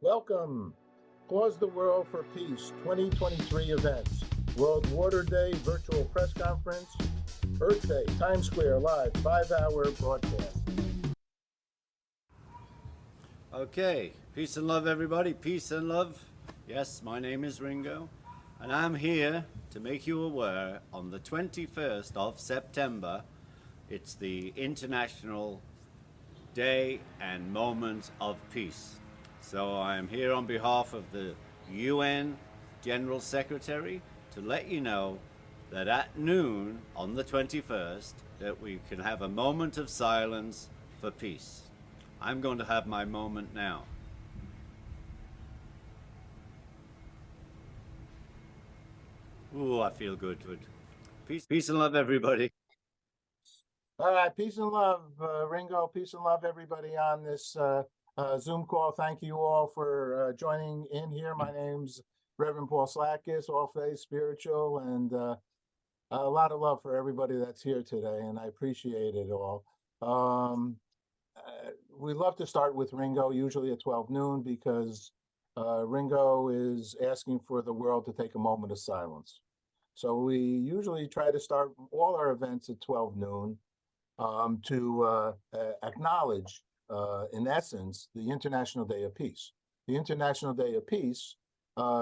Welcome. Pause the World for Peace 2023 events. World Water Day virtual press conference. Earth Day Times Square live 5-hour broadcast. Okay, peace and love, everybody. Peace and love. Yes, my name is Ringo, and I'm here to make you aware on the 21st of September, it's the International Day and Moment of Peace. So I'm here on behalf of the UN General Secretary to let you know that at noon on the 21st that we can have a moment of silence for peace. I'm going to have my moment now. Ooh, I feel good. Peace and love, everybody. All right, peace and love, Ringo. Peace and love, everybody on this Zoom call. Thank you all for joining in here. My name's Reverend Paul Slakis, all faith, spiritual, and a lot of love for everybody that's here today, and I appreciate it all. Um, we love to start with Ringo, usually at 12 noon, because Ringo is asking for the world to take a moment of silence. So we usually try to start all our events at 12 noon to acknowledge, in essence, the International Day of Peace. The International Day of Peace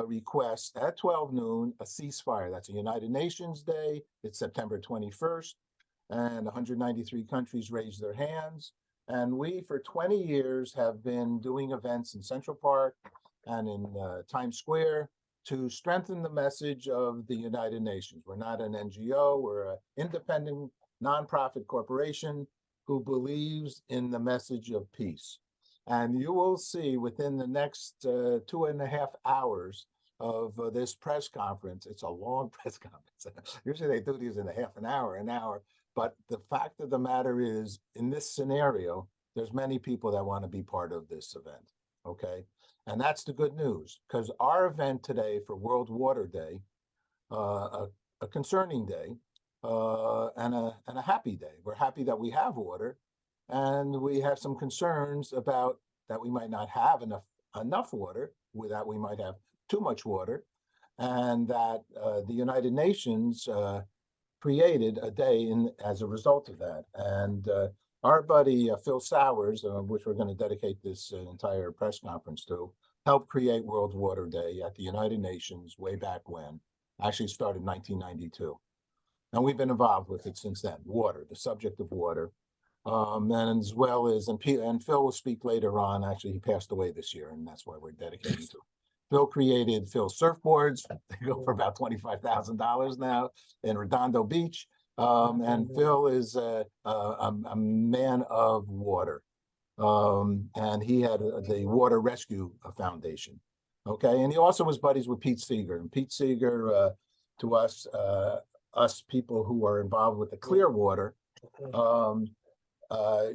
requests at 12 noon a ceasefire. That's a United Nations Day. It's September 21st, and 193 countries raised their hands. And we, for 20 years, have been doing events in Central Park and in Times Square to strengthen the message of the United Nations. We're not an NGO, we're an independent nonprofit corporation who believes in the message of peace. And you will see within the next 2.5 hours of this press conference, it's a long press conference. Usually they do these in a half an hour. But the fact of the matter is, in this scenario, there's many people that want to be part of this event. Okay. And that's the good news, because our event today for World Water Day, a concerning day, and a happy day. We're happy that we have water, and we have some concerns about that we might not have enough water, that we might have too much water, and that the United Nations created a day as a result of that. And our buddy Phil Sowers, which we're going to dedicate this entire press conference to, helped create World Water Day at the United Nations way back when. Actually started in 1992. And we've been involved with it since then. Water, the subject of water. And as well as, and Phil will speak later on. Actually, he passed away this year, and that's why we're dedicating to. Phil created Phil surfboards. They go for about $25,000 now in Redondo Beach. And Phil is a man of water. And he had the Water Rescue Foundation. Okay, and he also was buddies with Pete Seeger. And Pete Seeger, to us people who are involved with the Clearwater, um, uh,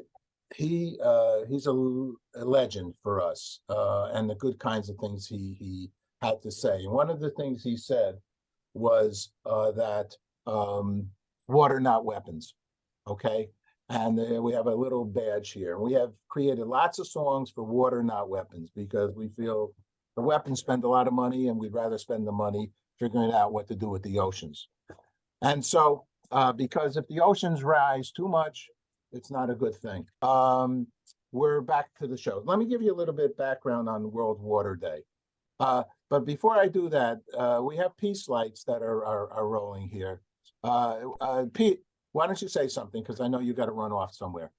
he's a legend for us, and the good kinds of things he had to say. And one of the things he said was that water, not weapons. Okay. And we have a little badge here. We have created lots of songs for water, not weapons, because we feel the weapons spend a lot of money, and we'd rather spend the money figuring out what to do with the oceans. And so, because if the oceans rise too much, it's not a good thing. We're back to the show. Let me give you a little bit background on World Water Day. But before I do that, we have peace lights that are rolling here. Pete, why don't you say something? Because I know you got to run off somewhere.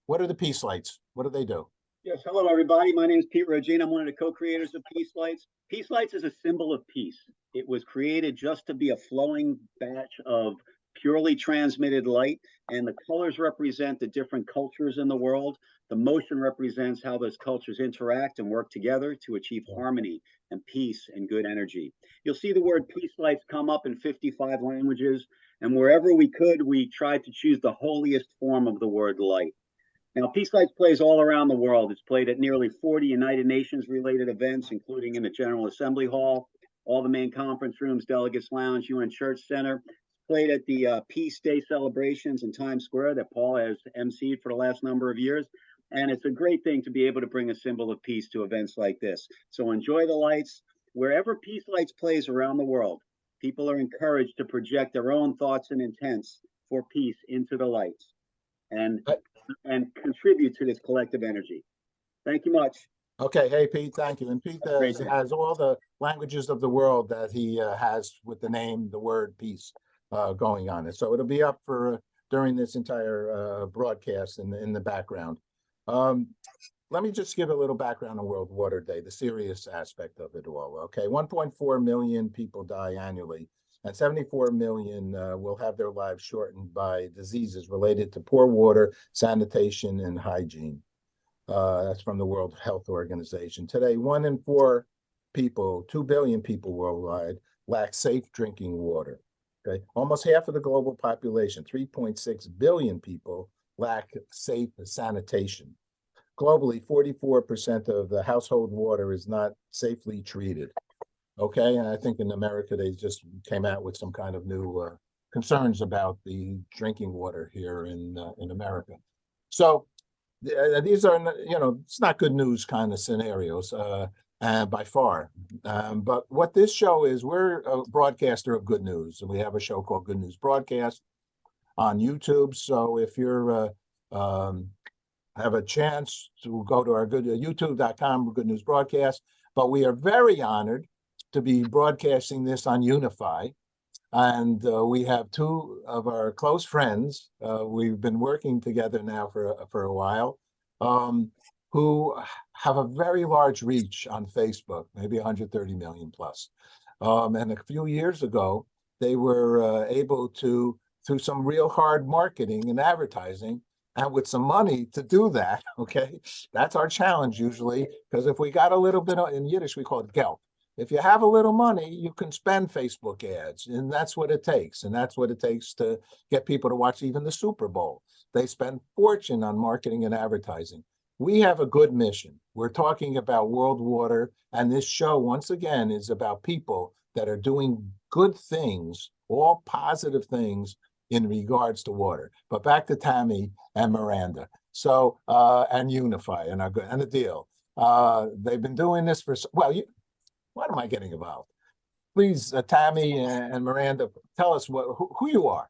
What are the peace lights? What do they do? Yes, hello everybody. My name is Pete Regine. I'm one of the co-creators of Peace Lights. Peace Lights is a symbol of peace. It was created just to be a flowing batch of purely transmitted light, and the colors represent the different cultures in the world. The motion represents how those cultures interact and work together to achieve harmony and peace and good energy. You'll see the word Peace Lights come up in 55 languages, and wherever we could, we tried to choose the holiest form of the word light. Now, Peace Lights plays all around the world. It's played at nearly 40 United Nations related events, including in the General Assembly Hall, all the main conference rooms, Delegates Lounge, UN Church Center. It's played at the Peace Day celebrations in Times Square that Paul has emceed for the last number of years. And it's a great thing to be able to bring a symbol of peace to events like this. So enjoy the lights. Wherever Peace Lights plays around the world, people are encouraged to project their own thoughts and intents for peace into the lights and contribute to this collective energy. Thank you much. Okay, hey Pete, thank you. And Pete Great day. has all the languages of the world that he has with the name, the word peace going on it. So it'll be up for during this entire broadcast in the background. Let me just give a little background on World Water Day, the serious aspect of it all. Okay, 1.4 million people die annually, and 74 million will have their lives shortened by diseases related to poor water, sanitation, and hygiene. That's from the World Health Organization. Today, 1 in 4 people, 2 billion people worldwide, lack safe drinking water. Okay, almost half of the global population, 3.6 billion people, lack safe sanitation. Globally, 44% of the household water is not safely treated. Okay, and I think in America, they just came out with some kind of new concerns about the drinking water here in America. So these are, it's not good news kind of scenarios by far. But what this show is, we're a broadcaster of good news, and we have a show called Good News Broadcast on YouTube. So if you're have a chance to go to our youtube.com Good News Broadcast. But we are very honored to be broadcasting this on Unify. And we have 2 of our close friends. We've been working together now for a while, who have a very large reach on Facebook, maybe 130 million plus. And a few years ago, they were able to, through some real hard marketing and advertising, and with some money to do that, okay? That's our challenge usually, because if we got a little bit, in Yiddish, we call it geld. If you have a little money, you can spend Facebook ads, and that's what it takes. And that's what it takes to get people to watch even the Super Bowl. They spend fortune on marketing and advertising. We have a good mission. We're talking about world water, and this show, once again, is about people that are doing good things, all positive things in regards to water. But back to Tammy and Miranda. So, and Unify and the deal. They've been doing this for, well, what am I getting involved? Please, Tammy and Miranda, tell us who you are.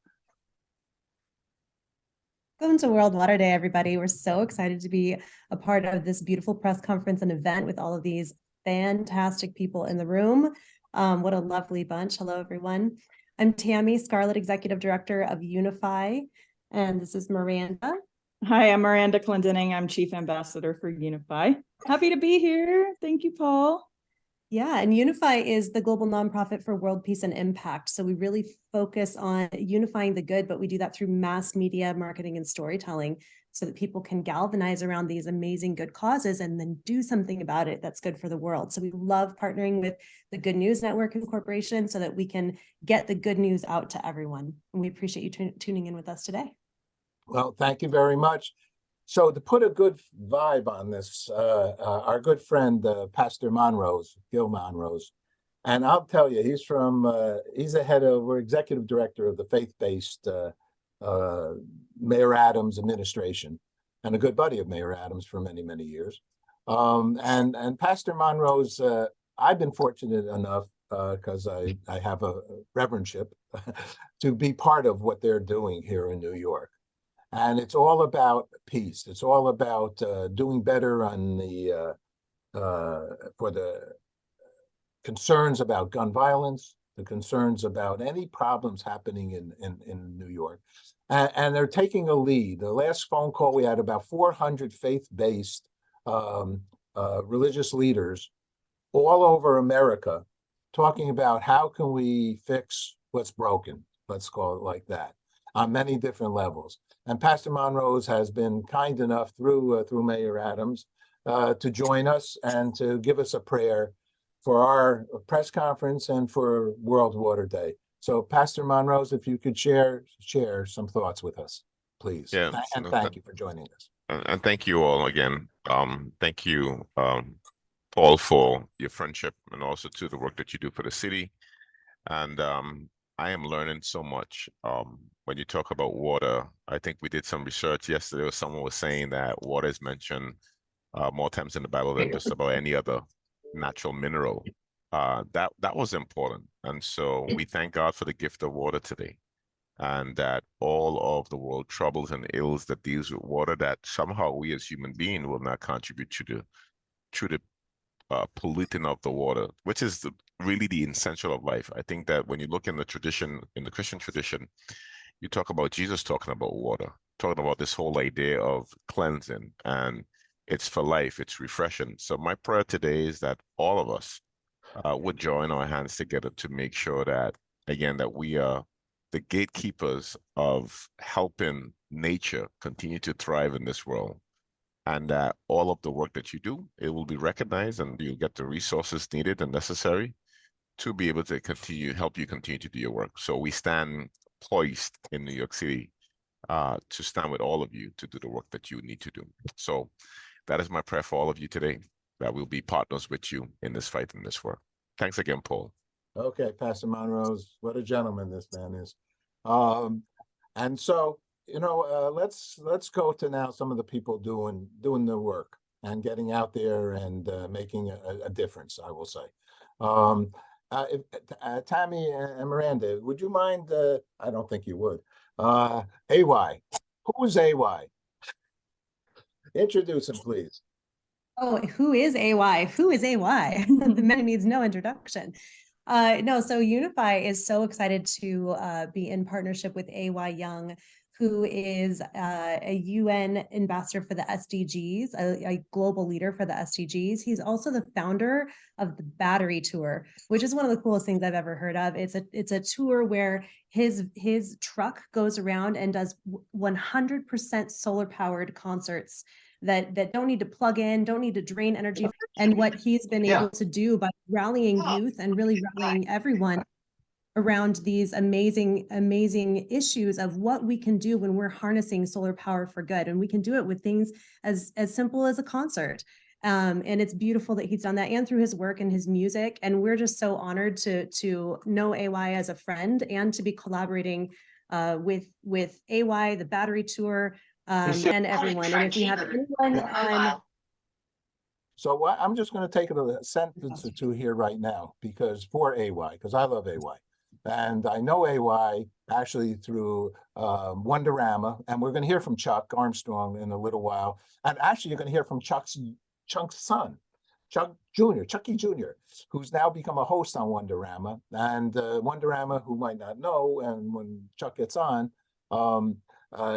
Welcome to World Water Day, everybody. We're so excited to be a part of this beautiful press conference and event with all of these fantastic people in the room. What a lovely bunch. Hello, everyone. I'm Tammy Scarlett, Executive Director of Unify, and this is Miranda. Hi, I'm Miranda Clendening. I'm Chief Ambassador for Unify. Happy to be here. Thank you, Paul. Yeah, and Unify is the global nonprofit for world peace and impact. So we really focus on unifying the good, but we do that through mass media, marketing, and storytelling so that people can galvanize around these amazing good causes and then do something about it that's good for the world. So we love partnering with the Good News Network and Corporation so that we can get the good news out to everyone. And we appreciate you tuning in with us today. Well, thank you very much. So to put a good vibe on this, our good friend, Pastor Monrose, Gil Monrose, and I'll tell you, he's we're executive director of the faith-based Mayor Adams administration, and a good buddy of Mayor Adams for many, many years. And Pastor Monrose, I've been fortunate enough, because I have a reverendship, to be part of what they're doing here in New York. And it's all about peace. It's all about doing better on for the concerns about gun violence, the concerns about any problems happening in New York. And they're taking a lead. The last phone call, we had about 400 faith-based religious leaders all over America talking about how can we fix what's broken, let's call it like that, on many different levels. And Pastor Monrose has been kind enough through Mayor Adams to join us and to give us a prayer for our press conference and for World Water Day. So Pastor Monrose, if you could share some thoughts with us, please. Yeah, and thank you for joining us. And thank you all again. Thank you, Paul, for your friendship and also to the work that you do for the city. And I am learning so much. When you talk about water, I think we did some research yesterday, or someone was saying that water is mentioned more times in the Bible than just about any other natural mineral. That was important. And so we thank God for the gift of water today. And that all of the world troubles and ills that deals with water, that somehow we as human beings will not contribute to the polluting of the water, which is really the essential of life. I think that when you look in the tradition, in the Christian tradition, you talk about Jesus talking about water, talking about this whole idea of cleansing, and it's for life, it's refreshing. So my prayer today is that all of us would join our hands together to make sure that, again, that we are the gatekeepers of helping nature continue to thrive in this world, and that all of the work that you do, it will be recognized and you'll get the resources needed and necessary to be able to help you continue to do your work. So we stand poised in New York City to stand with all of you to do the work that you need to do. So that is my prayer for all of you today, that we'll be partners with you in this fight, in this work. Thanks again, Paul. Okay, Pastor Monrose, what a gentleman this man is. And so, let's go to now some of the people doing the work and getting out there and making a difference, I will say. Tammy and Miranda, would you mind, I don't think you would, AY, who is AY? Introduce him, please. Oh, who is AY? Who is AY? The man needs no introduction. No, so Unify is so excited to be in partnership with AY Young, who is a UN ambassador for the SDGs, a global leader for the SDGs. He's also the founder of the Battery Tour, which is one of the coolest things I've ever heard of. It's a tour where his truck goes around and does 100% solar powered concerts that don't need to plug in, don't need to drain energy. And what he's been able to do by rallying youth and really rallying everyone around these amazing issues of what we can do when we're harnessing solar power for good. And we can do it with things as simple as a concert. And it's beautiful that he's done that, and through his work and his music. And we're just so honored to know AY as a friend and to be collaborating with AY, the Battery Tour, and everyone. And if we have anyone on. So I'm just going to take a sentence or two here right now, because for AY, because I love AY. And I know AY actually through Wonderama, and we're going to hear from Chuck Armstrong in a little while. And actually, you're going to hear from Chuck's son, Chucky Jr., who's now become a host on Wonderama. And Wonderama, who might not know, and when Chuck gets on,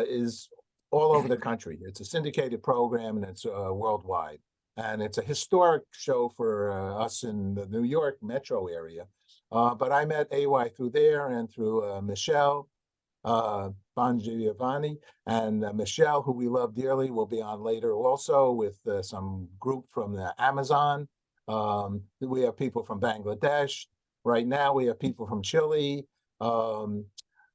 is all over the country. It's a syndicated program, and it's worldwide. And it's a historic show for us in the New York metro area. But I met AY through there, and through Michelle Bongiovanni, and Michelle, who we love dearly, will be on later also with some group from the Amazon. We have people from Bangladesh. Right now, we have people from Chile.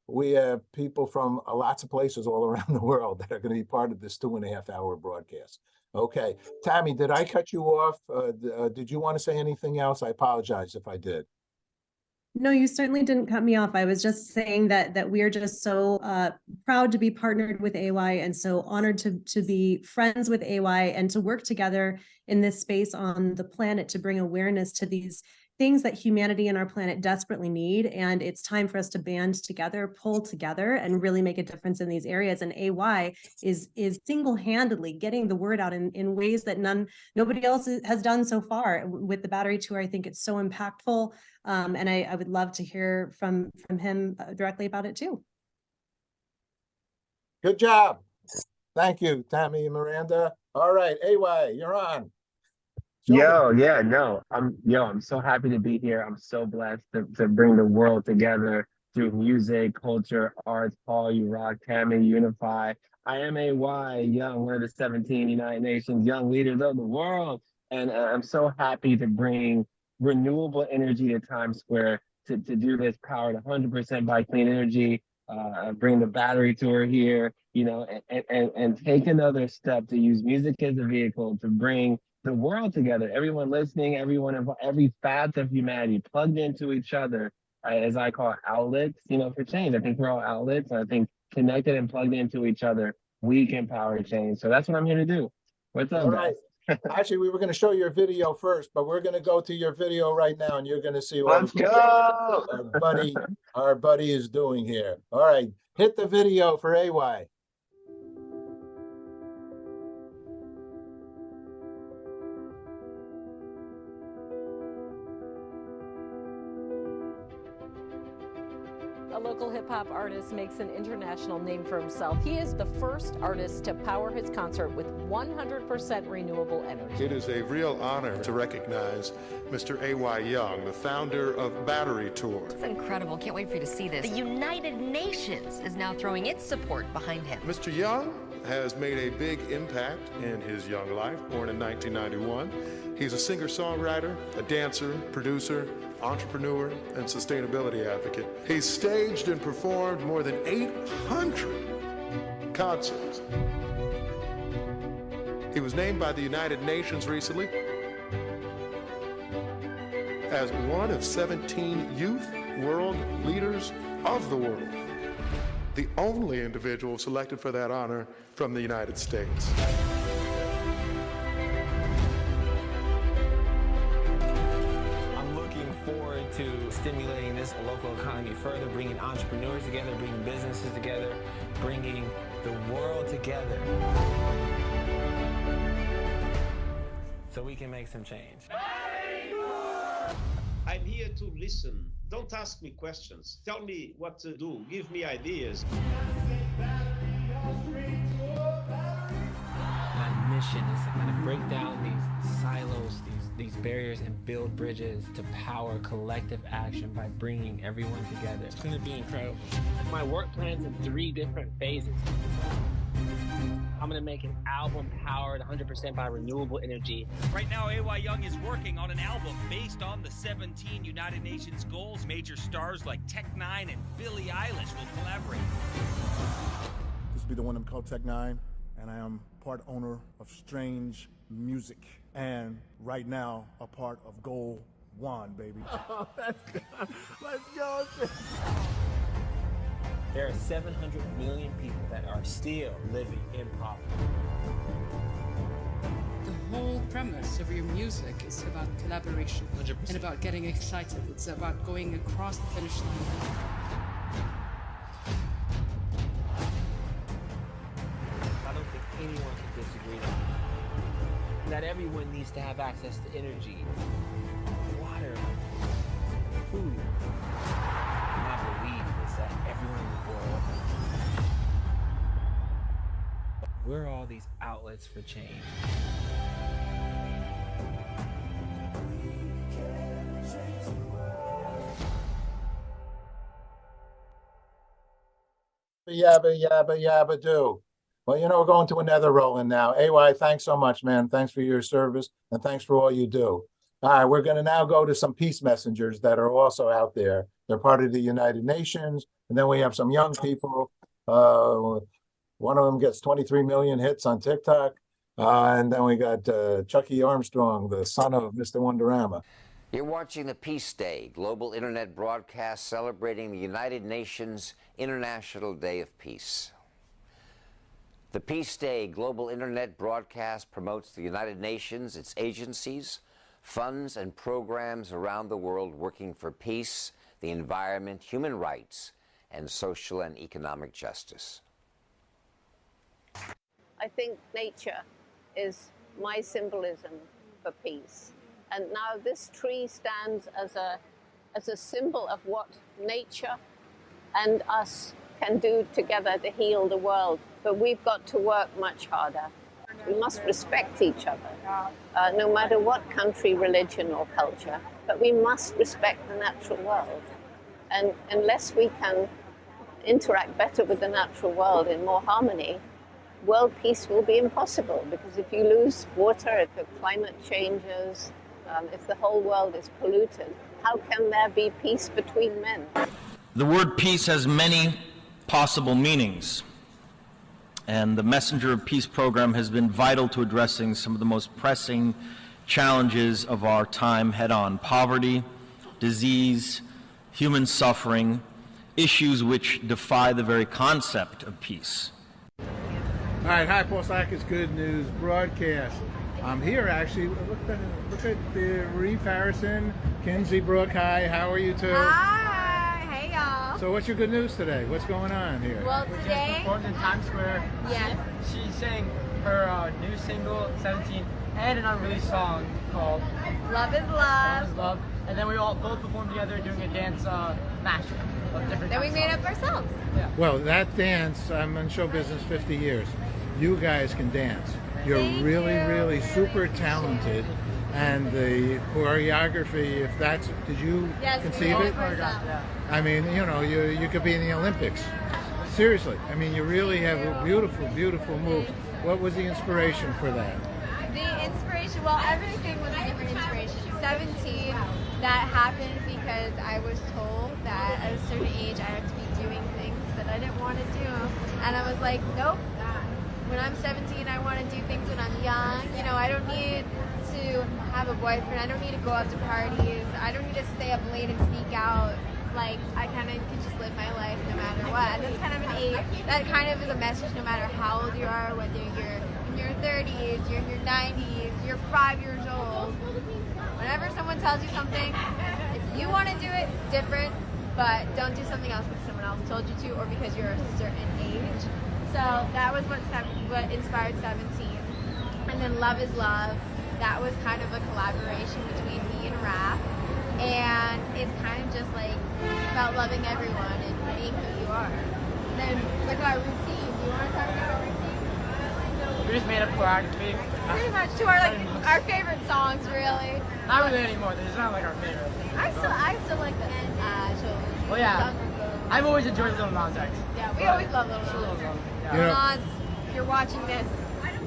We have people from lots of places all around the world that are going to be part of this 2.5-hour broadcast. Okay, Tammy, did I cut you off? Did you want to say anything else? I apologize if I did. No, you certainly didn't cut me off. I was just saying that we are just so proud to be partnered with AY, and so honored to be friends with AY and to work together in this space on the planet to bring awareness to these things that humanity and our planet desperately need. And it's time for us to band together, pull together, and really make a difference in these areas. And AY is single-handedly getting the word out in ways that nobody else has done so far. With the Battery Tour, I think it's so impactful. And I would love to hear from him directly about it too. Good job. Thank you, Tammy and Miranda. All right, AY, you're on. I'm so happy to be here. I'm so blessed to bring the world together through music, culture, arts. Paul, you rock. Tammy, unify. I am AY Young, one of the 17 United Nations young leaders of the world. And I'm so happy to bring renewable energy to Times Square to do this, powered 100% by clean energy. Bring the Battery Tour here, and take another step to use music as a vehicle to bring the world together, everyone listening, every facet of humanity plugged into each other as I call it, outlets, for change. I think we're all outlets. I think connected and plugged into each other, we can power change. So that's what I'm here to do. What's up, All guys? right. Actually, we were going to show your video first, but we're going to go to your video right now, and you're going to see what Let's go. our buddy is doing here. All right, hit the video for AY. A local hip-hop artist makes an international name for himself. He is the first artist to power his concert with 100% renewable energy. It is a real honor to recognize Mr. A.Y. Young, the founder of Battery Tour. It's incredible. Can't wait for you to see this. The United Nations is now throwing its support behind him. Mr. Young has made a big impact in his young life, born in 1991. He's a singer-songwriter, a dancer, producer, entrepreneur, and sustainability advocate. He's staged and performed more than 800 concerts. He was named by the United Nations recently as one of 17 youth world leaders of the world, the only individual selected for that honor from the United States. To stimulating this local economy further, bringing entrepreneurs together, bringing businesses together, bringing the world together so we can make some change. I'm here to listen. Don't ask me questions. Tell me what to do. Give me ideas. My mission is to kind of break down these silos, these barriers, and build bridges to power collective action by bringing everyone together. It's going to be incredible. My work plan's in 3 different phases. I'm going to make an album powered 100% by renewable energy. Right now, AY Young is working on an album based on the 17 United Nations goals. Major stars like Tech-9 and Billie Eilish will collaborate. This will be the one called Tech-9, and I am part owner of Strange Music, and right now a part of Goal One, baby. Oh, let's go. There are 700 million people that are still living in poverty. The whole premise of your music is about collaboration 100%. and about getting excited. It's about going across the finish line. I don't think anyone can disagree that everyone needs to have access to energy, water, food. My belief is that everyone in the world, we're all these outlets for change. Yabba, yabba, yabba, do. Well, we're going to another rolling now. AY, thanks so much, man. Thanks for your service, and thanks for all you do. All right, we're going to now go to some peace messengers that are also out there. They're part of the United Nations, and then we have some young people. One of them gets 23 million hits on TikTok, and then we got Chucky Armstrong, the son of Mr. Wonderama. You're watching the Peace Day, global internet broadcast celebrating the United Nations International Day of Peace. The Peace Day global internet broadcast promotes the United Nations, its agencies, funds, and programs around the world working for peace, the environment, human rights, and social and economic justice. I think nature is my symbolism for peace. And now this tree stands as a symbol of what nature and us can do together to heal the world. But we've got to work much harder. We must respect each other, no matter what country, religion, or culture. But we must respect the natural world. And unless we can interact better with the natural world in more harmony, world peace will be impossible. Because if you lose water, if the climate changes, if the whole world is polluted, how can there be peace between men? The word peace has many possible meanings, and the Messenger of Peace program has been vital to addressing some of the most pressing challenges of our time head-on: poverty, disease, human suffering, issues which defy the very concept of peace. All right, hi, Paul Slackers, Good News Broadcast. I'm here actually. Look at the Reeve Harrison, Kinsey Brooke. Hi, how are you two? Hi, hey y'all. So what's your good news today? What's going on here? Well, We today, just performed in Times Square. Yeah. She sang her new single, 17, and an unreleased song called Love is Love Love. is Love. And then we all both performed together doing a dance mashup of different That we kinds made of up ourselves. Yeah. Well, that dance, I'm in show business 50 years. You guys can dance. You're Thank really, you. really super talented. And the choreography, if that's, did you Yes, we conceive made it? it ourselves. I mean, you know, you could be in the Olympics. Seriously. I mean, you really have a beautiful, beautiful moves. What was the inspiration for that? The inspiration, well, everything was a different inspiration. 17, that happened because I was told that at a certain age I had to be doing things that I didn't want to do. And I was like, nope. When I'm 17, I want to do things when I'm young. You know, I don't need to have a boyfriend. I don't need to go out to parties. I don't need to stay up late and sneak out. Like, I kind of can just live my life no matter what. And that's kind of an age, that kind of is a message no matter how old you are, whether you're in your 30s, you're in your 90s, you're 5 years old. Whenever someone tells you something, if you want to do it, different, but don't do something else because someone else told you to or because you're a certain age. So that was what inspired 17. And then Love is Love, that was kind of a collaboration between me and Raph. And it's kind of just like about loving everyone and being who you are. Then with our routine, do you want to talk about our routine? We just made up choreography. Pretty much to our favorite songs, really. Not really anymore. It's not like our favorite. I still like the Well, yeah. I've always enjoyed Lil Nas X. Yeah, we always love Lil Nas. You know- Nas, if you're watching this,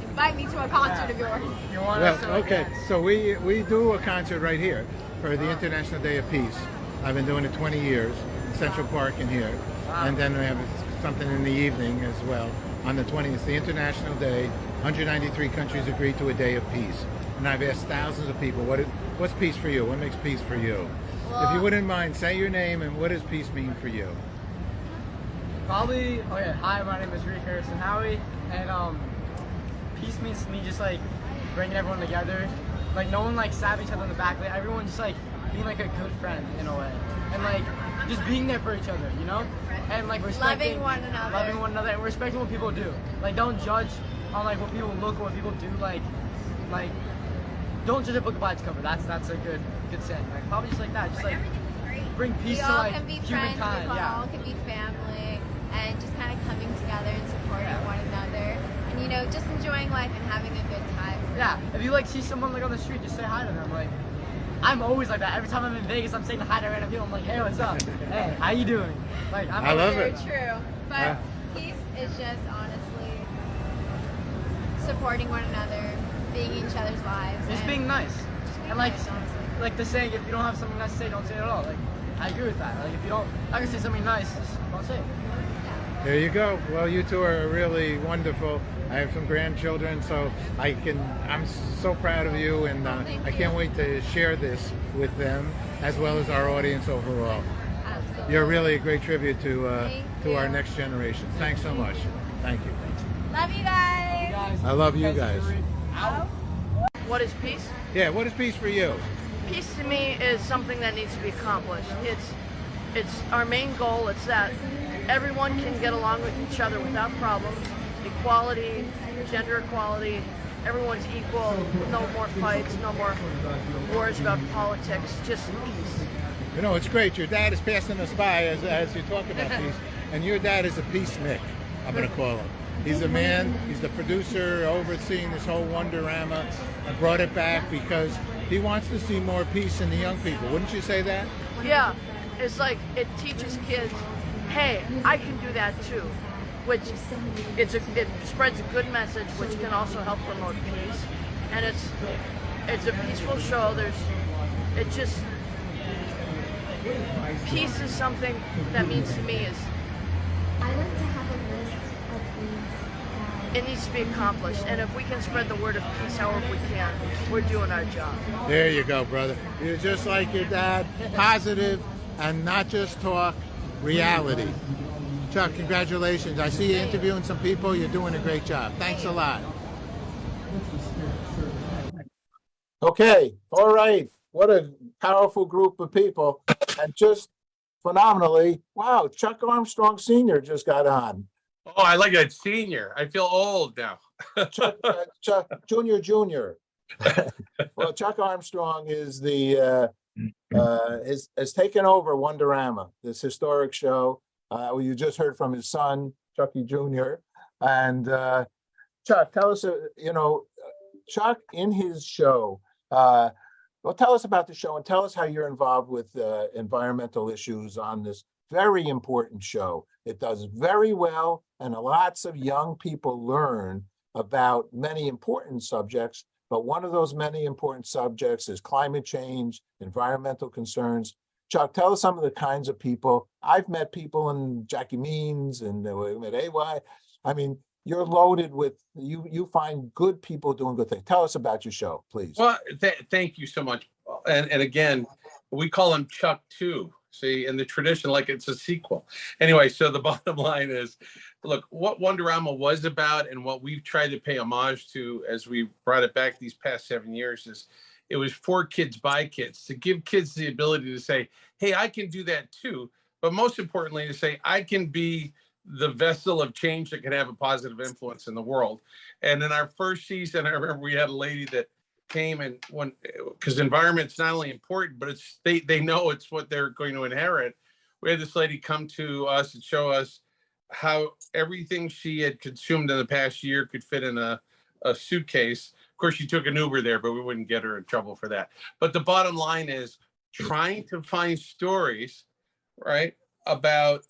invite me to a concert of yours. You want us to Well, okay, dance? so we do a concert right here for the International Day of Peace. I've been doing it 20 years in Central Park in here. And then we have something in the evening as well. On the 20th, the International Day, 193 countries agreed to a day of peace. And I've asked thousands of people, what's peace for you? What makes peace for you? If you wouldn't mind, say your name and what does peace mean for you? Probably, hi, my name is Reeve Harrison Howie, and peace means to me just like bringing everyone together. Like no one like stabbing each other in the back, like everyone just like being like a good friend in a way. And like just being there for each other, you know? And like respecting Loving one another. and respecting what people do. Like don't judge on like what people look or what people do, like don't judge a book by its cover. That's a good saying. Like probably just like that. Just like bring peace We to all like can be friends, humankind. we Yeah. all can be family, and just kind of coming together and supporting one another. And you know, just enjoying life and having a good time. Yeah, if you like see someone like on the street, just say hi to them. Like, I'm always like that. Every time I'm in Vegas, I'm saying hi to random people. I'm like, hey, what's up? Hey, how you doing? Like, I love Very it. true. But peace is just honestly supporting one another, being in each other's lives. Just and being nice. And like, nice, honestly. like the saying, if you don't have something nice to say, don't say it at all. Like, I agree with that. Like, if you don't, I can say something nice, just don't say it. There you go. Well, you two are really wonderful. I have some grandchildren, so I'm so proud of you, and I can't wait to share this with them as well as our audience overall. Absolutely. You're really a great tribute to our next generation. Thanks so much. Thank you. Love you guys. I love you guys. What is peace? Yeah, what is peace for you? Peace to me is something that needs to be accomplished. It's our main goal. It's that everyone can get along with each other without problems. Equality, gender equality, everyone's equal. No more fights, no more wars about politics. Just peace. You know, it's great. Your dad is passing us by as you talk about peace, and your dad is a peacenik, I'm going to call him. He's a man, he's the producer overseeing this whole Wonderama, and brought it back because he wants to see more peace in the young people. Wouldn't you say that? Yeah, it's like it teaches kids, hey, I can do that too. Which it spreads a good message, which can also help promote peace. And it's a peaceful show. Peace is something that means to me is I like to have a list of things it needs to be accomplished. And if we can spread the word of peace however we can, we're doing our job. There you go, brother. You're just like your dad, positive, and not just talk reality. Chuck, congratulations. I see you interviewing some people. You're doing a great job. Thanks a lot. Okay, all right. What a powerful group of people. And just phenomenally, wow, Chuck Armstrong Sr. just got on. Oh, I like that senior. I feel old now. Chuck Junior. Well, Chuck Armstrong is has taken over Wonderama, this historic show. You just heard from his son, Chucky Jr. And Chuck, tell us, Chuck in his show, well, tell us about the show and tell us how you're involved with environmental issues on this very important show. It does very well, and lots of young people learn about many important subjects, but one of those many important subjects is climate change, environmental concerns. Chuck, tell us some of the kinds of people. I've met people in Jackie Means and we met AY. I mean, you're loaded with, you find good people doing good things. Tell us about your show, please. Well, thank you so much. And again, we call him Chuck 2. See, in the tradition, like it's a sequel. Anyway, so the bottom line is, look, what Wonderama was about and what we've tried to pay homage to as we brought it back these past 7 years is it was for kids by kids, to give kids the ability to say, hey, I can do that too. But most importantly, to say, I can be the vessel of change that can have a positive influence in the world. And in our first season, I remember we had a lady that came and because environment's not only important, but it's they know it's what they're going to inherit. We had this lady come to us and show us how everything she had consumed in the past year could fit in a suitcase. Of course, she took an Uber there, but we wouldn't get her in trouble for that. But the bottom line is trying to find stories, right, about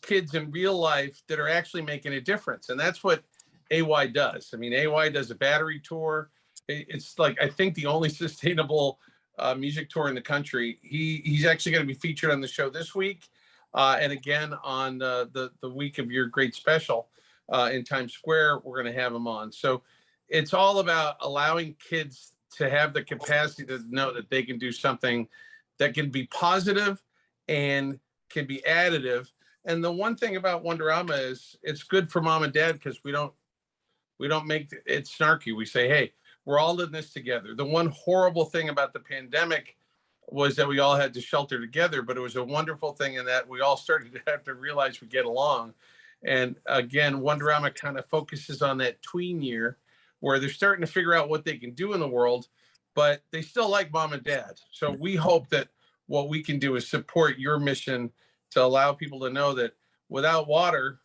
kids in real life that are actually making a difference. And that's what AY does. I mean, AY does a battery tour. It's like, I think the only sustainable music tour in the country. He's actually going to be featured on the show this week. And again, on the week of your great special in Times Square, we're going to have him on. So it's all about allowing kids to have the capacity to know that they can do something that can be positive and can be additive. And the one thing about Wonderama is it's good for mom and dad because we don't make it snarky. We say, hey, we're all in this together. The one horrible thing about the pandemic was that we all had to shelter together, but it was a wonderful thing in that we all started to have to realize we get along. And again, Wonderama kind of focuses on that tween year where they're starting to figure out what they can do in the world, but they still like mom and dad. So we hope that what we can do is support your mission to allow people to know that without water,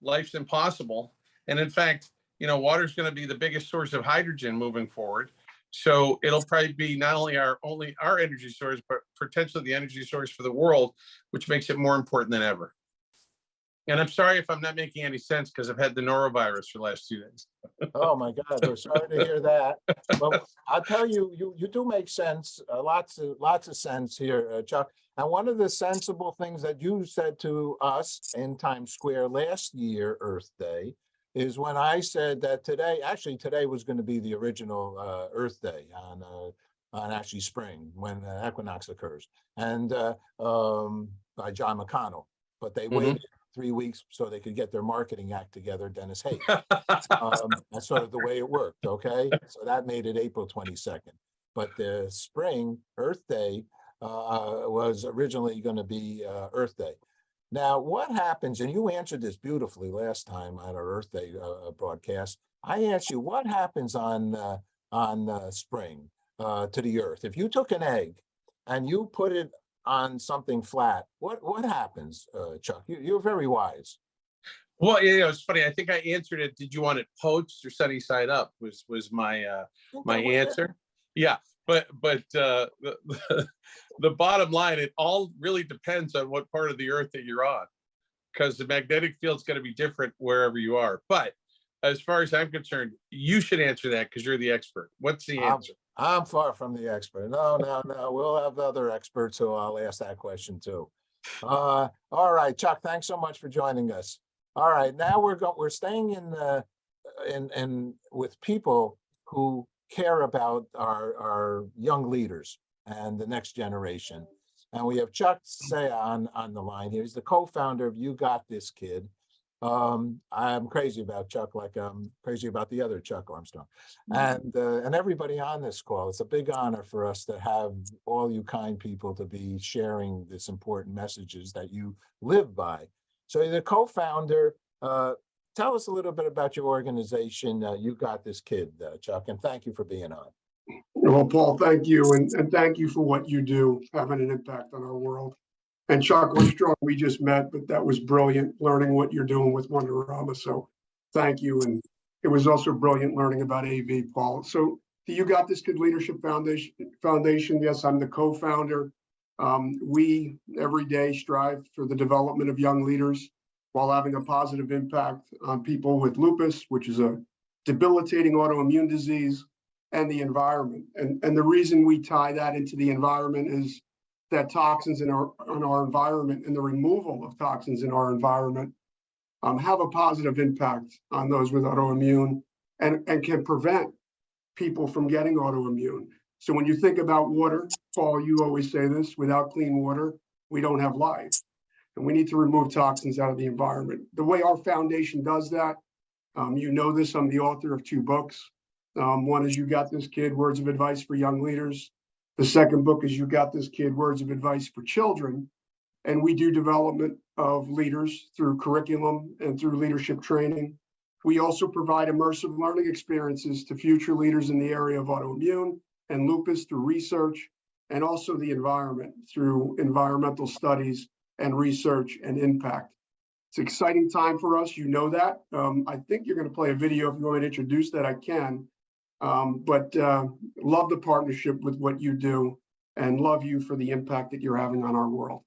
life's impossible. And in fact, water is going to be the biggest source of hydrogen moving forward. So it'll probably be not only our energy source, but potentially the energy source for the world, which makes it more important than ever. And I'm sorry if I'm not making any sense because I've had the norovirus for the last 2 days. Oh my God, we're sorry to hear that. But I'll tell you, you do make sense, lots of sense here, Chuck. And one of the sensible things that you said to us in Times Square last year, Earth Day, is when I said that today was going to be the original Earth Day on actually spring when the equinox occurs, and by John McConnell, but they waited 3 weeks so they could get their marketing act together, Dennis Hayes. That's sort of the way it worked, okay? So that made it April 22nd. But the spring Earth Day was originally going to be Earth Day. Now, what happens, and you answered this beautifully last time on our Earth Day broadcast, I asked you, what happens on spring to the Earth? If you took an egg and you put it on something flat, what happens, Chuck? You're very wise. Well, it's funny. I think I answered it. Did you want it poached or sunny side up? Was my answer? Yeah, but the bottom line, it all really depends on what part of the Earth that you're on, because the magnetic field's going to be different wherever you are. But as far as I'm concerned, you should answer that because you're the expert. What's the answer? I'm far from the expert. No. We'll have other experts who I'll ask that question too. All right, Chuck, thanks so much for joining us. All right, now we're staying in with people who care about our young leaders and the next generation. And we have Chuck Saya on the line here. He's the co-founder of You Got This Kid. I'm crazy about Chuck, like I'm crazy about the other Chuck Armstrong, and everybody on this call. It's a big honor for us to have all you kind people to be sharing this important messages that you live by. So you're the co-founder. Tell us a little bit about your organization. You Got This Kid, Chuck, and thank you for being on. Well, Paul, thank you, and thank you for what you do, having an impact on our world. And Chuck Armstrong, we just met, but that was brilliant learning what you're doing with Wonderama. So thank you. And it was also brilliant learning about AV, Paul. So the You Got This Kid Leadership Foundation, yes, I'm the co-founder. We every day strive for the development of young leaders while having a positive impact on people with lupus, which is a debilitating autoimmune disease, and the environment. And the reason we tie that into the environment is that toxins in our environment and the removal of toxins in our environment have a positive impact on those with autoimmune and can prevent people from getting autoimmune. So when you think about water, Paul, you always say this, without clean water, we don't have life. And we need to remove toxins out of the environment. The way our foundation does that, you know this, I'm the author of 2 books. One is You Got This Kid, Words of Advice for Young Leaders. The second book is You Got This Kid, Words of Advice for Children. And we do development of leaders through curriculum and through leadership training. We also provide immersive learning experiences to future leaders in the area of autoimmune and lupus through research, and also the environment through environmental studies and research and impact. It's an exciting time for us, you know that. I think you're going to play a video. If you want me to introduce that, I can. But love the partnership with what you do and love you for the impact that you're having on our world.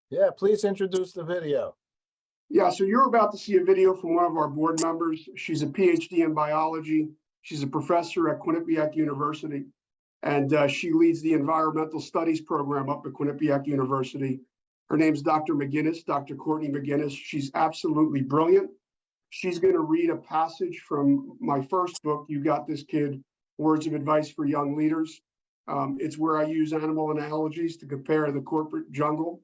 Yeah, please introduce the video. Yeah, so you're about to see a video from one of our board members. She's a PhD in biology. She's a professor at Quinnipiac University, and she leads the environmental studies program up at Quinnipiac University. Her name's Dr. McGinnis, Dr. Courtney McGinnis. She's absolutely brilliant. She's going to read a passage from my first book, You Got This Kid, Words of Advice for Young Leaders. It's where I use animal analogies to compare the corporate jungle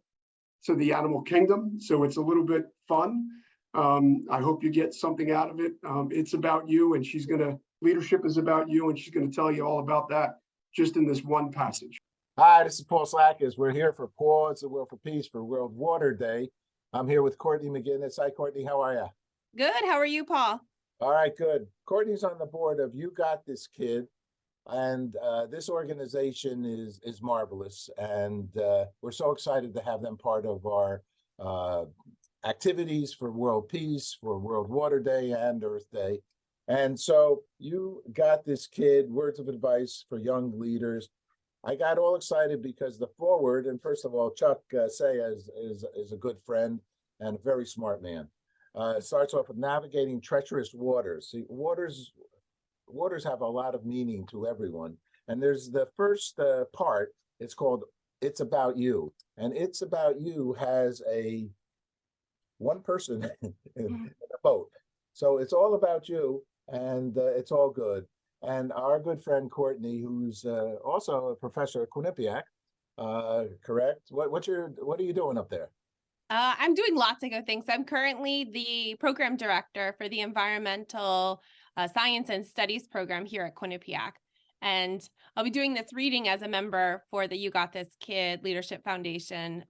to the animal kingdom. So it's a little bit fun. I hope you get something out of it. It's about you, and leadership is about you, and she's going to tell you all about that just in this one passage. Hi, this is Paul Slakis. We're here for Pause the Will for Peace for World Water Day. I'm here with Courtney McGinnis. Hi, Courtney. How are you? Good. How are you, Paul? All right, good. Courtney's on the board of You Got This Kid, and this organization is marvelous, and we're so excited to have them part of our activities for world peace, for World Water Day and Earth Day. And so You Got This Kid, Words of Advice for Young Leaders. I got all excited because the forward, and first of all, Chuck Saya is a good friend and a very smart man. It starts off with navigating treacherous waters. See, waters have a lot of meaning to everyone. And there's the first part, it's called It's About You. And It's About You has one person in a boat. So it's all about you, and it's all good. And our good friend Courtney, who's also a professor at Quinnipiac, correct? What are you doing up there? I'm doing lots of good things. I'm currently the program director for the Environmental Science and Studies program here at Quinnipiac. And I'll be doing this reading as a member for the You Got This Kid Leadership Foundation,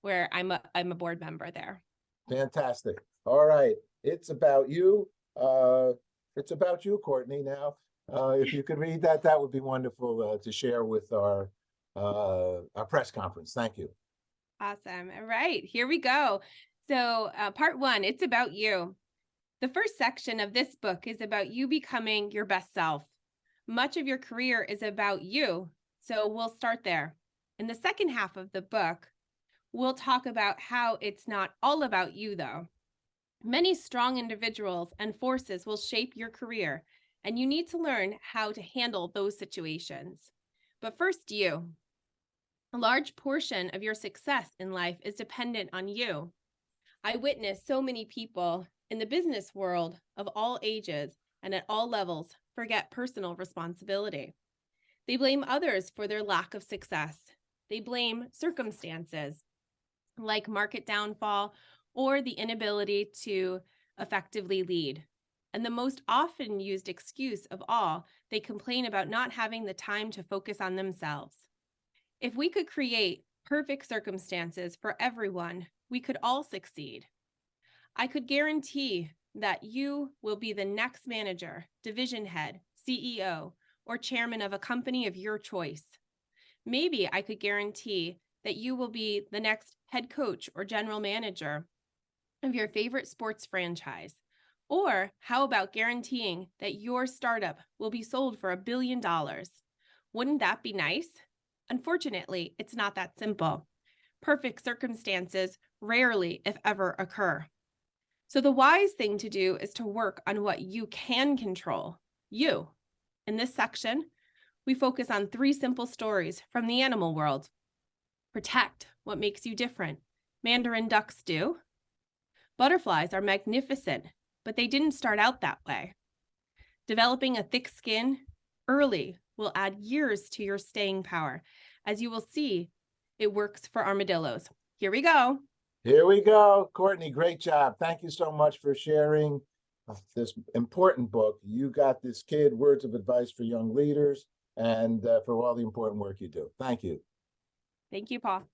where I'm a board member there. Fantastic. All right. It's about you. It's about you, Courtney. Now, if you could read that, that would be wonderful to share with our press conference. Thank you. Awesome. All right, here we go. So part 1, it's about you. The first section of this book is about you becoming your best self. Much of your career is about you, so we'll start there. In the second half of the book, we'll talk about how it's not all about you, though. Many strong individuals and forces will shape your career, and you need to learn how to handle those situations. But first, you. A large portion of your success in life is dependent on you. I witness so many people in the business world of all ages and at all levels forget personal responsibility. They blame others for their lack of success. they blame circumstances like market downfall or the inability to effectively lead. And the most often used excuse of all, they complain about not having the time to focus on themselves. If we could create perfect circumstances for everyone, we could all succeed. I could guarantee that you will be the next manager, division head, CEO, or chairman of a company of your choice. Maybe I could guarantee that you will be the next head coach or general manager of your favorite sports franchise. Or how about guaranteeing that your startup will be sold for $1 billion? Wouldn't that be nice? Unfortunately, it's not that simple. Perfect circumstances rarely, if ever, occur. So the wise thing to do is to work on what you can control, you. In this section, we focus on 3 simple stories from the animal world. Protect what makes you different. Mandarin ducks do. Butterflies are magnificent, but they didn't start out that way. Developing a thick skin early will add years to your staying power. As you will see, it works for armadillos. Here we go. Here we go. Courtney, great job. Thank you so much for sharing this important book. You got this kid, Words of Advice for Young Leaders, and for all the important work you do. Thank you. Thank you, Paul.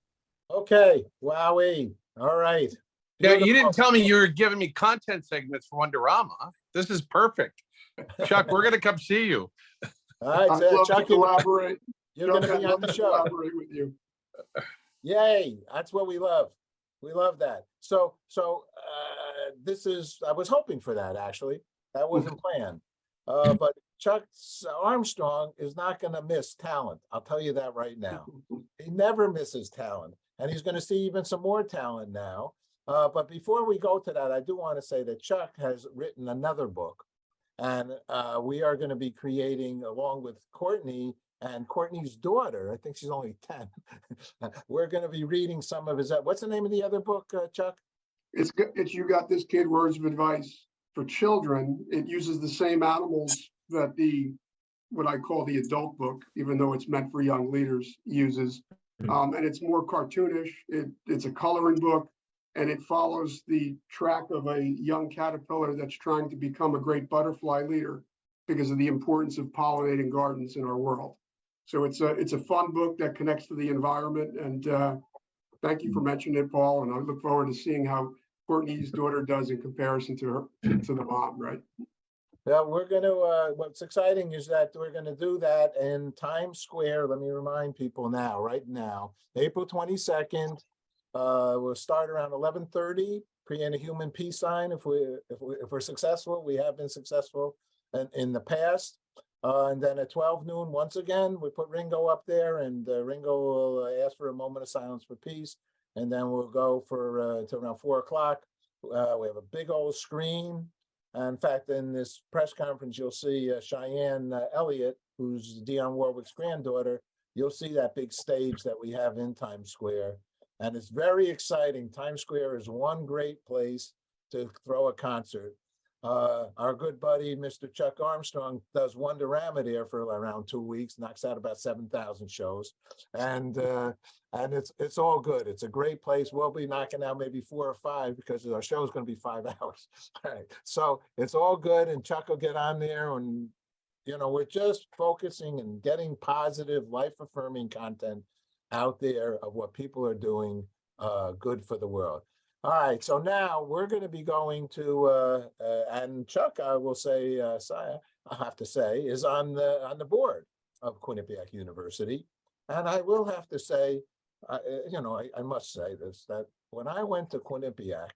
Okay, Wowie. All right. Yeah, you didn't tell me you were giving me content segments for Wonderama. This is perfect. Chuck, we're going to come see you. All right, I'd love Chuck, to collaborate. you're Chuck, going to I'd be on love the to show. collaborate with you. Yay, that's what we love. We love that. So this is, I was hoping for that, actually. That wasn't planned. But Chuck Armstrong is not going to miss talent. I'll tell you that right now. He never misses talent. And he's going to see even some more talent now. But before we go to that, I do want to say that Chuck has written another book. And we are going to be creating, along with Courtney and Courtney's daughter, I think she's only 10. We're going to be reading some of his, what's the name of the other book, Chuck? It's You Got This Kid, Words of Advice for Children. It uses the same animals that what I call the adult book, even though it's meant for young leaders, uses. And it's more cartoonish. It's a coloring book, and it follows the track of a young caterpillar that's trying to become a great butterfly leader because of the importance of pollinating gardens in our world. So it's a fun book that connects to the environment. And thank you for mentioning it, Paul. And I look forward to seeing how Courtney's daughter does in comparison to the mom, right? Yeah, we're going to, what's exciting is that we're going to do that in Times Square. Let me remind people now, right now, April 22nd. We'll start around 11:30, create a human peace sign. If we're successful, we have been successful in the past. And then at 12 noon, once again, we put Ringo up there, and Ringo will ask for a moment of silence for peace. And then we'll go for to around 4 o'clock. We have a big old screen. In fact, in this press conference, you'll see Cheyenne Elliott, who's Dionne Warwick's granddaughter. You'll see that big stage that we have in Times Square. And it's very exciting. Times Square is one great place to throw a concert. Our good buddy, Mr. Chuck Armstrong, does Wonderama there for around 2 weeks, knocks out about 7,000 shows. And it's all good. It's a great place. We'll be knocking out maybe 4 or 5 because our show is going to be 5 hours. All right. So it's all good. And Chuck will get on there, and, you know, we're just focusing and getting positive, life-affirming content out there of what people are doing good for the world. All right, so now we're going to be going to, and Chuck, I will say, I have to say, is on the board of Quinnipiac University. And I will have to say, you know, I must say this, that when I went to Quinnipiac,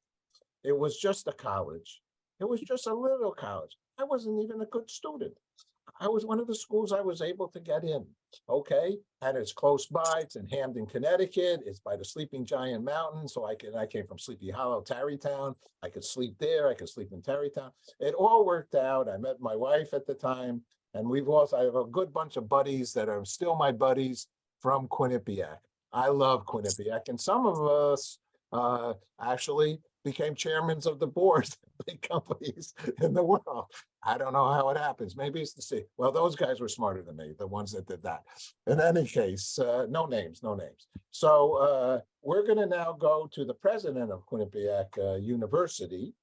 it was just a college. It was just a little college. I wasn't even a good student. I was one of the schools I was able to get in, okay? And it's close by, it's in Hamden, Connecticut. It's by the Sleeping Giant Mountain. So I came from Sleepy Hollow, Tarrytown. I could sleep there, I could sleep in Tarrytown. It all worked out. I met my wife at the time, and I have a good bunch of buddies that are still my buddies from Quinnipiac. I love Quinnipiac. And some of us actually became chairmen of the boards of big companies in the world. I don't know how it happens. Maybe it's the sea. Well, those guys were smarter than me, the ones that did that. In any case, no names, no names. So we're going to now go to the president of Quinnipiac University,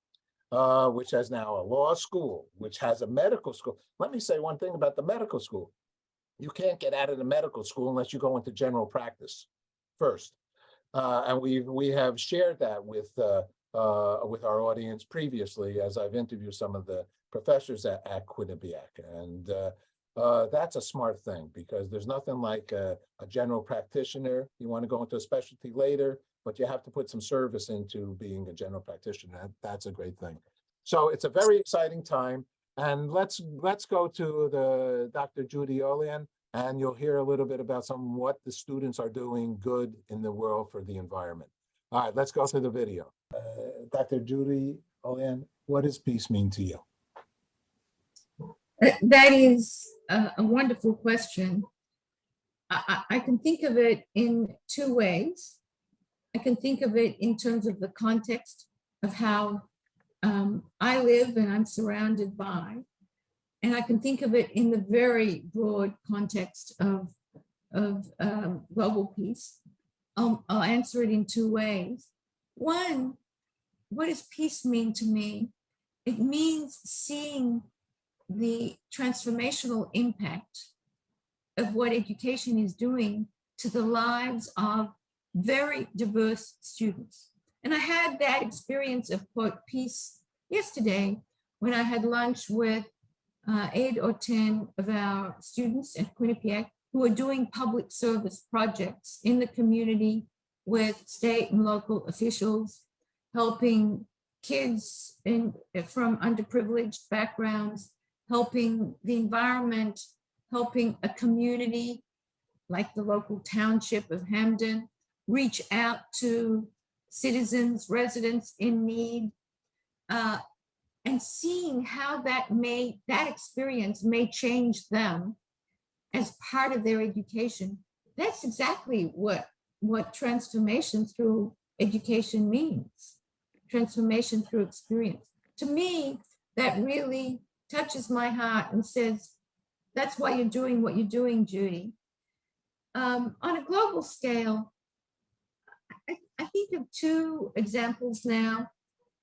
which has now a law school, which has a medical school. Let me say one thing about the medical school. You can't get out of the medical school unless you go into general practice first. And we have shared that with our audience previously, as I've interviewed some of the professors at Quinnipiac. And that's a smart thing, because there's nothing like a general practitioner. You want to go into a specialty later, but you have to put some service into being a general practitioner. That's a great thing. So it's a very exciting time. And let's go to the Dr. Judy Olian, and you'll hear a little bit about what the students are doing good in the world for the environment. All right, let's go to the video. Dr. Judy Olian, what does peace mean to you? That is a wonderful question. I can think of it in two ways. I can think of it in terms of the context of how I live and I'm surrounded by. And I can think of it in the very broad context of global peace. I'll answer it in two ways. One, what does peace mean to me? It means seeing the transformational impact of what education is doing to the lives of very diverse students. And I had that experience of, quote, peace yesterday when I had lunch with 8 or 10 of our students at Quinnipiac who are doing public service projects in the community with state and local officials, helping kids from underprivileged backgrounds, helping the environment, helping a community like the local township of Hamden reach out to citizens, residents in need, and seeing how that experience may change them as part of their education. That's exactly what transformation through education means. Transformation through experience. To me, that really touches my heart and says, that's why you're doing what you're doing, Judy. On a global scale, I think of two examples now,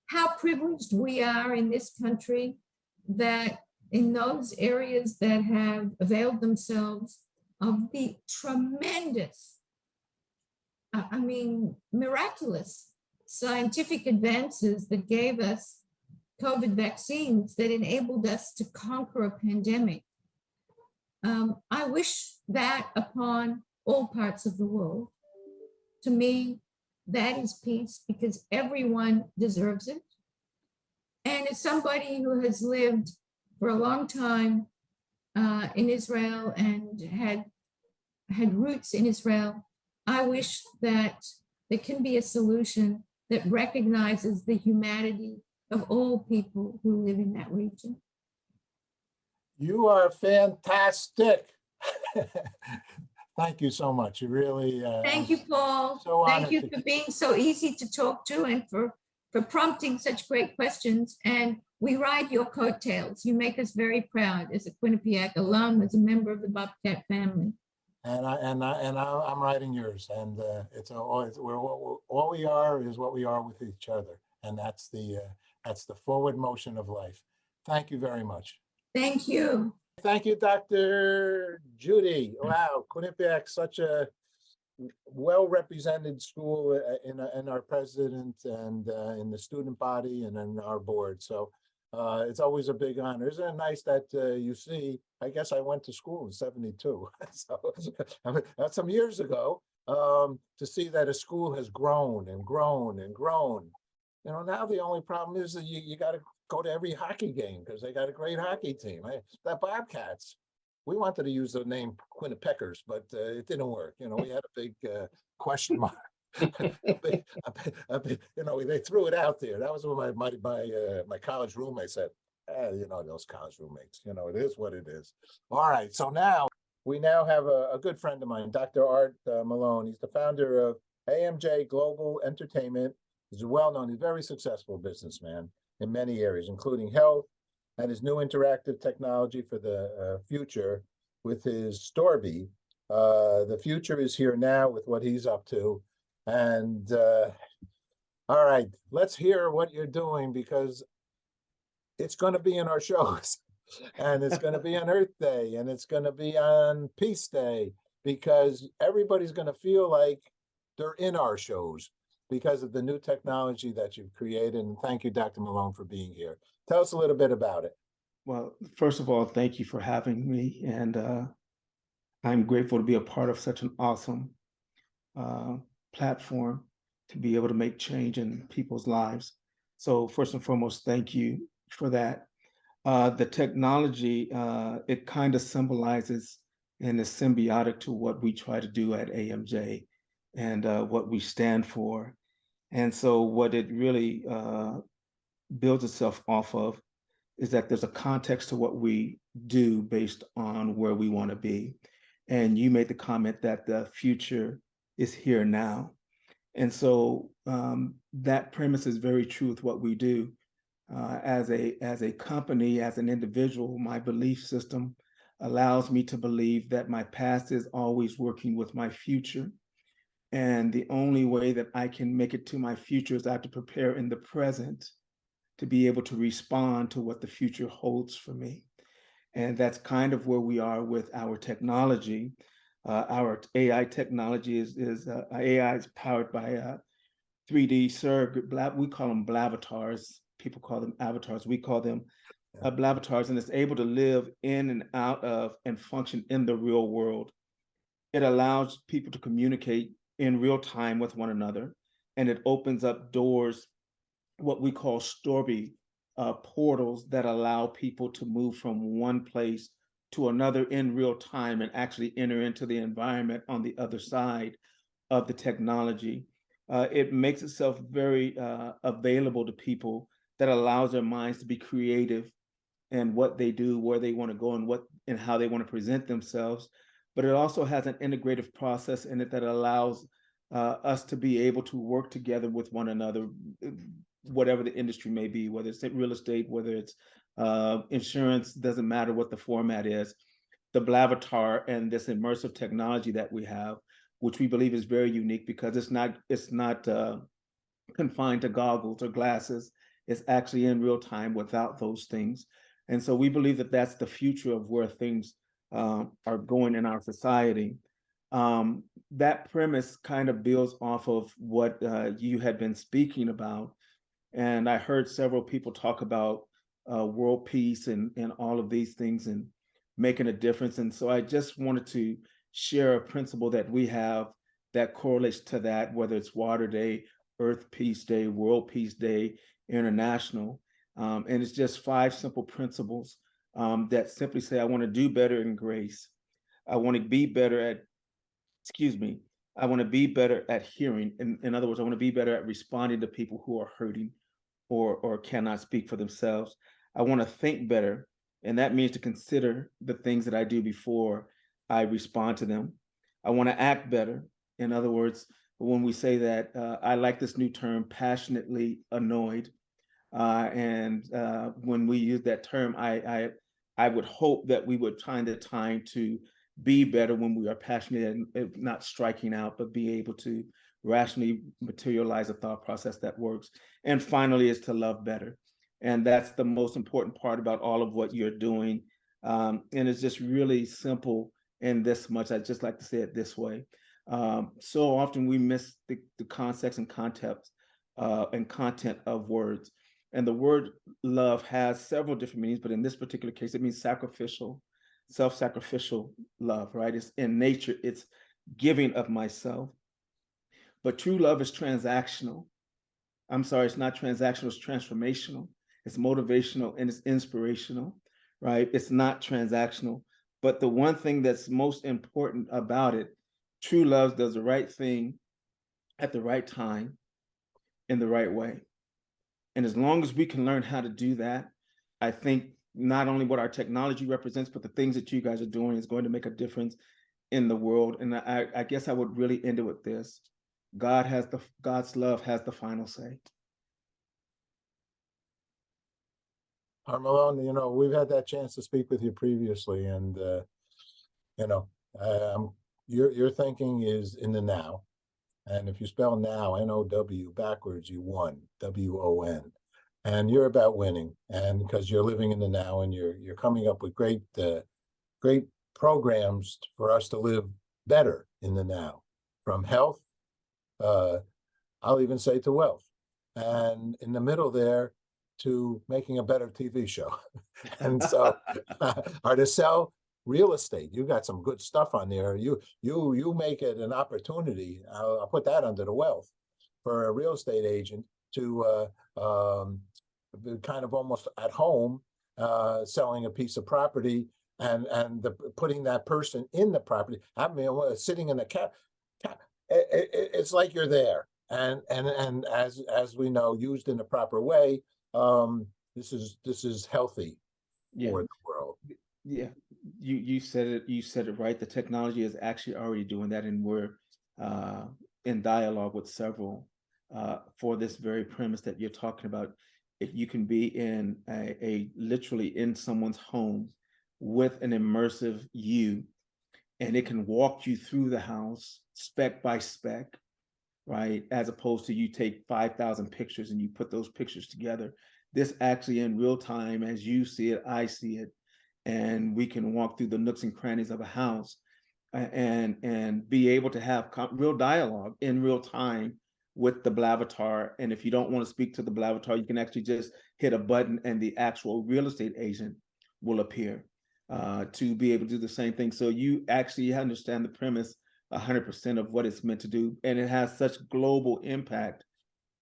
how privileged we are in this country that in those areas that have availed themselves of the tremendous, miraculous scientific advances that gave us COVID vaccines that enabled us to conquer a pandemic. I wish that upon all parts of the world. To me, that is peace, because everyone deserves it. And as somebody who has lived for a long time in Israel and had roots in Israel, I wish that there can be a solution that recognizes the humanity of all people who live in that region. You are fantastic. Thank you so much. You really. Thank you, Paul. So thank you for being so easy to talk to and for prompting such great questions. And we ride your coattails. You make us very proud as a Quinnipiac alum, as a member of the Bobcat family. And I'm riding yours. And all we are is what we are with each other. And that's the forward motion of life. Thank you very much. Thank you. Thank you, Dr. Judy. Wow, Quinnipiac, such a well-represented school in our president and in the student body and in our board. So it's always a big honor. Isn't it nice that you see, I guess I went to school in '72, so that's some years ago, to see that a school has grown and grown and grown. You know, now the only problem is that you got to go to every hockey game because they got a great hockey team. That Bobcats, we wanted to use the name Quinnipiackers, but it didn't work. You know, we had a big question mark. They threw it out there. That was what my college roommate said. You know, those college roommates, you know, it is what it is. All right, so we now have a good friend of mine, Dr. Art Malone. He's the founder of AMJ Global Entertainment He's a well-known, he's a very successful businessman in many areas, including health and his new interactive technology for the future with his Storby. The future is here now with what he's up to. And all right, let's hear what you're doing because it's going to be in our shows. And it's going to be on Earth Day and it's going to be on Peace Day because everybody's going to feel like they're in our shows because of the new technology that you've created. And thank you, Dr. Malone, for being here. Tell us a little bit about it. Well, first of all, thank you for having me. And I'm grateful to be a part of such an awesome platform to be able to make change in people's lives. So first and foremost, thank you for that. The technology, it kind of symbolizes and is symbiotic to what we try to do at AMJ and what we stand for. And so what it really builds itself off of is that there's a context to what we do based on where we want to be. And you made the comment that the future is here now. And so that premise is very true with what we do. As a company, as an individual, my belief system allows me to believe that my past is always working with my future. And the only way that I can make it to my future is I have to prepare in the present to be able to respond to what the future holds for me. And that's kind of where we are with our technology. Our AI technology is AI is powered by 3D surrogate, we call them blavatars. People call them avatars. We call them blavatars, and it's able to live in and out of and function in the real world. It allows people to communicate in real time with one another, and it opens up doors, what we call Storby portals that allow people to move from one place to another in real time and actually enter into the environment on the other side of the technology. It makes itself very available to people that allows their minds to be creative in what they do, where they want to go, and how they want to present themselves. But it also has an integrative process in it that allows us to be able to work together with one another, whatever the industry may be, whether it's real estate, whether it's insurance, doesn't matter what the format is. The Blavatar and this immersive technology that we have, which we believe is very unique because it's not confined to goggles or glasses. It's actually in real time without those things. And so we believe that that's the future of where things are going in our society. That premise kind of builds off of what you had been speaking about. And I heard several people talk about world peace and all of these things and making a difference. And so I just wanted to share a principle that we have that correlates to that, whether it's Water Day, Earth Peace Day, World Peace Day, International. And it's just 5 simple principles that simply say, I want to do better in grace. I want to be better at, I want to be better at hearing. In other words, I want to be better at responding to people who are hurting or cannot speak for themselves. I want to think better. And that means to consider the things that I do before I respond to them. I want to act better. In other words, when we say that, I like this new term, passionately annoyed. And when we use that term, I would hope that we would find the time to be better when we are passionate and not striking out, but be able to rationally materialize a thought process that works. And finally is to love better. And that's the most important part about all of what you're doing. And it's just really simple in this much. I just like to say it this way. So often we miss the context and content of words. And the word love has several different meanings, but in this particular case, it means sacrificial, self-sacrificial love, right? It's in nature, it's giving of myself. But true love is transactional. I'm sorry, it's not transactional, it's transformational. It's motivational and it's inspirational, right? It's not transactional. But the one thing that's most important about it, true love does the right thing at the right time in the right way. And as long as we can learn how to do that, I think not only what our technology represents, but the things that you guys are doing is going to make a difference in the world. And I guess I would really end it with this. God's love has the final say. Malone, we've had that chance to speak with you previously, and your thinking is in the now. And if you spell now, N-O-W, backwards, you won, W-O-N. And you're about winning, and because you're living in the now, and you're coming up with great programs for us to live better in the now, from health, I'll even say to wealth, and in the middle there to making a better TV show. And so, or to sell real estate. You got some good stuff on there. You make it an opportunity. I'll put that under the wealth for a real estate agent to kind of almost at home, selling a piece of property and putting that person in the property. I mean, sitting in the it's like you're there. And as we know, used in the proper way, this is healthy for the world. Yeah, you said it right. The technology is actually already doing that, and we're in dialogue with several for this very premise that you're talking about. If you can be in a literally in someone's home with an immersive you, and it can walk you through the house spec by spec, right? As opposed to you take 5,000 pictures and you put those pictures together. This actually in real time, as you see it, I see it, and we can walk through the nooks and crannies of a house and be able to have real dialogue in real time with the Blavatar. And if you don't want to speak to the Blavatar, you can actually just hit a button and the actual real estate agent will appear to be able to do the same thing. So you actually understand the premise 100% of what it's meant to do. And it has such global impact,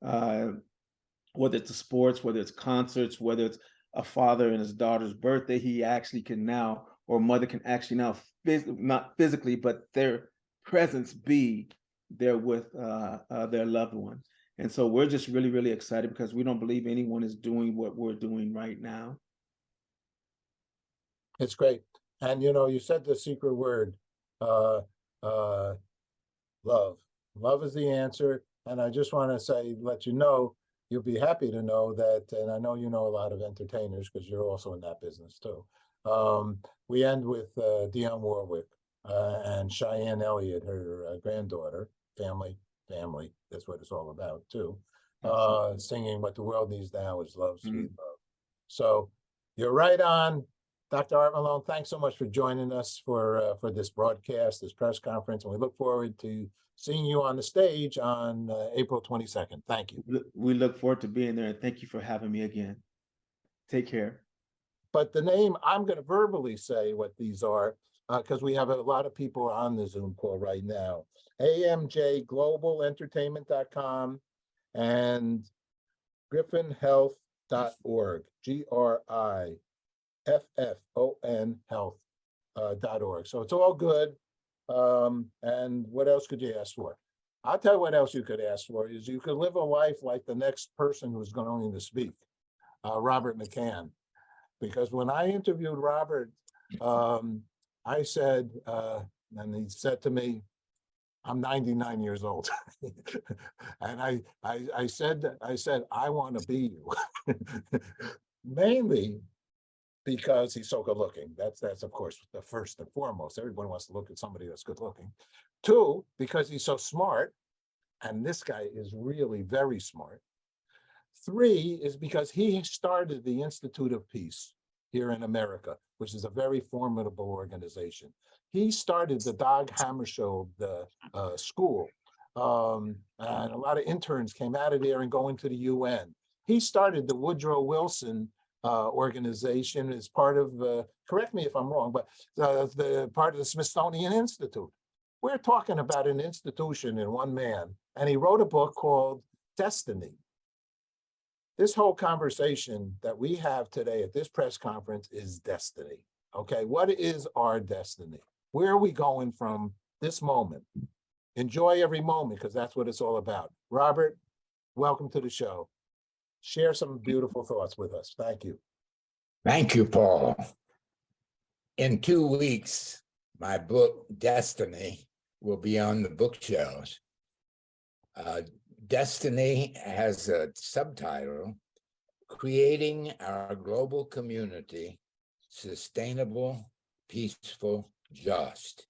whether it's sports, whether it's concerts, whether it's a father and his daughter's birthday, he actually can now, or mother can actually now, not physically, but their presence be there with their loved one. And so we're just really, really excited because we don't believe anyone is doing what we're doing right now. It's great. And you said the secret word, love. Love is the answer. And I just want to let you know, you'll be happy to know that, and I know you know a lot of entertainers because you're also in that business too. We end with Dionne Warwick and Cheyenne Elliott, her granddaughter, family, that's what it's all about too. Singing What the World Needs Now is Love, Sweet Love. So you're right on. Dr. Art Malone, thanks so much for joining us for this broadcast, this press conference, and we look forward to seeing you on the stage on April 22nd. Thank you. We look forward to being there, and thank you for having me again. Take care. But the name, I'm going to verbally say what these are, because we have a lot of people on the Zoom call right now. AMJGlobalEntertainment.com and griffinhealth.org, GRIFFON health.org. So it's all good. And what else could you ask for? I'll tell you what else you could ask for is you could live a life like the next person who's going to speak, Robert McCann. Because when I interviewed Robert, I said, and he said to me, I'm 99 years old. And I said, I want to be you. Mainly because he's so good looking. That's of course the first and foremost. Everyone wants to look at somebody that's good looking. Two, because he's so smart, and this guy is really very smart. Three is because he started the Institute of Peace here in America, which is a very formidable organization. He started the Dag Hammarskjöld school, and a lot of interns came out of there and going to the UN. He started the Woodrow Wilson organization as part of, correct me if I'm wrong, but the part of the Smithsonian Institute. We're talking about an institution in one man, and he wrote a book called Destiny. This whole conversation that we have today at this press conference is destiny. Okay, what is our destiny? Where are we going from this moment? Enjoy every moment, because that's what it's all about. Robert, welcome to the show. Share some beautiful thoughts with us. Thank you. Thank you, Paul. In 2 weeks, my book, Destiny, will be on the bookshelves. Destiny has a subtitle, Creating Our Global Community, Sustainable, Peaceful, Just.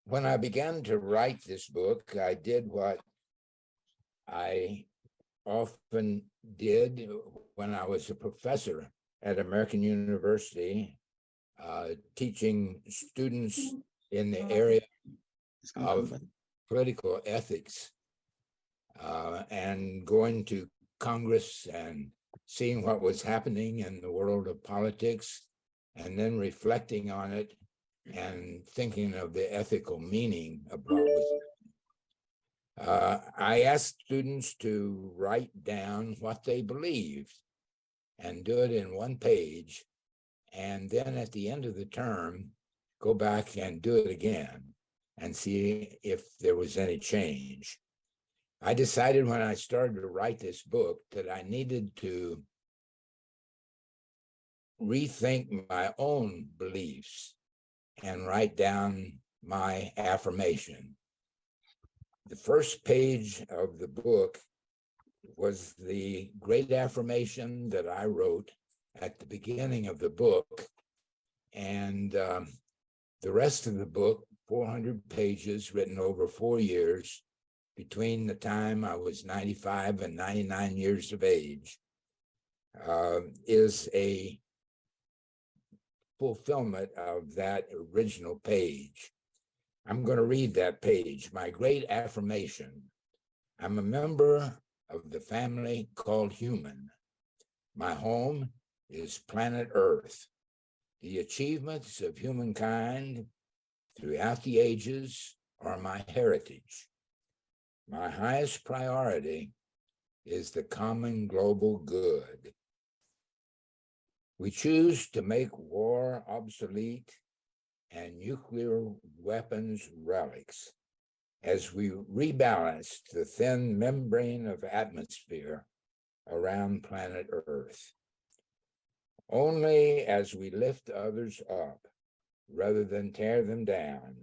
When I began to write this book, I did what I often did when I was a professor at American University, teaching students in the area of political ethics, and going to Congress and seeing what was happening in the world of politics, and then reflecting on it and thinking of the ethical meaning of what was happening. I asked students to write down what they believed and do it in one page, and then at the end of the term, go back and do it again and see if there was any change. I decided when I started to write this book that I needed to rethink my own beliefs and write down my affirmation. The first page of the book was the great affirmation that I wrote at the beginning of the book. And the rest of the book, 400 pages written over 4 years, between the time I was 95 and 99 years of age, is a fulfillment of that original page. I'm going to read that page. My great affirmation. I'm a member of the family called human. My home is planet Earth. The achievements of humankind throughout the ages are my heritage. My highest priority is the common global good. We choose to make war obsolete and nuclear weapons relics as we rebalance the thin membrane of atmosphere around planet Earth. Only as we lift others up rather than tear them down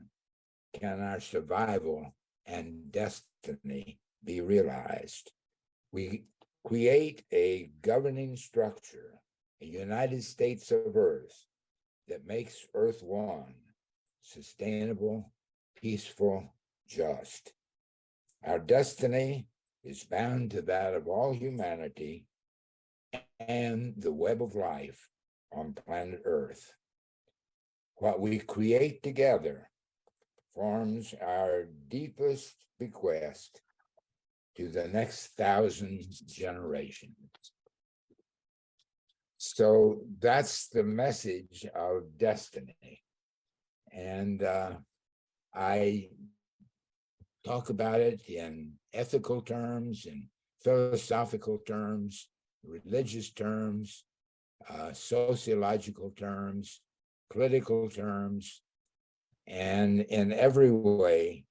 can our survival and destiny be realized. We create a governing structure, a United States of Earth, that makes Earth one, sustainable, peaceful, just. Our destiny is bound to that of all humanity and the web of life on planet Earth. What we create together forms our deepest bequest to the next 1,000 generations. So that's the message of destiny. And I talk about it in ethical terms, in philosophical terms, religious terms, sociological terms, political terms, and in every way,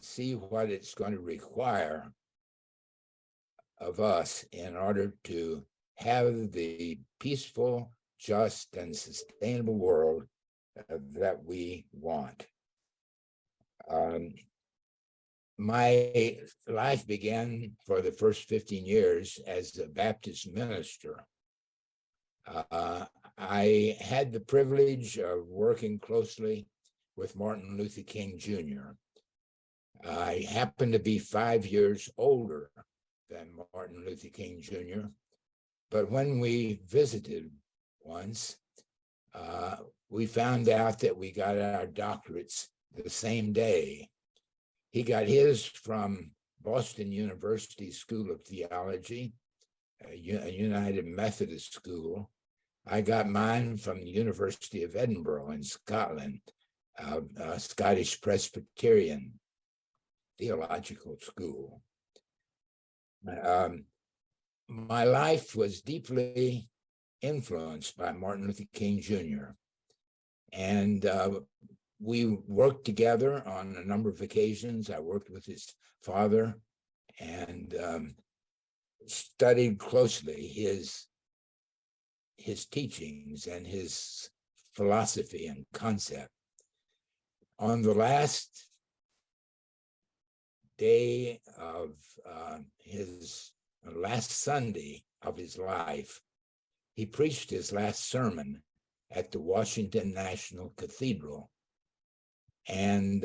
see what it's going to require of us in order to have the peaceful, just, and sustainable world that we want. My life began for the first 15 years as a Baptist minister. I had the privilege of working closely with Martin Luther King Jr. I happened to be 5 years older than Martin Luther King Jr., but when we visited once, we found out that we got our doctorates the same day. He got his from Boston University School of Theology, a United Methodist school. I got mine from the University of Edinburgh in Scotland, a Scottish Presbyterian theological school. My life was deeply influenced by Martin Luther King Jr. And we worked together on a number of occasions. I worked with his father and studied closely his teachings and his philosophy and concept. On the last day of his last Sunday of his life, he preached his last sermon at the Washington National Cathedral. And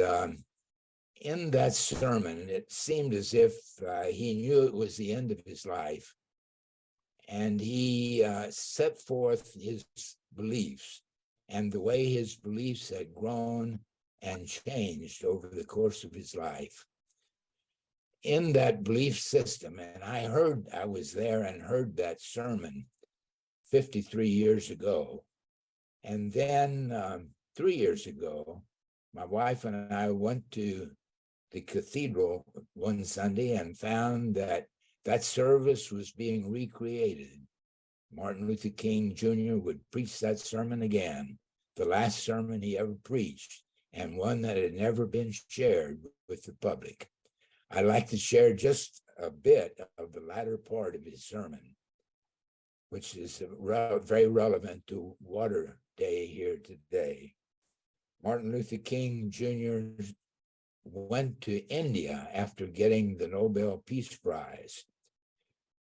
in that sermon, it seemed as if he knew it was the end of his life. And he set forth his beliefs and the way his beliefs had grown and changed over the course of his life. In that belief system, and I was there and heard that sermon 53 years ago. And then 3 years ago, my wife and I went to the cathedral one Sunday and found that that service was being recreated. Martin Luther King Jr. would preach that sermon again, the last sermon he ever preached, and one that had never been shared with the public. I'd like to share just a bit of the latter part of his sermon, which is very relevant to Water Day here today. Martin Luther King Jr. went to India after getting the Nobel Peace Prize.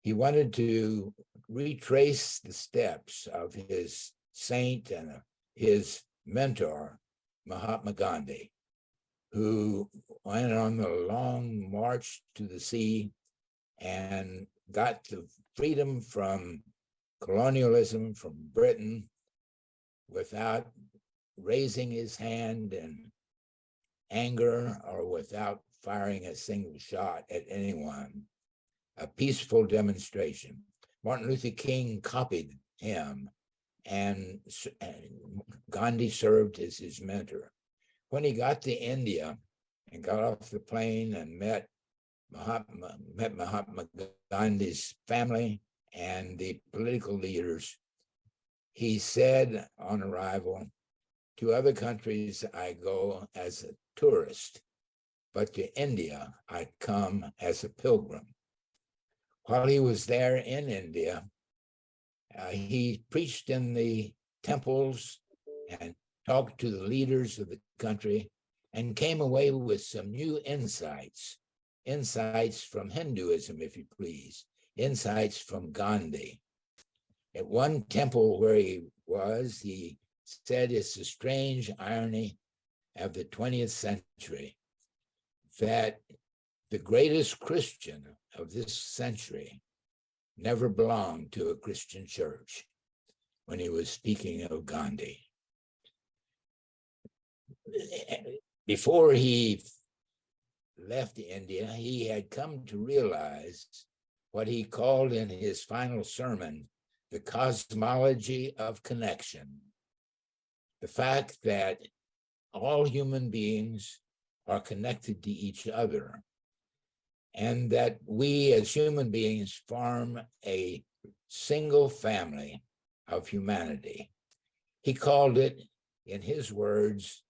He wanted to retrace the steps of his saint and his mentor, Mahatma Gandhi, who went on the long march to the sea and got the freedom from colonialism from Britain without raising his hand in anger or without firing a single shot at anyone. A peaceful demonstration. Martin Luther King copied him, and Gandhi served as his mentor. When he got to India and got off the plane and met Mahatma Gandhi's family and the political leaders, he said on arrival, "To other countries I go as a tourist, but to India I come as a pilgrim." While he was there in India, he preached in the temples and talked to the leaders of the country and came away with some new insights from Hinduism, if you please, insights from Gandhi. At one temple where he was, he said it's a strange irony of the 20th century that the greatest Christian of this century never belonged to a Christian church when he was speaking of Gandhi. Before he left India, he had come to realize what he called in his final sermon, the cosmology of connection. The fact that all human beings are connected to each other, and that we as human beings form a single family of humanity. He called it, in his words,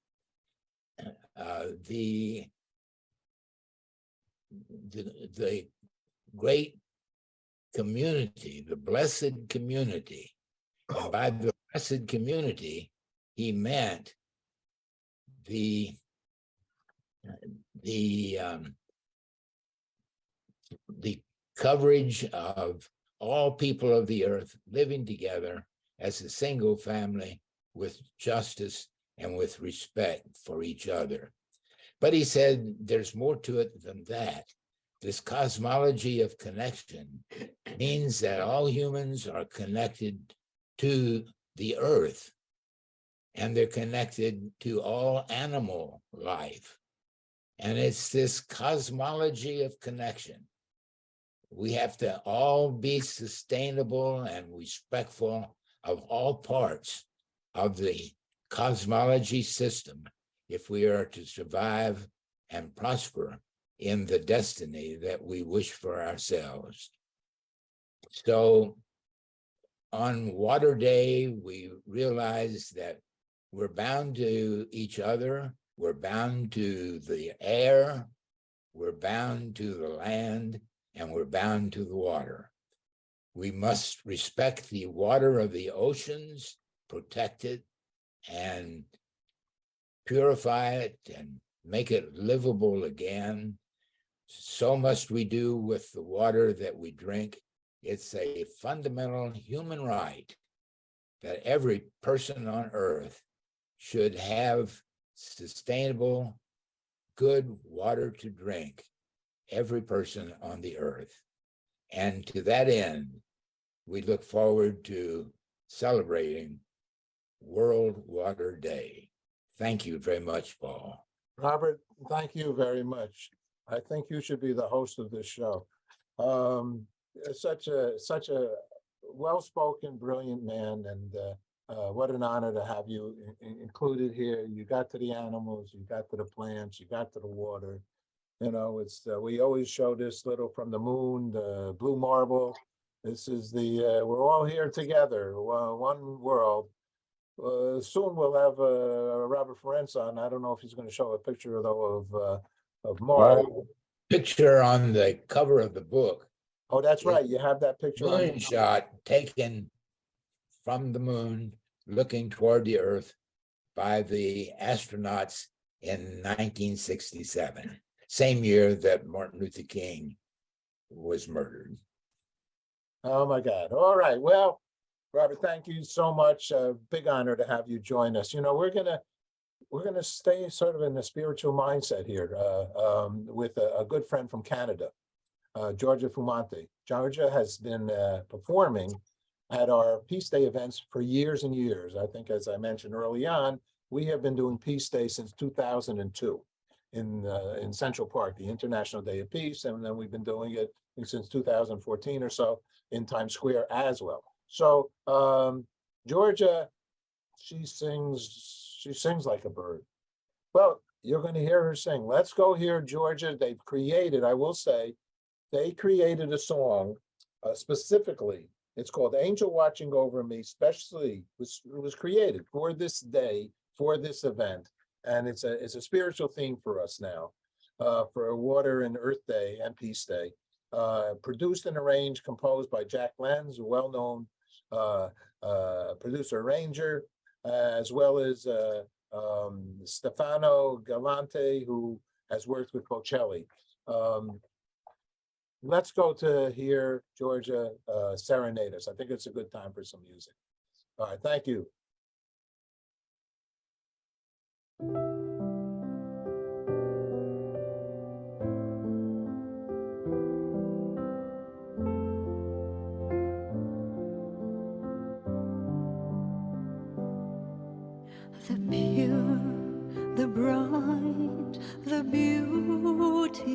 the great community, the blessed community. And by the blessed community, he meant the coverage of all people of the earth living together as a single family with justice and with respect for each other. But he said there's more to it than that. This cosmology of connection means that all humans are connected to the earth, and they're connected to all animal life. And it's this cosmology of connection. We have to all be sustainable and respectful of all parts of the cosmology system if we are to survive and prosper in the destiny that we wish for ourselves. So on Water Day, we realize that we're bound to each other, we're bound to the air, we're bound to the land, and we're bound to the water. We must respect the water of the oceans, protect it, and purify it and make it livable again. So must we do with the water that we drink. It's a fundamental human right that every person on earth should have sustainable, good water to drink, every person on the earth. And to that end, we look forward to celebrating World Water Day. Thank you very much, Paul. Robert, thank you very much. I think you should be the host of this show. Such a well-spoken, brilliant man, and what an honor to have you included here. You got to the animals, you got to the plants, you got to the water. You know, it's we always show this little from the moon, the blue marble. This is the we're all here together, one world. Soon we'll have Robert Ferenc on. I don't know if he's going to show a picture though of Mars. Oh, picture on the cover of the book. Oh, that's right. You have that picture. Moonshot taken from the moon, looking toward the Earth by the astronauts in 1967, same year that Martin Luther King was murdered. Oh my God. All right. Well, Robert, thank you so much. Big honor to have you join us. You know, we're gonna stay sort of in the spiritual mindset here with a good friend from Canada, Georgia Fumante. Georgia has been performing at our Peace Day events for years and years. I think, as I mentioned early on, we have been doing Peace Day since 2002 in Central Park, the International Day of Peace, and then we've been doing it since 2014 or so in Times Square as well. So Georgia, she sings like a bird. Well, you're going to hear her sing. Let's go hear Georgia. They've created, I will say, they created a song specifically. It's called Angel Watching Over Me, especially it was created for this day, for this event. And it's a spiritual theme for us now, for Water and Earth Day and Peace Day. Produced and arranged, composed by Jack Lenz, a well-known producer arranger, as well as Stefano Galante, who has worked with Bocelli. Let's go to hear Georgia serenade us. I think it's a good time for some music. All right, thank you. The pure, the bright, the beautiful,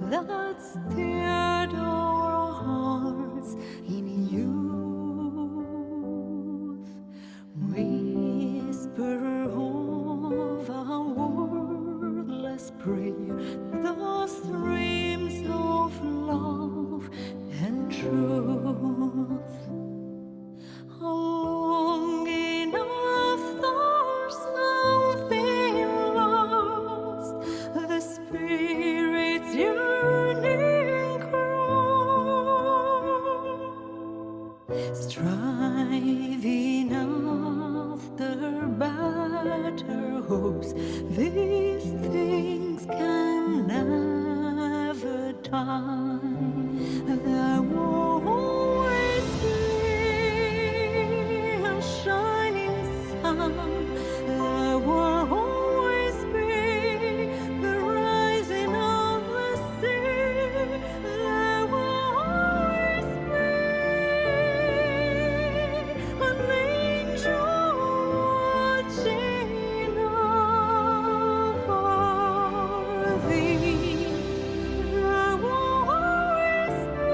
that stirred our hearts in youth. Whisper of a wordless prayer, the streams of love and truth. Long enough for something lost, the spirit's yearning cry, striving after better hopes. These things can never die. There will always be a shining sun. There will always be the rising of the sea. There will always be an angel watching over thee. There will always be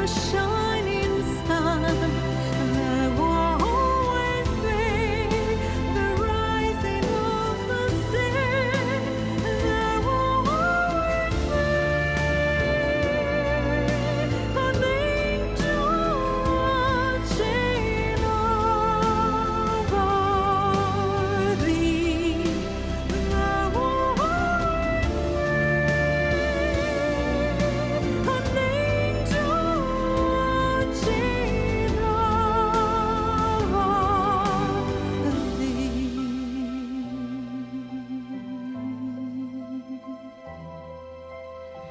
shining sun. There will always be the rising of the sea. There will always be an angel watching over thee. There will always an angel watching over There will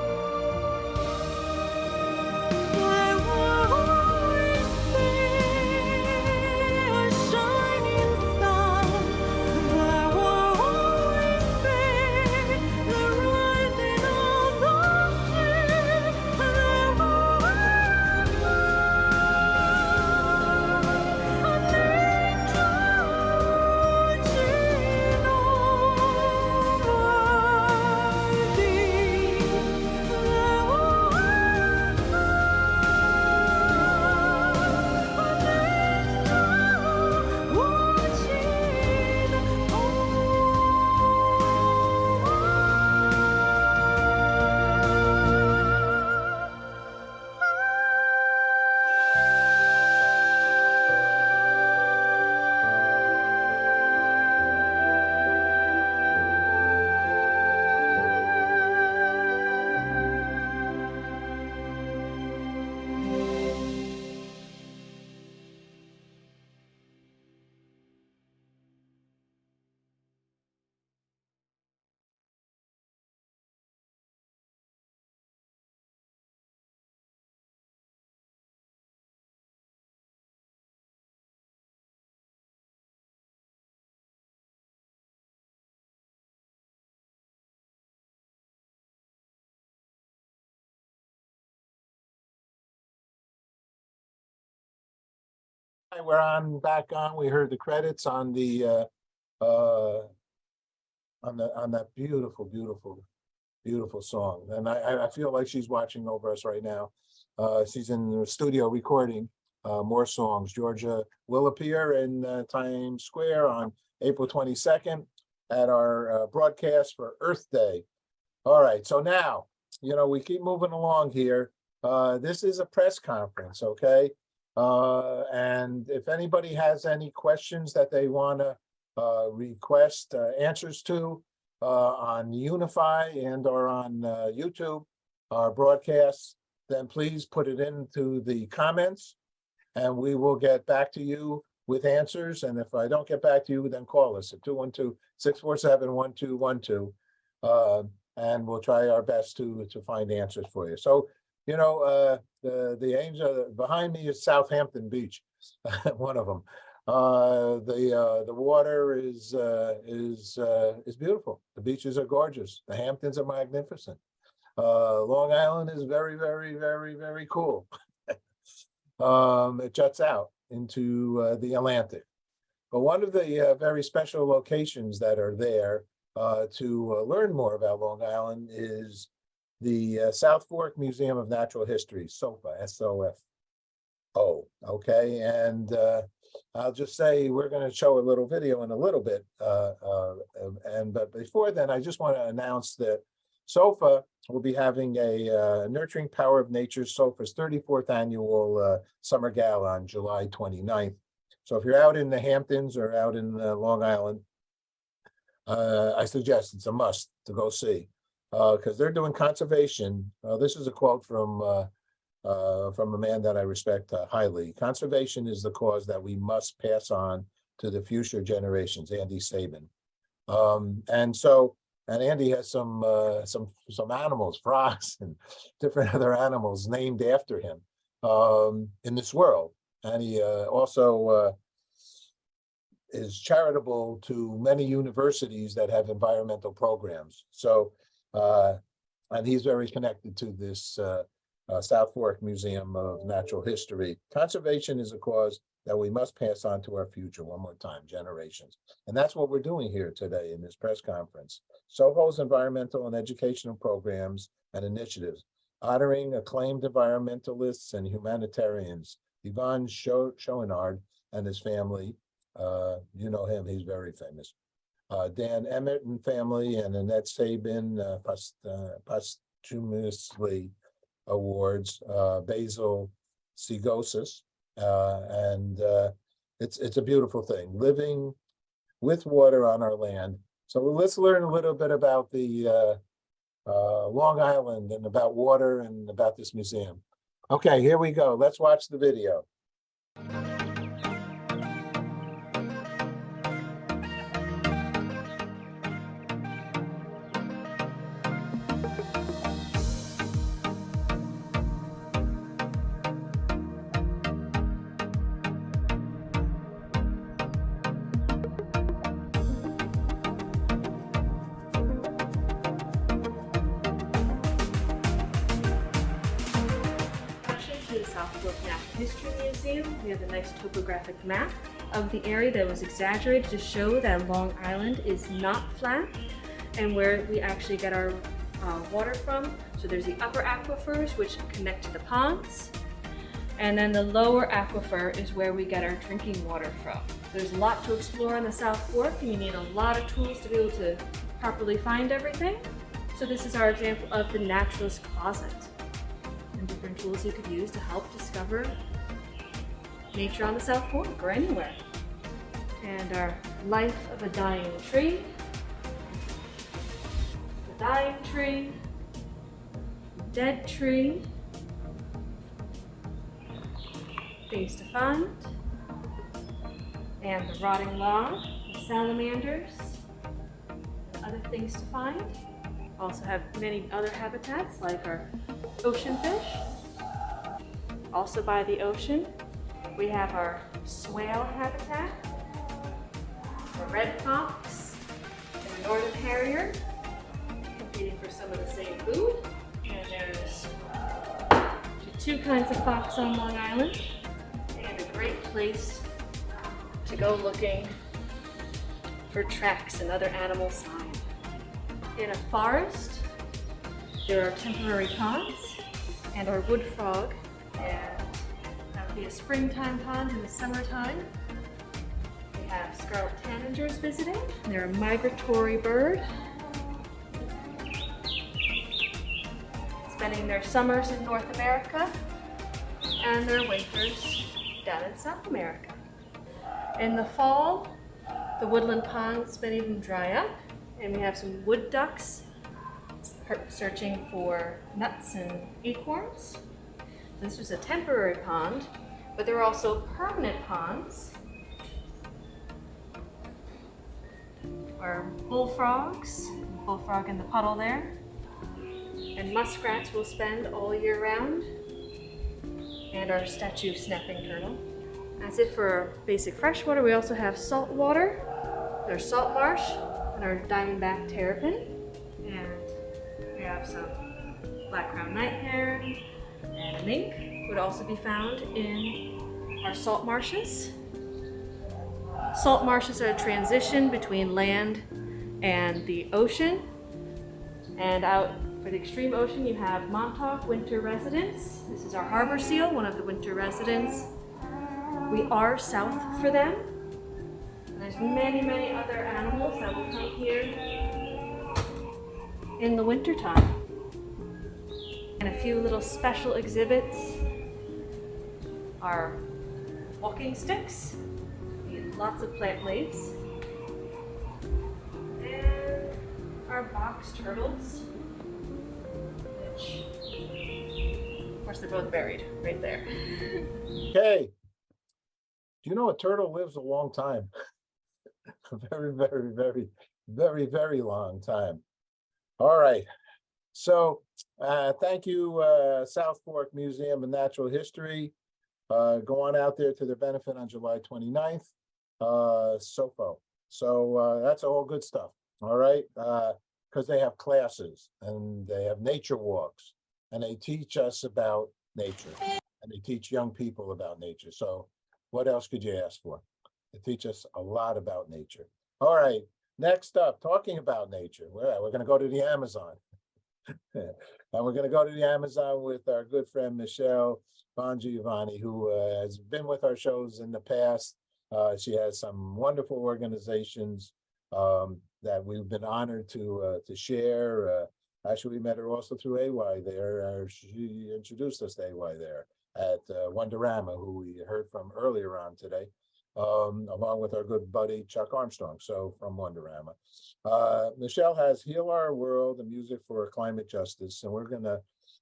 always be a shining star. There will always be the rising of the sea. There will always be an angel watching over thee. There will Hi, we're back on. We heard the credits on the uh on that beautiful, beautiful, beautiful song. And I feel like she's watching over us right now. She's in the studio recording more songs. Georgia will appear in Times Square on April 22nd at our broadcast for Earth Day. All right, so now, we keep moving along here. This is a press conference, okay? And if anybody has any questions that they want to request answers to on Unify and or on YouTube, our broadcasts, then please put it into the comments and we will get back to you with answers. And if I don't get back to you, then call us at 212-647-1212. And we'll try our best to find answers for you. So, the angel behind me is Southampton Beach, one of them. The water is beautiful. The beaches are gorgeous. The Hamptons are magnificent. Long Island is very, very, very, very cool. It juts out into the Atlantic. But one of the very special locations that are there to learn more about Long Island is the South Fork Museum of Natural History, SOFO, S-O-F-O, okay? And I'll just say we're going to show a little video in a little bit. But before then, I just want to announce that SOFA will be having a Nurturing Power of Nature, SOFA's 34th annual summer gala on July 29th. So if you're out in the Hamptons or out in Long Island, I suggest it's a must to go see because they're doing conservation. This is a quote from a man that I respect highly. Conservation is the cause that we must pass on to the future generations, Andy Sabin. And Andy has some animals, frogs and different other animals named after him in this world. And he also is charitable to many universities that have environmental programs. So, and he's very connected to this South Fork Museum of Natural History. Conservation is a cause that we must pass on to our future, one more time, generations. And that's what we're doing here today in this press conference. SOFO's environmental and educational programs and initiatives, honoring acclaimed environmentalists and humanitarians. Yvonne Schoenard and his family, you know him, he's very famous. Dan Emmett and family, and Annette Sabin posthumously awards, Basil Segosis, and it's a beautiful thing, living with water on our land. So let's learn a little bit about the Long Island and about water and about this museum. Okay, here we go. Let's watch the video. To the Southfield Natural History Museum, we have a nice topographic map of the area that was exaggerated to show that Long Island is not flat and where we actually get our water from. So there's the upper aquifers, which connect to the ponds, and then the lower aquifer is where we get our drinking water from. There's a lot to explore on the South Fork, and you need a lot of tools to be able to properly find everything. So this is our example of the Naturalist Closet, and different tools you could use to help discover nature on the South Fork or anywhere. And our life of a dying tree, the dying tree, dead tree, things to find, and the rotting log, the salamanders, and other things to find. Also have many other habitats like our ocean fish. Also by the ocean, we have our swale habitat, the red fox, and the northern harrier, competing for some of the same food. And there's two kinds of fox on Long Island, and a great place to go looking for tracks and other animal signs. In a forest, there are temporary ponds and our wood frog, and that would be a springtime pond in the summertime. We have scarlet tanagers visiting. They're a migratory bird, spending their summers in North America and their winters down in South America. In the fall, the woodland ponds, many of them dry up, and we have some wood ducks searching for nuts and acorns. This was a temporary pond, but there are also permanent ponds where bullfrogs, bullfrog in the puddle there, and muskrats will spend all year round, and our statue snapping turtle. That's it for basic freshwater. We also have saltwater, there's salt marsh, and our diamondback terrapin, and we have some black-crowned night heron and a mink would also be found in our salt marshes. Salt marshes are a transition between land and the ocean, and out for the extreme ocean you have Montauk winter residents. This is our harbor seal, one of the winter residents. We are south for them. There's many, many other animals that will come here in the wintertime. And a few little special exhibits are walking sticks, need lots of plant leaves, and our box turtles, which, of course, they're both buried right there. Okay. Do you know a turtle lives a long time? A very, very, very, very, very long time. All right. So thank you, South Fork Museum of Natural History. Go on out there to their benefit on July 29th, SOFO. So that's all good stuff. All right. Because they have classes and they have nature walks and they teach us about nature and they teach young people about nature. So what else could you ask for? They teach us a lot about nature. All right, next up, talking about nature. We're going to go to the Amazon. And we're going to go to the Amazon with our good friend Michelle Bongiovanni, who has been with our shows in the past. She has some wonderful organizations that we've been honored to share. Actually, we met her also through AY there. She introduced us to AY there at Wonderama, who we heard from earlier on today, along with our good buddy Chuck Armstrong, so from Wonderama. Michelle has Heal Our World, the music for climate justice, and we're going to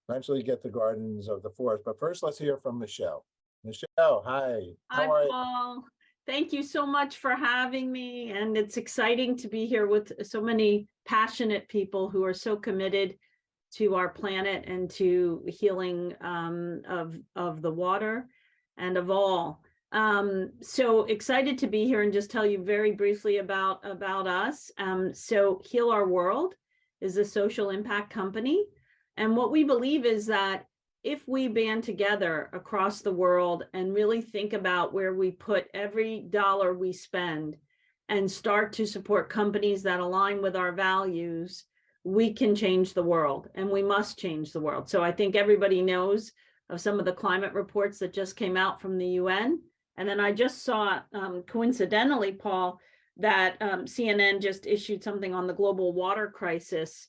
eventually get to Gardens of the Forest. But first, let's hear from Michelle. Michelle, hi. Hi, How are you? Paul. Thank you so much for having me. And it's exciting to be here with so many passionate people who are so committed to our planet and to healing of the water and of all. So excited to be here and just tell you very briefly about us. So Heal Our World is a social impact company. And what we believe is that if we band together across the world and really think about where we put every dollar we spend and start to support companies that align with our values, we can change the world, and we must change the world. So I think everybody knows of some of the climate reports that just came out from the UN. And then I just saw, coincidentally, Paul, that CNN just issued something on the global water crisis,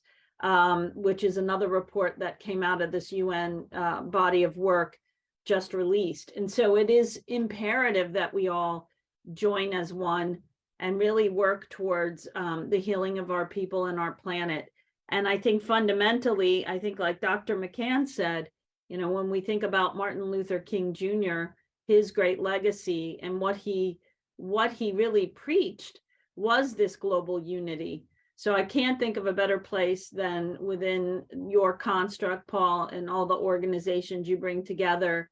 which is another report that came out of this UN body of work just released. And so it is imperative that we all join as one and really work towards the healing of our people and our planet. And I think fundamentally, I think like Dr. McCann said, you know, when we think about Martin Luther King Jr., his great legacy and what he really preached was this global unity. So I can't think of a better place than within your construct, Paul, and all the organizations you bring together,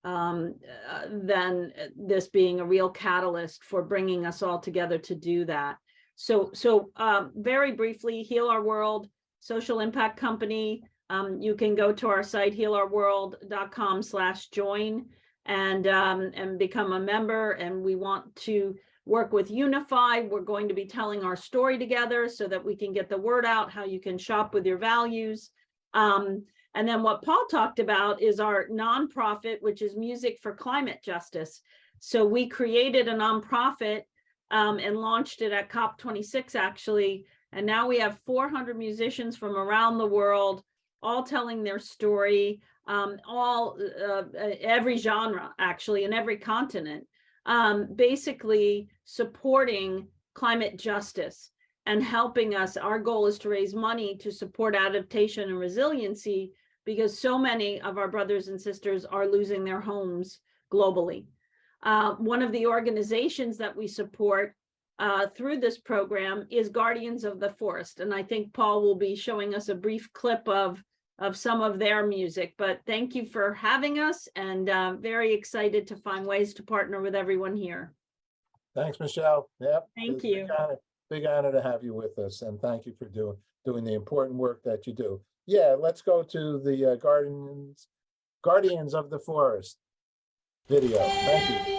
than this being a real catalyst for bringing us all together to do that. So very briefly, Heal Our World, social impact company. You can go to our site, healourworld.com/join, and become a member. And we want to work with Unify. We're going to be telling our story together so that we can get the word out, how you can shop with your values. And then what Paul talked about is our nonprofit, which is Music for Climate Justice. So we created a nonprofit and launched it at COP26, actually. And now we have 400 musicians from around the world, all telling their story, every genre, actually, in every continent. Basically supporting climate justice and helping us. Our goal is to raise money to support adaptation and resiliency because so many of our brothers and sisters are losing their homes globally. One of the organizations that we support through this program is Guardians of the Forest. And I think Paul will be showing us a brief clip of some of their music, but thank you for having us, and very excited to find ways to partner with everyone here. Thanks, Michelle. Yep. Thank It's a you. big honor to have you with us, and thank you for doing the important work that you do. Yeah, let's go to the Guardians of the Forest video. Thank you.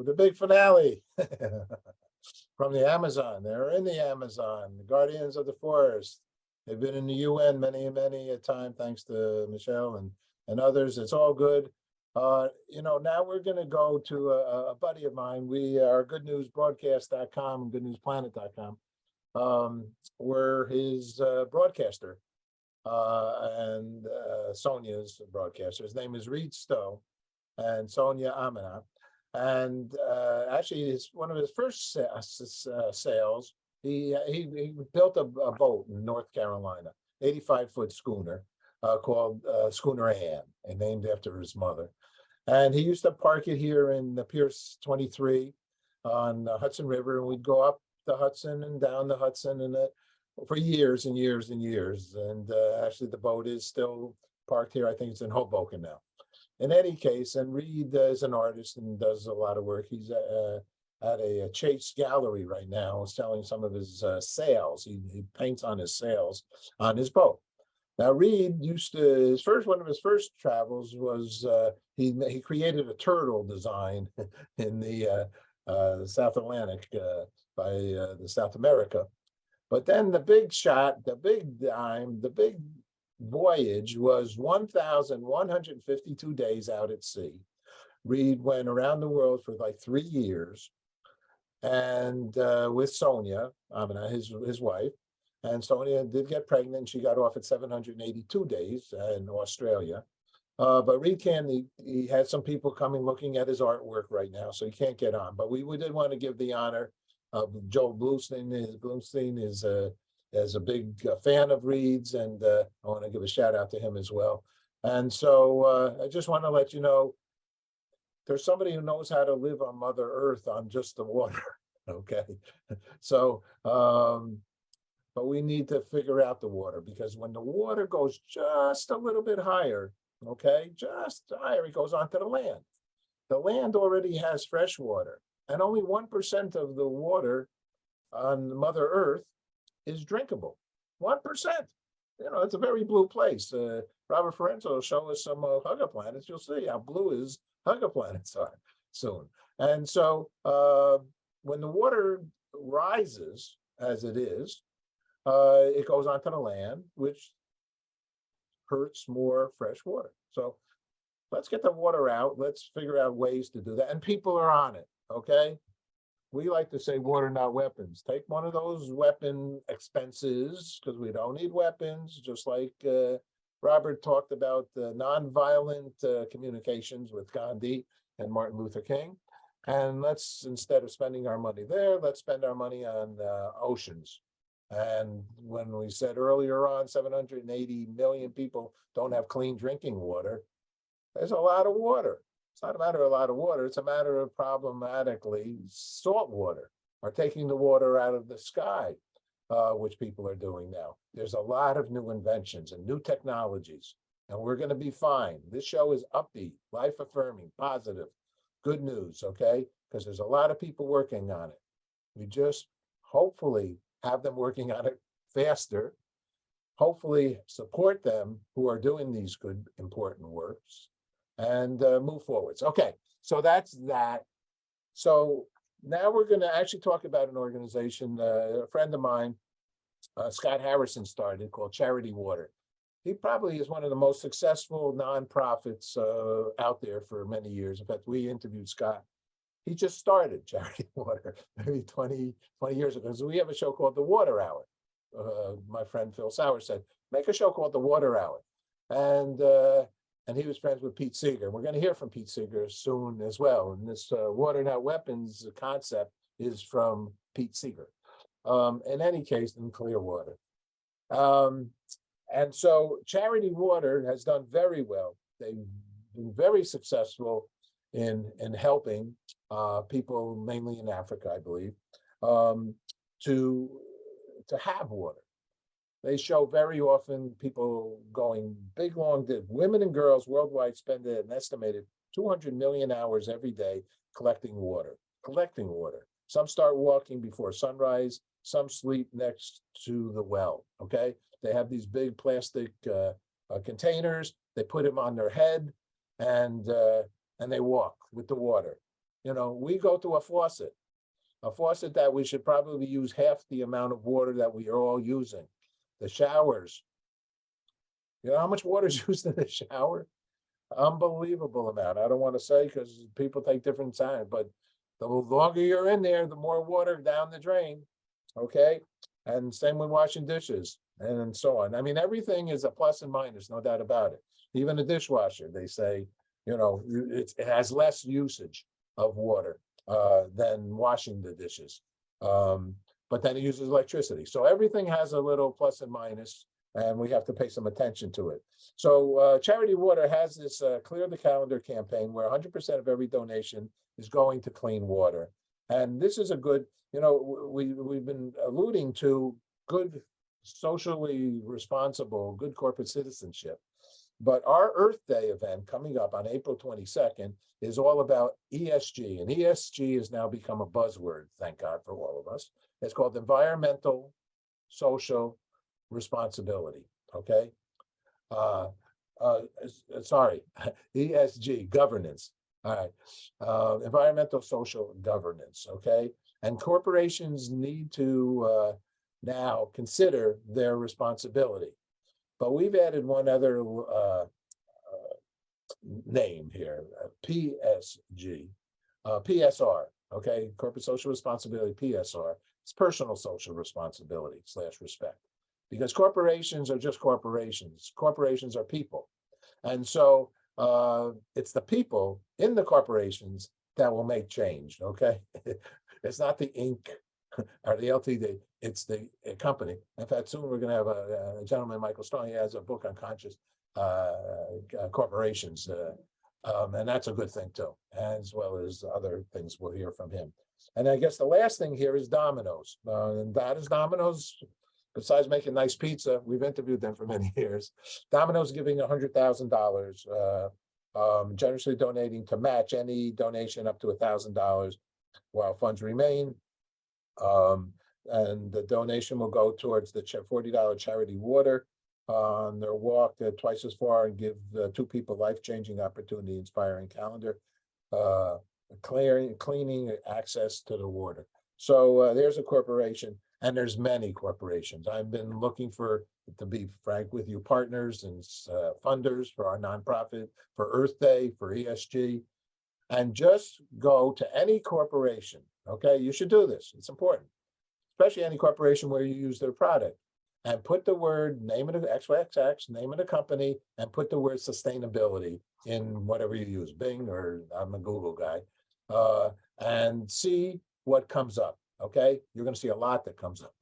The big finale from the Amazon. They're in the Amazon, the Guardians of the Forest. They've been in the UN many a time, thanks to Michelle and others. It's all good. Now we're going to go to a buddy of mine. We are goodnewsbroadcast.com and goodnewsplanet.com. We're his broadcaster, and Sonia's broadcaster. His name is Reed Stowe and Sonia Amina. And actually, it's one of his first sales. He built a boat in North Carolina, 85-foot schooner called Schooner Ann, and named after his mother. And he used to park it here in the Pierce 23 on the Hudson River, and we'd go up the Hudson and down the Hudson and for years and years and years. And actually, the boat is still parked here. I think it's in Hoboken now. In any case, and Reed is an artist and does a lot of work. He's at a Chase gallery right now, selling some of his sails. He paints on his sails on his boat. Now, Reed used to, one of his first travels was he created a turtle design in the South Atlantic by the South America. But then the big shot, the big dime, the big voyage was 1,152 days out at sea. Reed went around the world for like 3 years, and with Sonia, his wife, and Sonia did get pregnant. She got off at 782 days in Australia. But Reed he had some people coming looking at his artwork right now, so he can't get on. But we did want to give the honor of Joel Bluestein. Bluestein is a big fan of Reed's, and I want to give a shout out to him as well. And so I just want to let you know, there's somebody who knows how to live on Mother Earth on just the water, okay? So, but we need to figure out the water, because when the water goes just a little bit higher, okay, just higher, it goes onto the land. The land already has fresh water, and only 1% of the water on Mother Earth is drinkable. 1%. It's a very blue place. Robert Ferenzo will show us some hugger planets. You'll see how blue his hugger planets are soon. And so when the water rises, as it is, it goes onto the land, which hurts more fresh water. So let's get the water out. Let's figure out ways to do that. And people are on it, okay? We like to say water, not weapons. Take one of those weapon expenses, because we don't need weapons, just like Robert talked about the nonviolent communications with Gandhi and Martin Luther King. And let's, instead of spending our money there, let's spend our money on oceans. And when we said earlier on, 780 million people don't have clean drinking water, there's a lot of water. It's not a matter of a lot of water, it's a matter of problematically salt water, or taking the water out of the sky, which people are doing now. There's a lot of new inventions and new technologies, and we're going to be fine. This show is upbeat, life affirming, positive, good news, okay? Because there's a lot of people working on it. We just hopefully have them working on it faster, hopefully support them who are doing these good, important works, and move forwards. Okay, so that's that. So now we're going to actually talk about an organization a friend of mine, Scott Harrison, started, called Charity Water. He probably is one of the most successful nonprofits out there for many years. In fact, we interviewed Scott. He just started Charity Water maybe 20 years ago. So we have a show called The Water Hour. My friend Phil Sauer said, make a show called The Water Hour. And he was friends with Pete Seeger. We're going to hear from Pete Seeger soon as well. And this water, not weapons concept is from Pete Seeger. In any case, in Clearwater. And so Charity Water has done very well. They've been very successful in helping people, mainly in Africa, I believe, to have water. They show very often people going big, long distance. Women and girls worldwide spend an estimated 200 million hours every day collecting water. Some start walking before sunrise. Some sleep next to the well, okay? They have these big plastic containers. They put them on their head, and they walk with the water. You know, we go to a faucet that we should probably use half the amount of water that we are all using. The showers. You know how much water is used in the shower? Unbelievable amount. I don't want to say because people take different time, but the longer you're in there, the more water down the drain. Okay. And same with washing dishes and so on. I mean, everything is a plus and minus, no doubt about it. Even a dishwasher, they say, you know, it has less usage of water than washing the dishes. But then it uses electricity. So everything has a little plus and minus, and we have to pay some attention to it. So Charity Water has this Clear the Calendar campaign where 100% of every donation is going to clean water. And this is a good, you know, we've been alluding to good, socially responsible, good corporate citizenship. But our Earth Day event coming up on April 22nd is all about ESG. And ESG has now become a buzzword, thank God for all of us. It's called environmental, social responsibility, okay? Sorry, ESG, governance. All right, environmental, social governance, okay? And corporations need to now consider their responsibility. But we've added one other name here, PSG, PSR, okay? Corporate social responsibility, PSR. It's personal social responsibility / respect. Because corporations are just corporations. Corporations are people. And so it's the people in the corporations that will make change, okay? It's not the Inc. or the LTD, it's the company. In fact, soon we're going to have a gentleman, Michael Stone, he has a book on conscious corporations, and that's a good thing too, as well as other things we'll hear from him. And I guess the last thing here is Domino's, and that is Domino's. Besides making nice pizza, we've interviewed them for many years. Domino's giving $100,000, generously donating to match any donation up to $1,000 while funds remain. And the donation will go towards the $40 Charity Water on their walk twice as far and give 2 people life-changing opportunity, inspiring calendar, cleaning access to the water. So there's a corporation. And there's many corporations. I've been looking for, to be frank with you, partners and funders for our nonprofit, for Earth Day, for ESG. And just go to any corporation, okay? You should do this. It's important, especially any corporation where you use their product. And put the word, name of the XYXX, name of the company, and put the word sustainability in whatever you use, Bing, or I'm a Google guy, and see what comes up, okay? You're gonna see a lot that comes up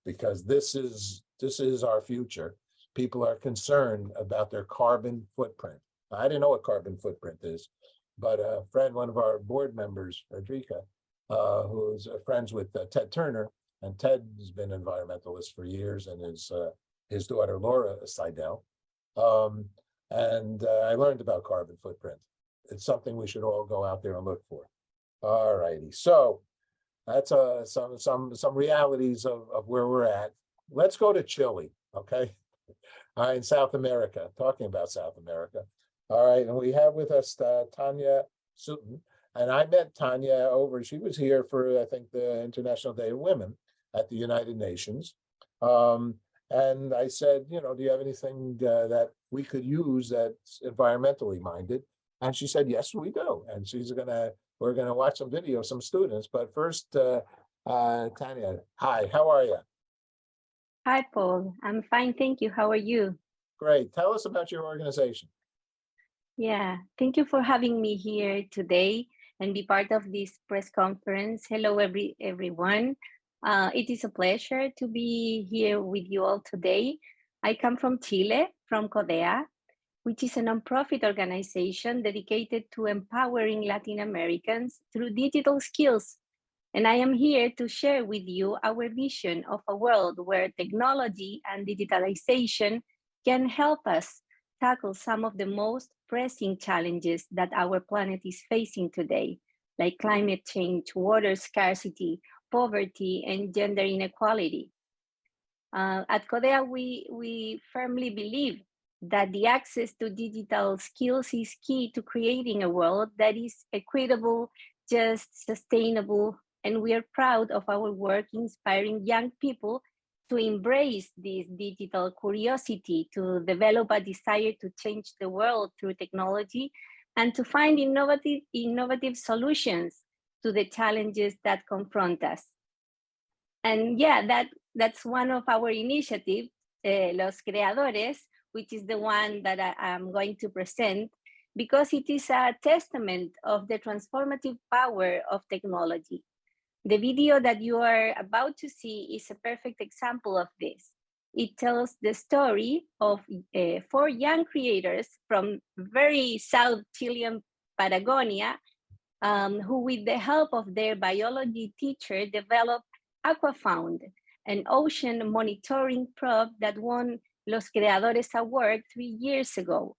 because this is our future. People are concerned about their carbon footprint. I didn't know what carbon footprint is, but a friend, one of our board members, Frederica, who's friends with Ted Turner, and Ted has been an environmentalist for years, and his daughter Laura Seidel. I learned about carbon footprint. It's something we should all go out there and look for. All righty, so that's some realities of where we're at. Let's go to Chile, okay? In South America, talking about South America. All right, and we have with us Tanya Sutton. And I met Tanya she was here for, I think, the International Day of Women at the United Nations. And I said, do you have anything that we could use that's environmentally minded? And she said, yes, we do. And we're gonna watch some video of some students. But first, Tanya, hi, how are you? Hi, Paul. I'm fine, thank you. How are you? Great. Tell us about your organization. Yeah, thank you for having me here today and be part of this press conference. Hello, everyone. It is a pleasure to be here with you all today. I come from Chile, from CODEA, which is a nonprofit organization dedicated to empowering Latin Americans through digital skills. And I am here to share with you our vision of a world where technology and digitalization can help us tackle some of the most pressing challenges that our planet is facing today, like climate change, water scarcity, poverty, and gender inequality. At CODEA, we firmly believe that the access to digital skills is key to creating a world that is equitable, just, sustainable, and we are proud of our work inspiring young people to embrace this digital curiosity, to develop a desire to change the world through technology, and to find innovative solutions to the challenges that confront us. And yeah, that's one of our initiatives, Los Creadores, which is the one that I'm going to present, because it is a testament of the transformative power of technology. The video that you are about to see is a perfect example of this. It tells the story of 4 young creators from very South Chilean Patagonia, who with the help of their biology teacher developed Aquafound, an ocean monitoring probe that won Los Creadores Award 3 years ago.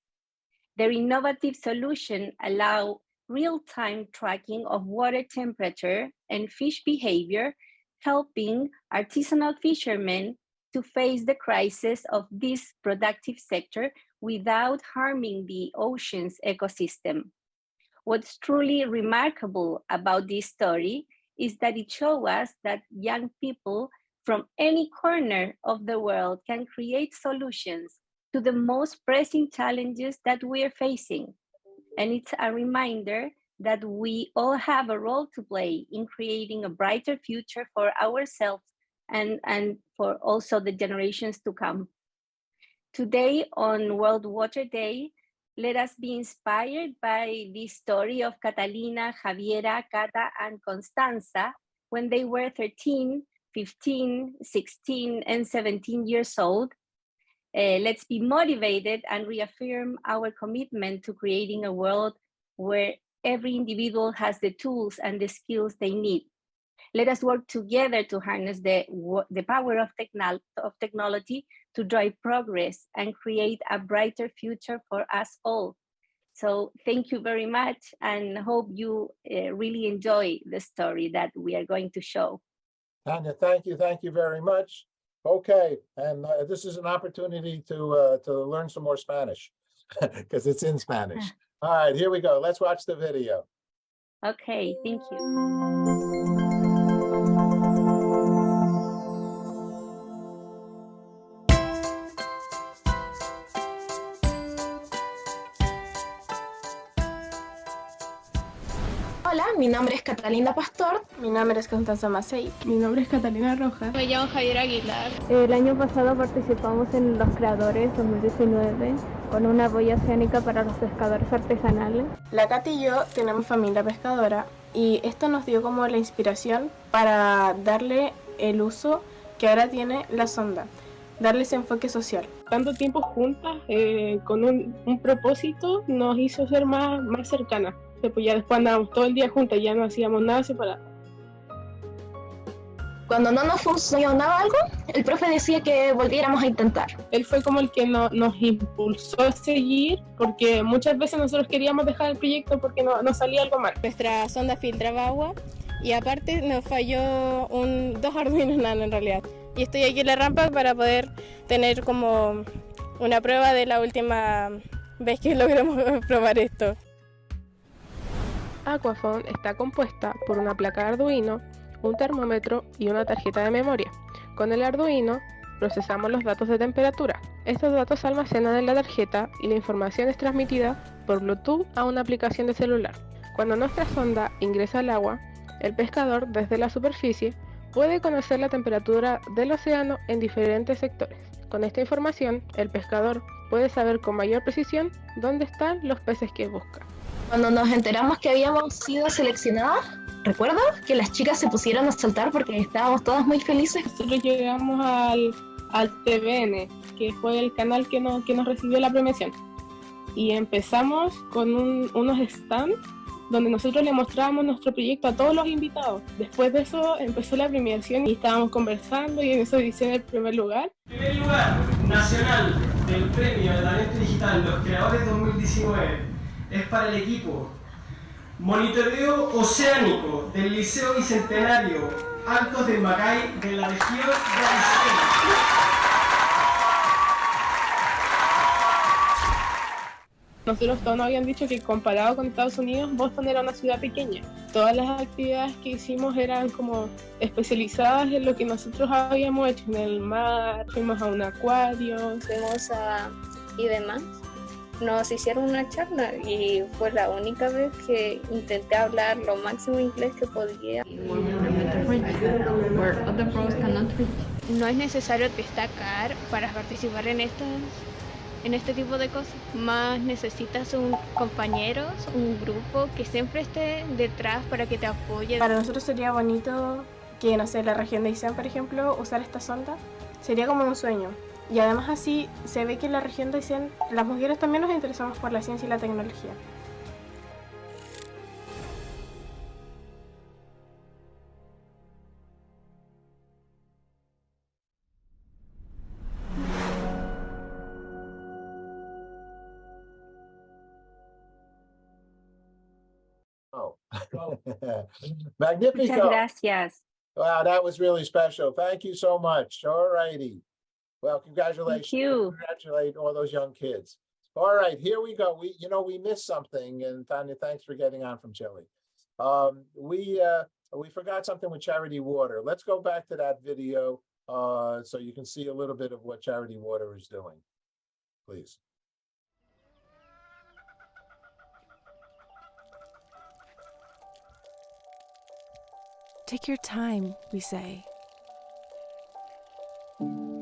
Their innovative solution allows real-time tracking of water temperature and fish behavior, helping artisanal fishermen to face the crisis of this productive sector without harming the ocean's ecosystem. What's truly remarkable about this story is that it shows us that young people from any corner of the world can create solutions to the most pressing challenges that we are facing. And it's a reminder that we all have a role to play in creating a brighter future for ourselves and for also the generations to come. Today on World Water Day, let us be inspired by the story of Catalina, Javiera, Cata, and Constanza when they were 13, 15, 16, and 17 years old. Let's be motivated and reaffirm our commitment to creating a world where every individual has the tools and the skills they need. Let us work together to harness the power of technology to drive progress and create a brighter future for us all. So thank you very much, and hope you really enjoy the story that we are going to show. Tanya, thank you very much. Okay, and this is an opportunity to learn some more Spanish because it's in Spanish. All right, here we go. Let's watch the video. Okay, thank you. Hola, mi nombre es Catalina Pastor. Mi nombre es Constanza Macei. Mi nombre es Catalina Rojas. Me llamo Javier Aguilar. El año pasado participamos en Los Creadores 2019 con una boya oceánica para los pescadores artesanales. La Cati y yo tenemos familia pescadora y esto nos dio como la inspiración para darle el uso que ahora tiene la sonda, darle ese enfoque social. Tanto tiempo juntas con un propósito nos hizo ser más cercanas. Pues ya después andábamos todo el día juntas, ya no hacíamos nada separado. Cuando no nos funcionaba algo, el profe decía que volviéramos a intentar. Él fue como el que nos impulsó a seguir, porque muchas veces nosotros queríamos dejar el proyecto porque no salía algo mal. Nuestra sonda filtraba agua y aparte nos falló dos Arduinos Nano en realidad. Y estoy aquí en la rampa para poder tener como una prueba de la última vez que logramos probar esto. Aquafon está compuesta por una placa de Arduino, un termómetro y una tarjeta de memoria. Con el Arduino procesamos los datos de temperatura. Estos datos se almacenan en la tarjeta y la información es transmitida por Bluetooth a una aplicación de celular. Cuando nuestra sonda ingresa al agua, el pescador desde la superficie puede conocer la temperatura del océano en diferentes sectores. Con esta información, el pescador puede saber con mayor precisión dónde están los peces que busca. Cuando nos enteramos que habíamos sido seleccionadas, ¿recuerdas? Que las chicas se pusieron a saltar porque estábamos todas muy felices. Nosotros llegamos al TVN, que fue el canal que nos recibió la premiación. Y empezamos con unos stands donde nosotros le mostrábamos nuestro proyecto a todos los invitados. Después de eso empezó la premiación y estábamos conversando y en eso hice el primer lugar. Primer lugar nacional del premio de talento digital Los Creadores 2019 es para el equipo Monitoreo Oceánico del Liceo Bicentenario Altos del Macay de la región de Aysén. Nosotros todos nos habían dicho que comparado con Estados Unidos, Boston era una ciudad pequeña. Todas las actividades que hicimos eran como especializadas en lo que nosotros habíamos hecho en el mar, fuimos a un acuario. Y demás. Nos hicieron una charla y fue la única vez que intenté hablar lo máximo inglés que podía. No es necesario destacar para participar en este tipo de cosas. Más necesitas compañeros, un grupo que siempre esté detrás para que te apoye. Para nosotros sería bonito que, no sé, la región de Aysén, por ejemplo, usar esta sonda. Sería como un sueño. Y además así se ve que en la región de Aysén las mujeres también nos interesamos por la ciencia y la tecnología. Oh, magnifico. Muchas gracias. Wow, that was really special. Thank you so much. All righty. Well, congratulations. Thank you. Congratulate all those young kids. All right, here we go. We missed something, and Tanya, thanks for getting on from Chile. We forgot something with Charity Water. Let's go back to that video so you can see a little bit of what Charity Water is doing, please. Take your time, we say.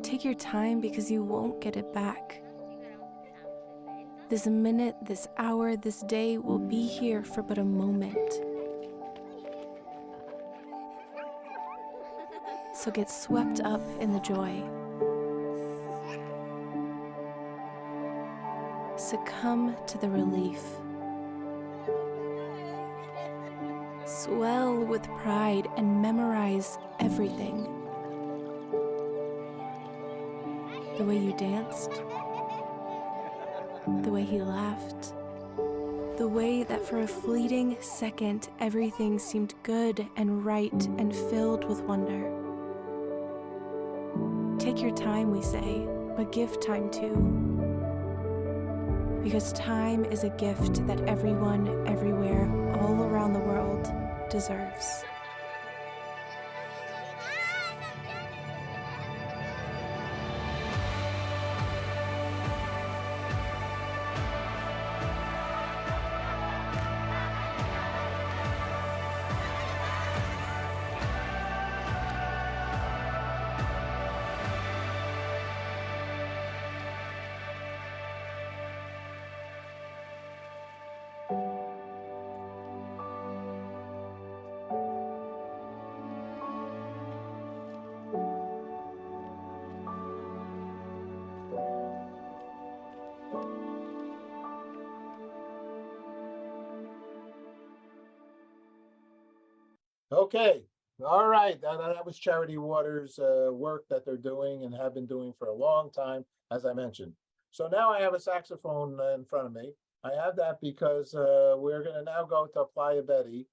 Take your time because you won't get it back. This minute, this hour, this day will be here for but a moment. So get swept up in the joy. Succumb to the relief. Swell with pride and memorize everything. The way you danced, the way he laughed, the way that for a fleeting second everything seemed good and right and filled with wonder. Take your time, we say, but give time too. Because time is a gift that everyone, everywhere, all around the world deserves. Okay, all right. That was Charity Water's work that they're doing and have been doing for a long time, as I mentioned. So now I have a saxophone in front of me. I have that because we're going to now go to Playa Betty,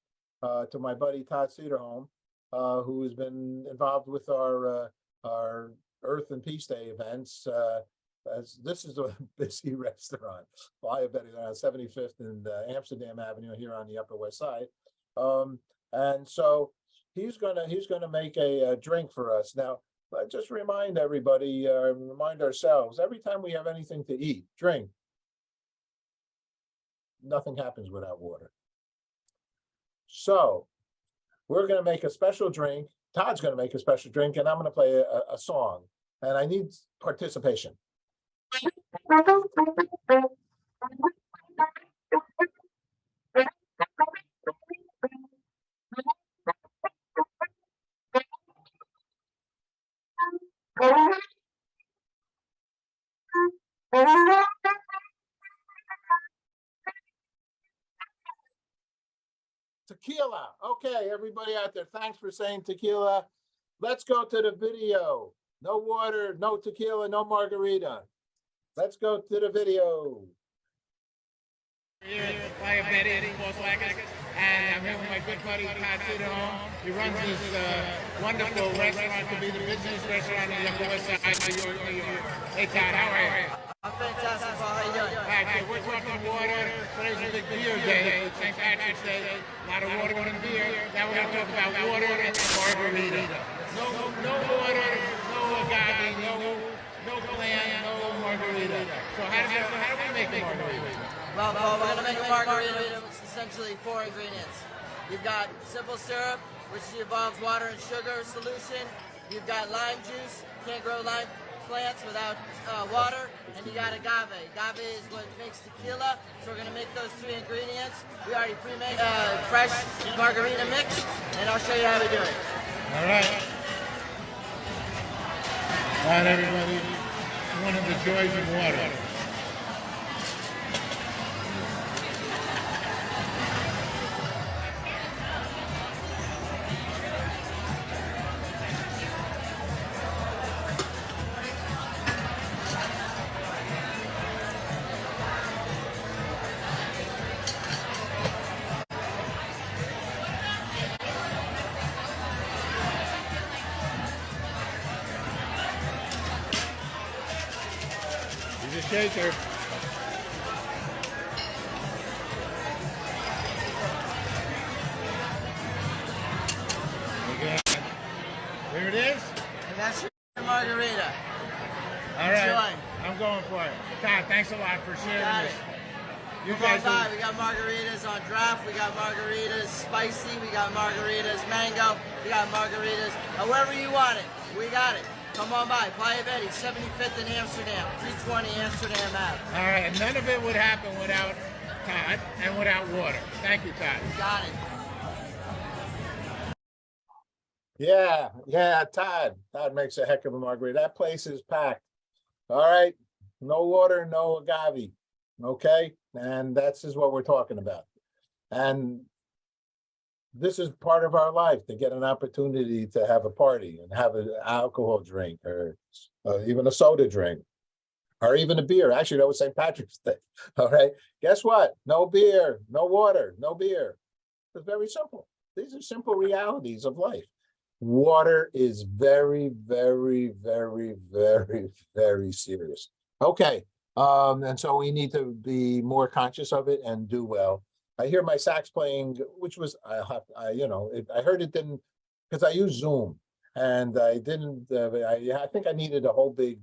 to my buddy Todd Cedarholm, who has been involved with our Earth and Peace Day events. As this is a busy restaurant, Playa Betty, on 75th and Amsterdam Avenue here on the Upper West Side. And so he's gonna make a drink for us. Now, just remind everybody, remind ourselves, every time we have anything to eat, drink, nothing happens without water. So we're gonna make a special drink. Todd's gonna make a special drink, and I'm gonna play a song. And I need participation. Tequila. Okay, everybody out there, thanks for saying tequila. Let's go to the video. No water, no tequila, no margarita. Let's go to the video. Here at Playa Betty, and I'm here with my good buddy Todd Cedarholm. He runs this wonderful restaurant, to be the business restaurant in the Upper West Side, New York. Hey Todd, how are you? I'm fantastic, Paul. How you doing? All right, so we're talking water. Today's a big beer day, St. Patrick's Day. A lot of water and beer. Now we're going to talk about water and margarita. No water, no agave, no clam, no margarita. So how do we make a margarita? Well, Paul, we're going to make a margarita with essentially 4 ingredients. You've got simple syrup, which involves water and sugar solution. You've got lime juice. Can't grow lime plants without water. And you got agave. Agave is what makes tequila. So we're going to make those 3 ingredients. We already pre-made fresh margarita mix, and I'll show you how we do it. All right. All right, everybody. One of the joys of water. He's a shaker. Okay. There it is. And that's your margarita. All right. Enjoy. I'm going for it. Todd, thanks a lot for sharing Got this. it. You Come guys on by. are, We got margaritas on draft. We got margaritas spicy. We got margaritas mango. We got margaritas however you want it. We got it. Come on by. Playa Betty, 75th in Amsterdam, 320 Amsterdam Ave. all right, and none of it would happen without Todd and without water. Thank you, Todd. Got it. Yeah, Todd. Todd makes a heck of a margarita. That place is packed. All right, no water, no agave. Okay, and that's just what we're talking about. And this is part of our life, to get an opportunity to have a party and have an alcohol drink, or even a soda drink, or even a beer. Actually, that was St. Patrick's Day. All right, guess what? No beer, no water, no beer. It's very simple. These are simple realities of life. Water is very, very, very, very, very serious. Okay, and so we need to be more conscious of it and do well. I hear my sax playing, which was, I heard it didn't, because I use Zoom, and I didn't, I think I needed a whole big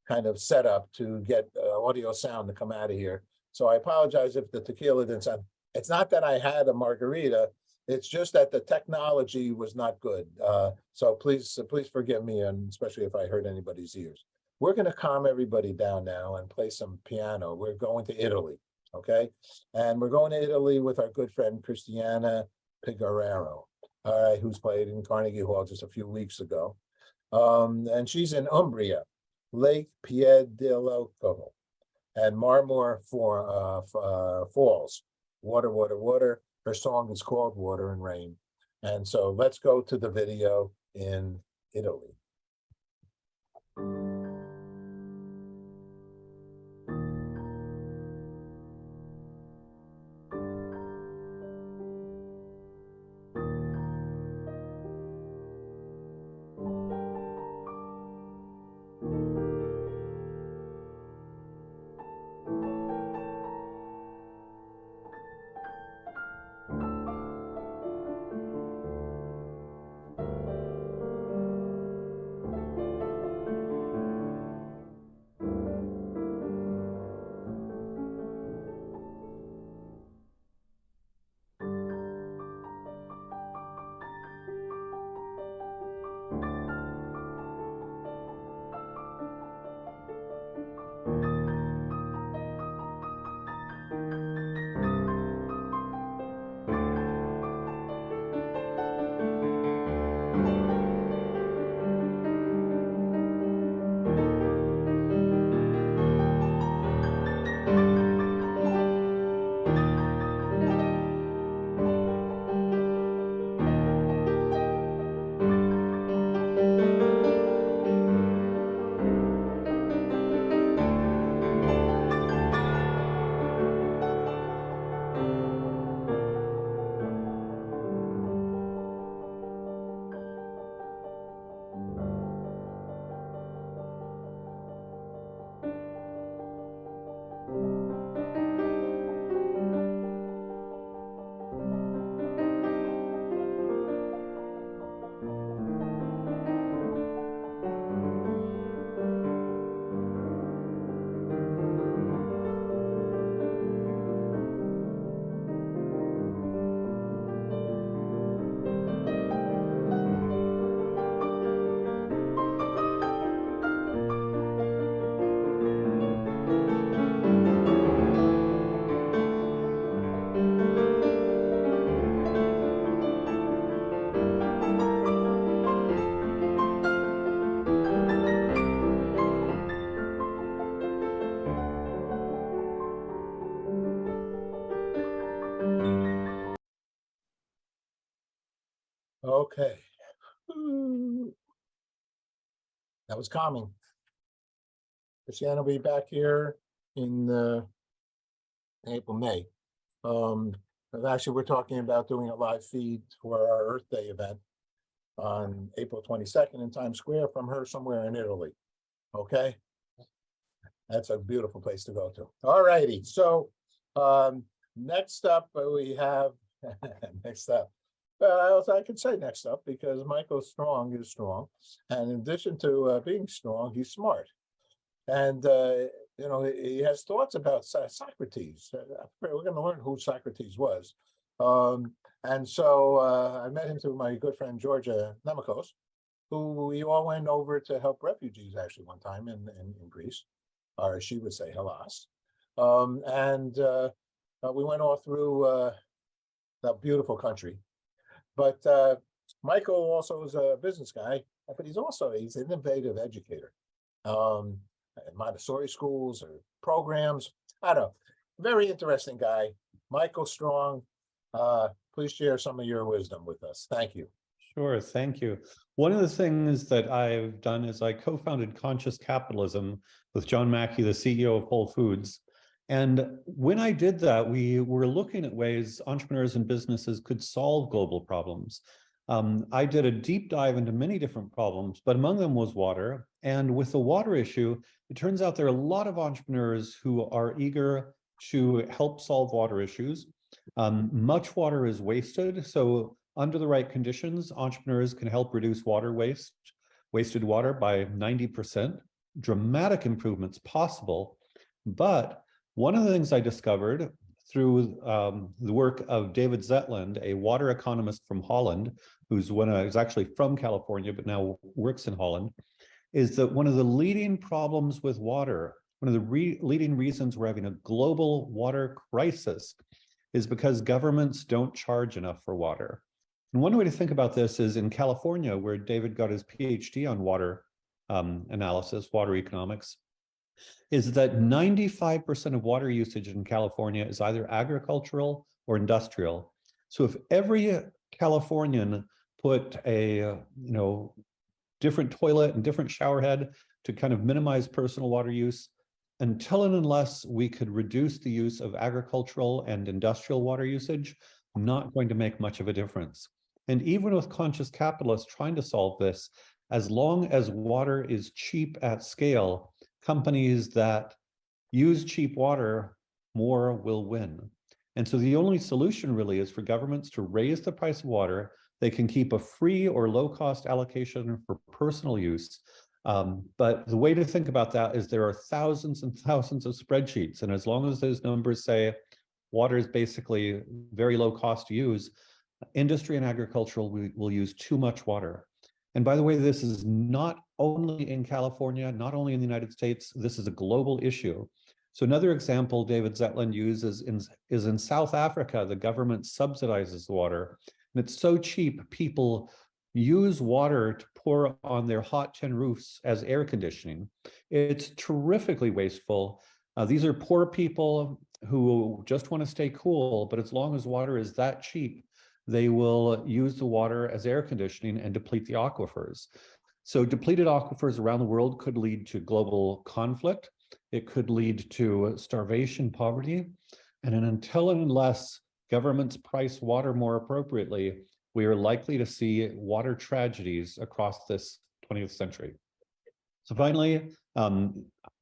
kind of setup to get audio sound to come out of here. So I apologize if the tequila didn't sound. It's not that I had a margarita, it's just that the technology was not good. So please forgive me, and especially if I hurt anybody's ears. We're going to calm everybody down now and play some piano. We're going to Italy. Okay, and we're going to Italy with our good friend Christiana Pigarero, all right, who's played in Carnegie Hall just a few weeks ago. And she's in Umbria, Lake Piediloco, and Marmor Falls. Water, water, water. Her song is called Water and Rain. And so let's go to the video in Italy. Okay. That was calming. Christiane will be back here in April, May. But actually, we're talking about doing a live feed for our Earth Day event on April 22nd in Times Square from her somewhere in Italy. Okay? That's a beautiful place to go to. All righty. So next up, we have next up. I can say next up because Michael Strong is strong. And in addition to being strong, he's smart. And, you know, he has thoughts about Socrates. We're going to learn who Socrates was. And so I met him through my good friend, Georgia Nemakos, who we all went over to help refugees actually one time in Greece, or she would say Hellas. We went all through that beautiful country. But Michael also is a business guy, but he's an innovative educator. Montessori schools or programs. I don't know. Very interesting guy. Michael Strong, please share some of your wisdom with us. Thank you. Sure, thank you. One of the things that I've done is I co-founded Conscious Capitalism with John Mackey, the CEO of Whole Foods. And when I did that, we were looking at ways entrepreneurs and businesses could solve global problems. I did a deep dive into many different problems, but among them was water. And with the water issue, it turns out there are a lot of entrepreneurs who are eager to help solve water issues. Much water is wasted. So under the right conditions, entrepreneurs can help reduce water waste, wasted water by 90%. Dramatic improvements possible. But one of the things I discovered through the work of David Zetland, a water economist from Holland, who's actually from California, but now works in Holland, is that one of the leading problems with water, one of the leading reasons we're having a global water crisis is because governments don't charge enough for water. And one way to think about this is in California, where David got his PhD on water analysis, water economics, is that 95% of water usage in California is either agricultural or industrial. So if every Californian put a, different toilet and different shower head to kind of minimize personal water use, until and unless we could reduce the use of agricultural and industrial water usage, not going to make much of a difference. And even with conscious capitalists trying to solve this, as long as water is cheap at scale, companies that use cheap water more will win. And so the only solution really is for governments to raise the price of water. They can keep a free or low cost allocation for personal use. But the way to think about that is there are thousands and thousands of spreadsheets. And as long as those numbers say water is basically very low cost to use, industry and agricultural will use too much water. And by the way, this is not only in California, not only in the United States, this is a global issue. So another example David Zetland uses is in South Africa, the government subsidizes the water. And it's so cheap, people use water to pour on their hot tin roofs as air conditioning. It's terrifically wasteful. These are poor people who just want to stay cool, but as long as water is that cheap, they will use the water as air conditioning and deplete the aquifers. So depleted aquifers around the world could lead to global conflict. It could lead to starvation, poverty, and until and unless governments price water more appropriately, we are likely to see water tragedies across this 20th century. So finally,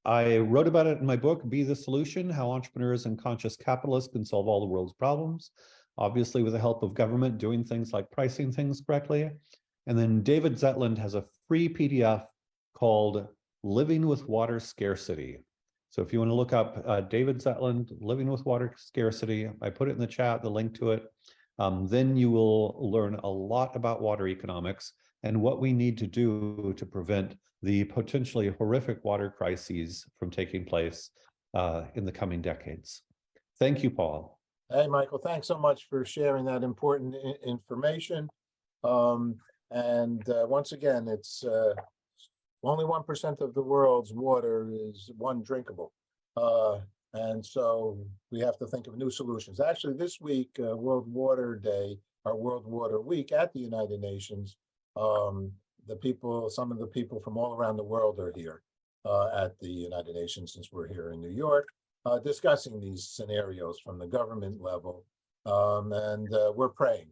I wrote about it in my book, Be the Solution, How Entrepreneurs and Conscious Capitalists Can Solve All the World's Problems, obviously with the help of government doing things like pricing things correctly. And then David Zetland has a free PDF called Living with Water Scarcity. So if you want to look up David Zetland, Living with Water Scarcity, I put it in the chat, the link to it. Then you will learn a lot about water economics and what we need to do to prevent the potentially horrific water crises from taking place in the coming decades. Thank you, Paul. Hey, Michael, thanks so much for sharing that important information. Once again, it's only 1% of the world's water is drinkable. And so we have to think of new solutions. Actually, this week, World Water Day, or World Water Week at the United Nations, some of the people from all around the world are here at the United Nations, since we're here in New York, discussing these scenarios from the government level. We're praying.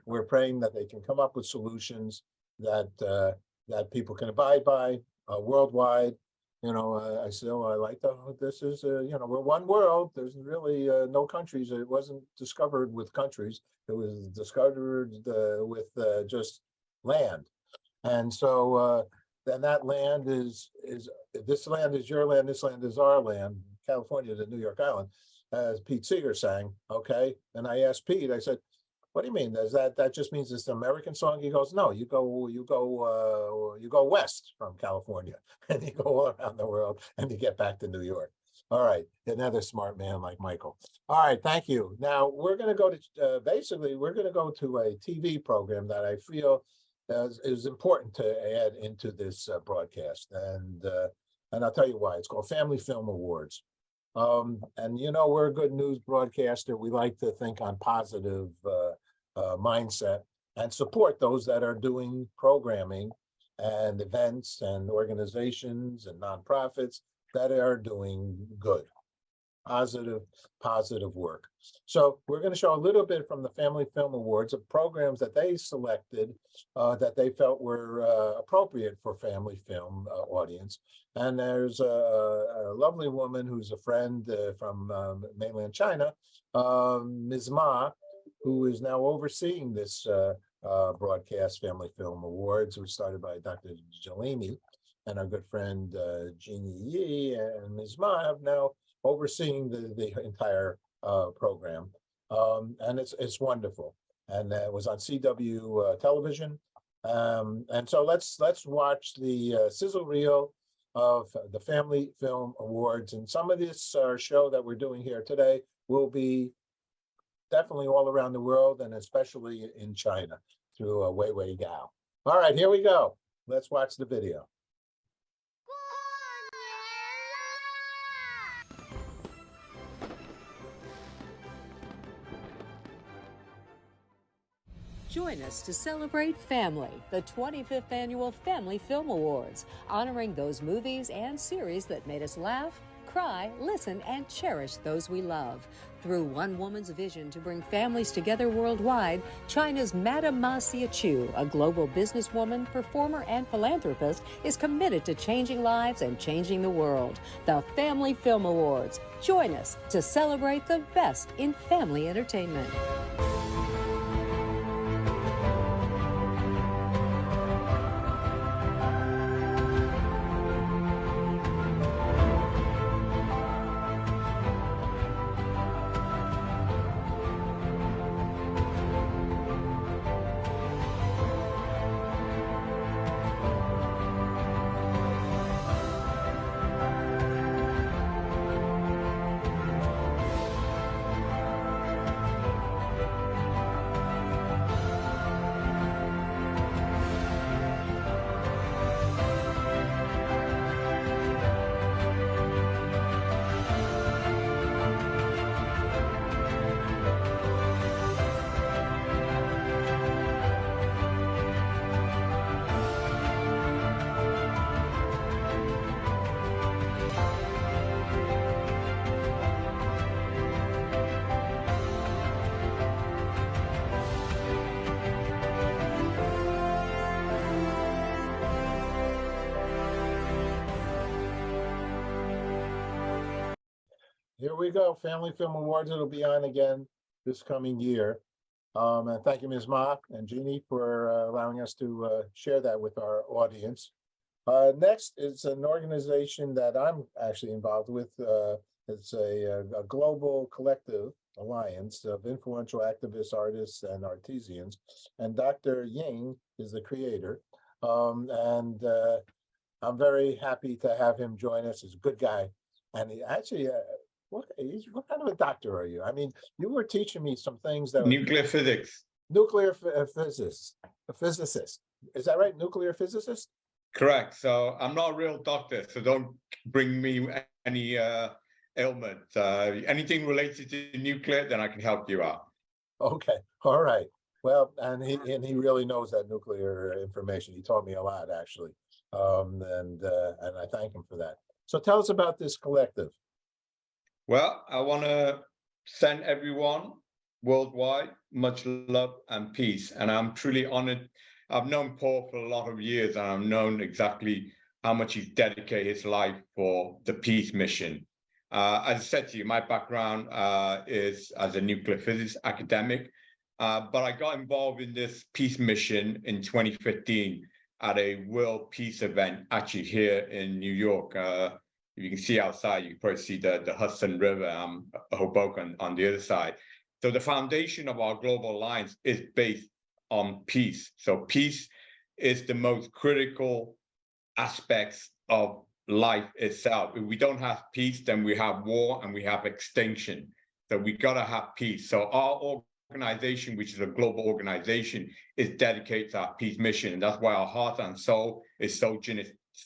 We're praying that they can come up with solutions that people can abide by worldwide. I like this is, we're one world. There's really no countries. It wasn't discovered with countries. It was discovered with just land. And so then that land is this land is your land, this land is our land. California to New York Island, as Pete Seeger sang, okay? And I asked Pete, I said, what do you mean? Does that just means it's an American song? He goes, no, you go west from California and you go all around the world and you get back to New York. All right, another smart man like Michael. All right, thank you. Now we're going to go to we're going to go to a TV program that I feel is important to add into this broadcast, and I'll tell you why. It's called Family Film Awards. We're a good news broadcaster. We like to think on positive mindset and support those that are doing programming and events and organizations and nonprofits that are doing good, positive work. So we're going to show a little bit from the Family Film Awards of programs that they selected that they felt were appropriate for family film audience. And there's a lovely woman who's a friend from mainland China, Ms. Ma, who is now overseeing this broadcast Family Film Awards, which started by Dr. Jalimi and our good friend Jeannie Yi, and Ms. Ma have now overseeing the entire program. And it's wonderful. And it was on CW television. And so let's watch the sizzle reel of the Family Film Awards. And some of this show that we're doing here today will be definitely all around the world, and especially in China through Wei Gao. All right, here we go. Let's watch the video. Join us to celebrate Family, the 25th Annual Family Film Awards, honoring those movies and series that made us laugh, cry, listen, and cherish those we love. Through one woman's vision to bring families together worldwide, China's Madame Ma Xiaochu, a global businesswoman, performer, and philanthropist, is committed to changing lives and changing the world. The Family Film Awards. Join us to celebrate the best in family entertainment. Here we go, Family Film Awards. It'll be on again this coming year. And thank you, Ms. Ma and Jeannie, for allowing us to share that with our audience. Next is an organization that I'm actually involved with. It's a global collective alliance of influential activists, artists, and artisans. And Dr. Ying is the creator. I'm very happy to have him join us. He's a good guy. And he actually, what kind of a doctor are you? I mean, you were teaching me some things that Nuclear physics. Nuclear physicist, a physicist. Is that right? Nuclear physicist? Correct. So I'm not a real doctor, so don't bring me any ailment. Anything related to nuclear, then I can help you out. Okay. All right. Well, and he really knows that nuclear information. He taught me a lot, actually. And I thank him for that. So tell us about this collective. Well, I want to send everyone worldwide much love and peace. And I'm truly honored. I've known Paul for a lot of years, and I've known exactly how much he's dedicated his life for the peace mission. As I said to you, my background is as a nuclear physics academic, but I got involved in this peace mission in 2015 at a world peace event, actually here in New York. You can see outside, you can probably see the Hudson River, Hoboken on the other side. So the foundation of our global alliance is based on peace. So peace is the most critical aspects of life itself. If we don't have peace, then we have war and we have extinction. So we gotta have peace. So our organization, which is a global organization, is dedicated to our peace mission. And that's why our heart and soul is so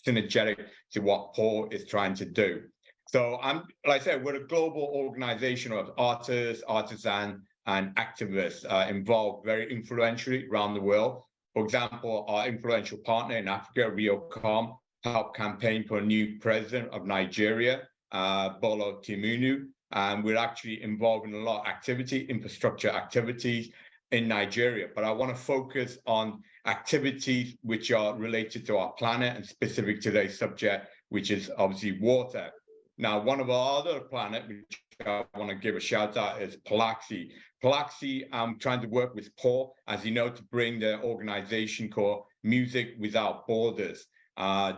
synergetic to what Paul is trying to do. So like I said, we're a global organization of artists, artisans, and activists involved very influentially around the world. For example, our influential partner in Africa, Rio.com, helped campaign for a new president of Nigeria, Bola Tinubu. And we're actually involved in a lot of activity, infrastructure activities in Nigeria. But I want to focus on activities which are related to our planet and specific to today's subject, which is obviously water. Now, one of our other planets, which I want to give a shout out, is Palaxi. Palaxi, I'm trying to work with Paul, as you know, to bring the organization called Music Without Borders.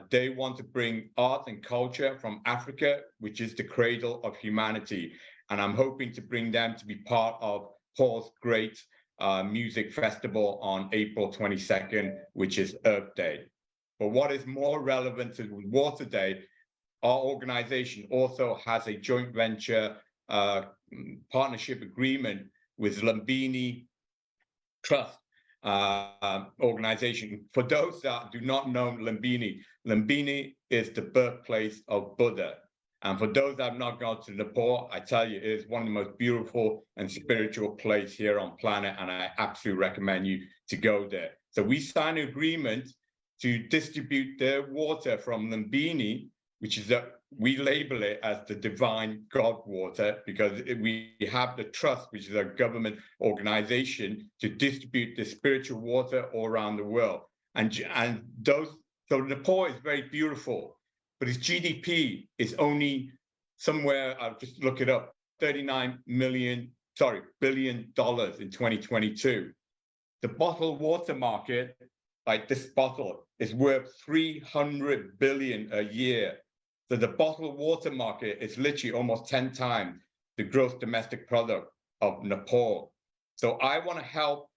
They want to bring art and culture from Africa, which is the cradle of humanity. And I'm hoping to bring them to be part of Paul's great music festival on April 22nd, which is Earth Day. But what is more relevant to Water Day, our organization also has a joint venture partnership agreement with Lumbini Trust organization. For those that do not know Lumbini, Lumbini is the birthplace of Buddha. And for those that have not gone to Nepal, I tell you, it is one of the most beautiful and spiritual places here on planet, and I absolutely recommend you to go there. So we signed an agreement to distribute their water from Lumbini, which is we label it as the divine God water, because we have the trust, which is a government organization, to distribute the spiritual water all around the world. So Nepal is very beautiful, but its GDP is only somewhere, I'll just look it up, $39 billion in 2022. The bottled water market, like this bottle, is worth 300 billion a year. So the bottled water market is literally almost 10 times the gross domestic product of Nepal. So I want to help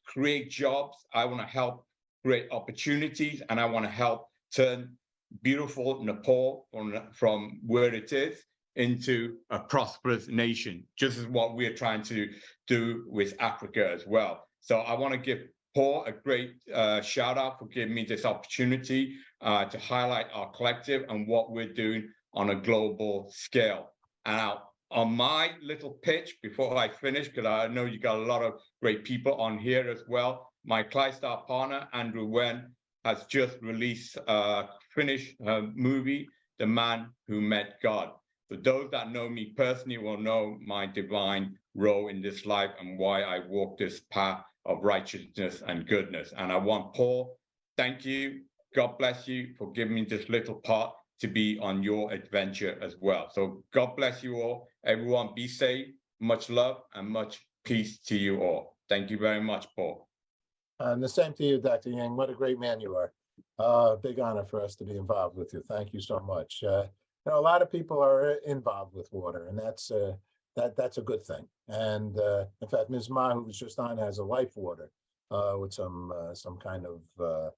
create jobs. I want to help create opportunities, and I want to help turn beautiful Nepal from where it is into a prosperous nation, just as what we're trying to do with Africa as well. So I want to give Paul a great shout out for giving me this opportunity to highlight our collective and what we're doing on a global scale. And now, on my little pitch, before I finish, because I know you got a lot of great people on here as well, my ClydStar partner, Andrew Wen, has just finished her movie, The Man Who Met God. For those that know me personally will know my divine role in this life and why I walk this path of righteousness and goodness. And I want Paul, thank you. God bless you for giving me this little part to be on your adventure as well. So God bless you all. Everyone be safe, much love and much peace to you all. Thank you very much, Paul. And the same to you, Dr. Yang. What a great man you are. Big honor for us to be involved with you. Thank you so much. A lot of people are involved with water, and that's a good thing. And in fact, Ms. Ma, who was just on, has a life water with some kind of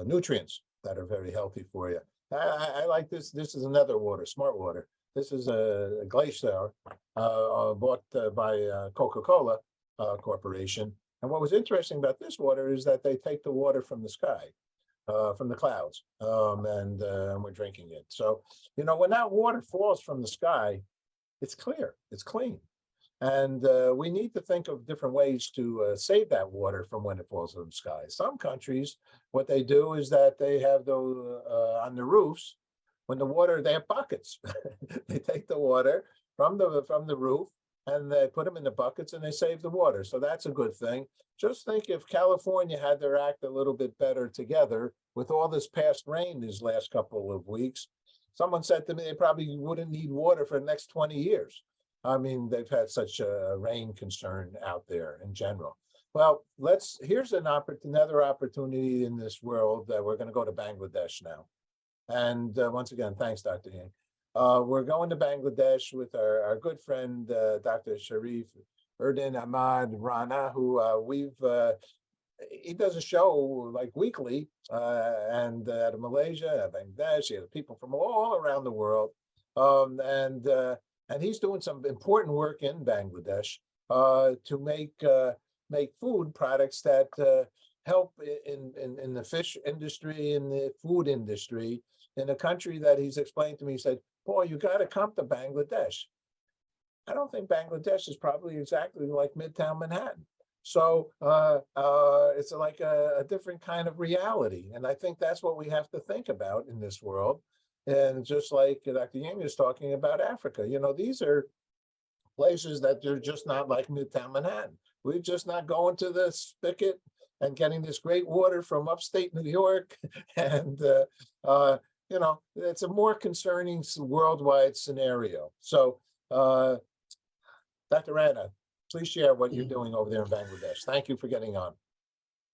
nutrients that are very healthy for you. I like this. This is another water, smart water. This is a glacier bought by Coca-Cola Corporation. And what was interesting about this water is that they take the water from the sky, from the clouds, and we're drinking it. So, when that water falls from the sky, it's clear, it's clean. And we need to think of different ways to save that water from when it falls from the sky. Some countries, what they do is that they have those on the roofs, when the water, they have buckets. They take the water from the roof and they put them in the buckets and they save the water. So that's a good thing. Just think if California had their act a little bit better together with all this past rain these last couple of weeks. Someone said to me they probably wouldn't need water for the next 20 years. I mean, they've had such a rain concern out there in general. Well, here's another opportunity in this world that we're going to go to Bangladesh now. And once again, thanks, Dr. Yang. We're going to Bangladesh with our good friend, Dr. Sharif Erdin Ahmad Rana, who he does a show like weekly, and out of Malaysia, Bangladesh, he has people from all around the world. And he's doing some important work in Bangladesh to make food products that help in the fish industry, in the food industry, in a country that he's explained to me. He said, "Boy, you got to come to Bangladesh." I don't think Bangladesh is probably exactly like Midtown Manhattan. So it's like a different kind of reality. And I think that's what we have to think about in this world. And just like Dr. Yang is talking about Africa, these are places that they're just not like Midtown Manhattan. We're just not going to the spigot and getting this great water from upstate New York. And, it's a more concerning worldwide scenario. So, Dr. Rana, please share what you're doing over there in Bangladesh. Thank you for getting on.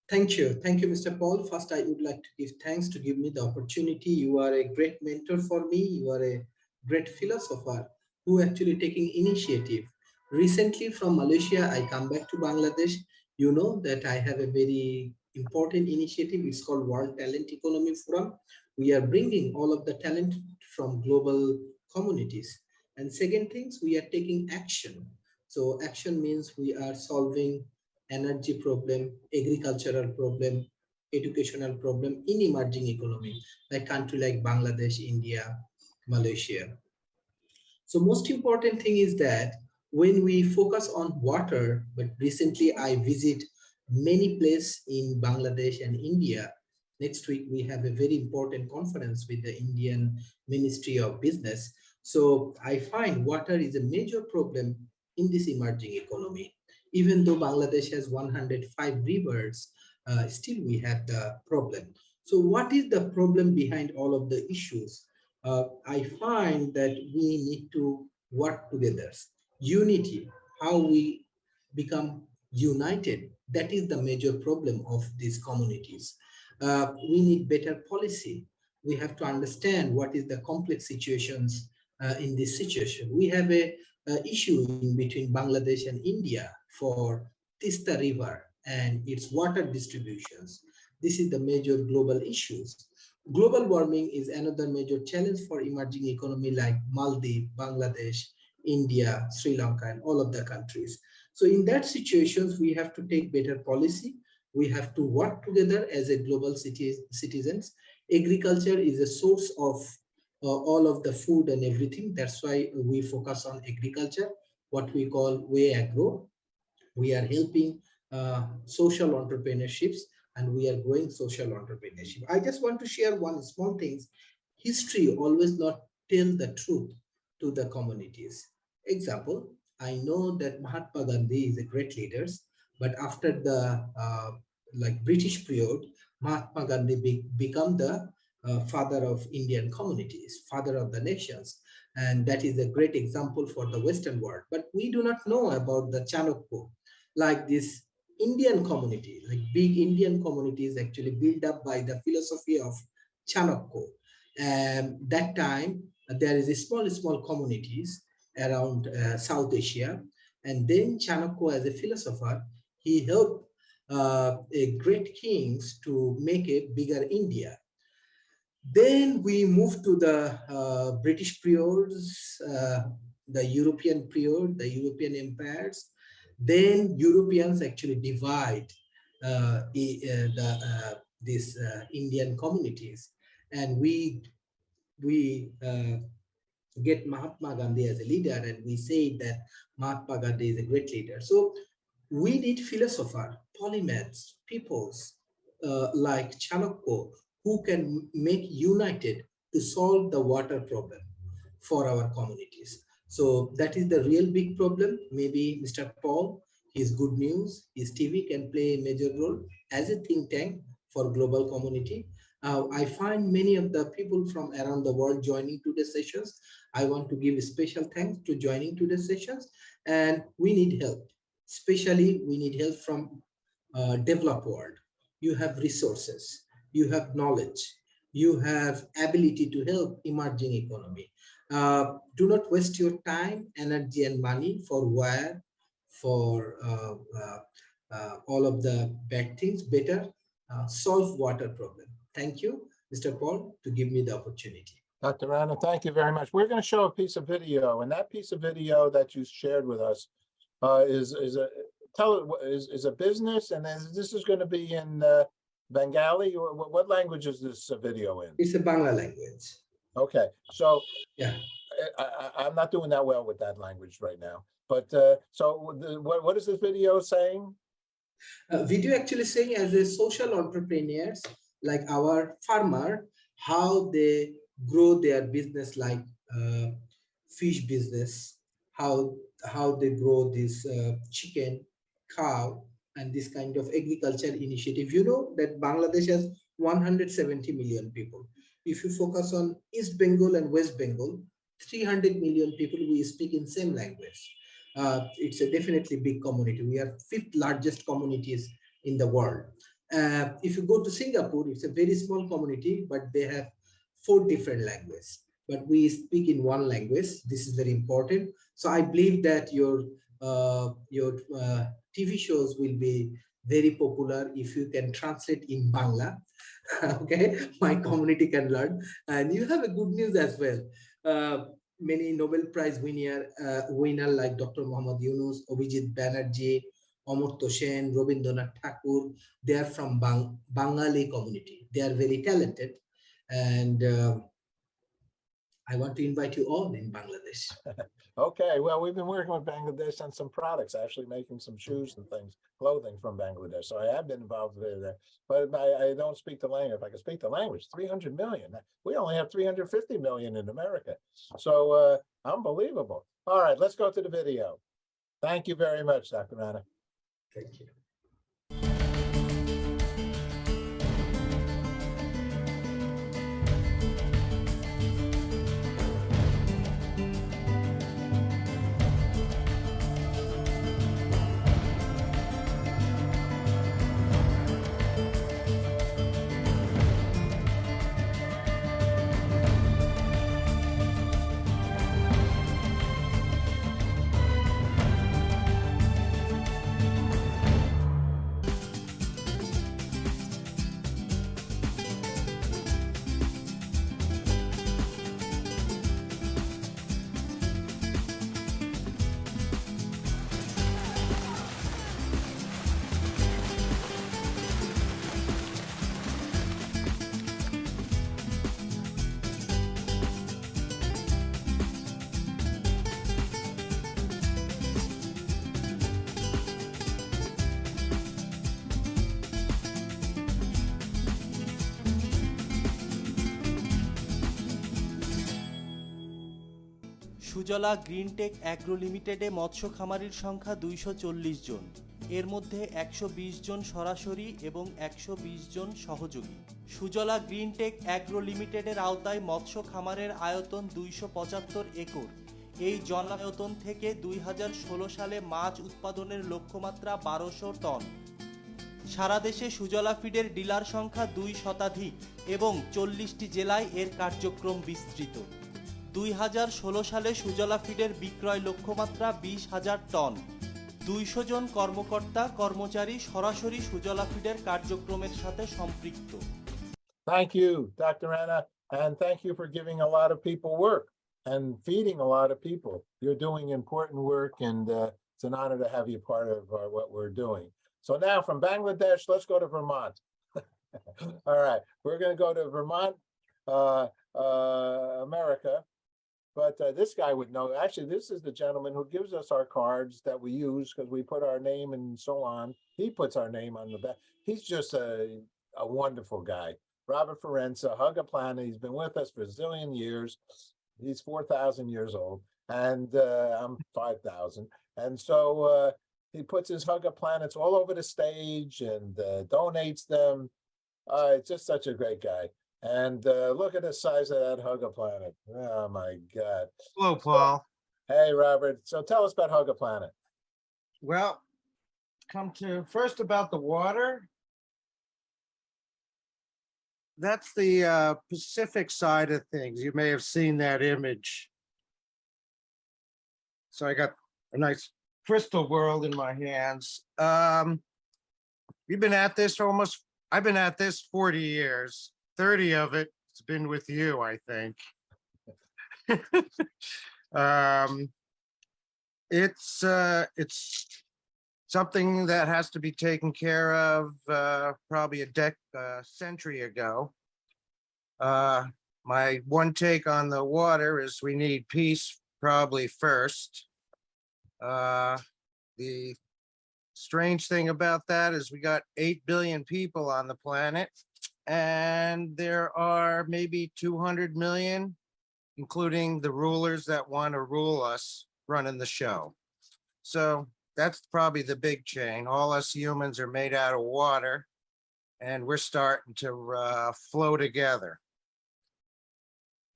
Thank you, Mr. Paul. First, I would like to give thanks to give me the opportunity. You are a great mentor for me. You are a great philosopher who actually taking initiative. Recently from Malaysia, I come back to Bangladesh. You know that I have a very important initiative. It's called World Talent Economy Forum. We are bringing all of the talent from global communities. And second things, we are taking action. So action means we are solving energy problem, agricultural problem, educational problem in emerging economy, like country like Bangladesh, India, Malaysia. So most important thing is that when we focus on water, but recently I visit many places in Bangladesh and India. Next week, we have a very important conference with the Indian Ministry of Business. So I find water is a major problem in this emerging economy. Even though Bangladesh has 105 rivers, still we have the problem. So what is the problem behind all of the issues? I find that we need to work together. Unity, how we become united, that is the major problem of these communities. We need better policy. We have to understand what is the complex situations in this situation. We have a issue in between Bangladesh and India for Tista River and its water distributions. This is the major global issues. Global warming is another major challenge for emerging economy like Maldives, Bangladesh, India, Sri Lanka, and all of the countries. So in that situations, we have to take better policy. We have to work together as a global citizens. Agriculture is a source of all of the food and everything. That's why we focus on agriculture, what we call way agro. We are helping social entrepreneurships, and we are growing social entrepreneurship. I just want to share one small things. History always not tell the truth to the communities. Example, I know that Mahatma Gandhi is a great leader, but after the like British period, Mahatma Gandhi become the father of Indian communities, father of the nations. And that is a great example for the Western world. But we do not know about the Chanakya, like this Indian community, like big Indian communities actually built up by the philosophy of Chanakya. And that time, there is a small communities around South Asia. And then Chanakya as a philosopher, he helped a great kings to make a bigger India. Then we move to the British periods, the European period, the European empires. Then Europeans actually divide these Indian communities, and we get Mahatma Gandhi as a leader, and we say that Mahatma Gandhi is a great leader. So we need philosophers, polymaths, peoples like Chanakya who can make united to solve the water problem for our communities. So that is the real big problem. Maybe Mr. Paul, his good news, his TV can play a major role as a think tank for global community. I find many of the people from around the world joining today's sessions. I want to give a special thanks to joining today's sessions, and we need help. Especially, we need help from developed world. You have resources, you have knowledge, you have ability to help emerging economy. Do not waste your time, energy, and money for wire, for all of the bad things. Better solve water problem. Thank you, Mr. Paul, to give me the opportunity. Dr. Rana, thank you very much. We're going to show a piece of video, and that piece of video that you shared with us is a business, and this is going to be in Bengali. What language is this video in? It's a Bangla language. Okay, so yeah, I'm not doing that well with that language right now. But so what is this video saying? Video actually saying as a social entrepreneurs like our farmer, how they grow their business, like fish business, how they grow this chicken, cow, and this kind of agriculture initiative. You know that Bangladesh has 170 million people. If you focus on East Bengal and West Bengal, 300 million people, we speak in same language. It's a definitely big community. We are 5th largest communities in the world. If you go to Singapore, it's a very small community, but they have 4 different languages. But we speak in one language. This is very important. So I believe that your TV shows will be very popular if you can translate in Bangla. Okay, my community can learn. And you have a good news as well. Many Nobel Prize winner like Dr. Muhammad Yunus, Abhijit Banerjee, Amartya Sen, Rabindranath Tagore, they are from Bengali community. They are very talented, and I want to invite you all in Bangladesh. Okay, well, we've been working with Bangladesh on some products, actually making some shoes and things, clothing from Bangladesh. So I have been involved with it, but I don't speak the language. If I could speak the language, 300 million. We only have 350 million in America. So unbelievable. All right, let's go to the video. Thank you very much, Dr. Anna. Thank you. Sujala Greentech agro লিমিটেডে মৎস্য খামারির সংখ্যা 240 জন। এর মধ্যে 120 জন সরাসরি এবং 120 জন সহযোগী। সুজলা Greentech agro লিমিটেডের আওতায় মৎস্য খামারের আয়তন 275 একর। এই জলায়তন থেকে 2016 সালে মাছ উৎপাদনের লক্ষ্যমাত্রা 1200 টন। সারা দেশে সুজলা ফিডের ডিলার সংখ্যা 2 শতাধিক এবং 40টি জেলায় এর কার্যক্রম বিস্তৃত। 2016 সালে সুজলা ফিডের বিক্রয় লক্ষ্যমাত্রা 20,000 টন। 200 জন কর্মকর্তা কর্মচারী সরাসরি সুজলা ফিডের কার্যক্রমের সাথে সম্পৃক্ত। Thank you, Dr. Anna, and thank you for giving a lot of people work and feeding a lot of people. You're doing important work, and it's an honor to have you part of what we're doing. So now from Bangladesh, let's go to Vermont. All right, we're going to go to Vermont, America. But this guy would know. Actually, this is the gentleman who gives us our cards that we use because we put our name and so on. He puts our name on the back. He's just a wonderful guy. Robert Ferenza, Hug a Planet. He's been with us for a zillion years. He's 4,000 years old, and I'm 5,000. And so he puts his Hug a Planets all over the stage and donates them. It's just such a great guy. And look at the size of that Hug a Planet. Oh my God. Hello, Paul. Hey, Robert. So tell us about Hug a Planet. Well, come to first about the water. That's the Pacific side of things. You may have seen that image. So I got a nice crystal world in my hands. We've been at this I've been at this 40 years. 30 of it's been with you, I think. It's something that has to be taken care of probably a century ago. My one take on the water is we need peace probably first. The strange thing about that is we got 8 billion people on the planet. And there are maybe 200 million, including the rulers that want to rule us, running the show. So that's probably the big chain. All us humans are made out of water, and we're starting to flow together,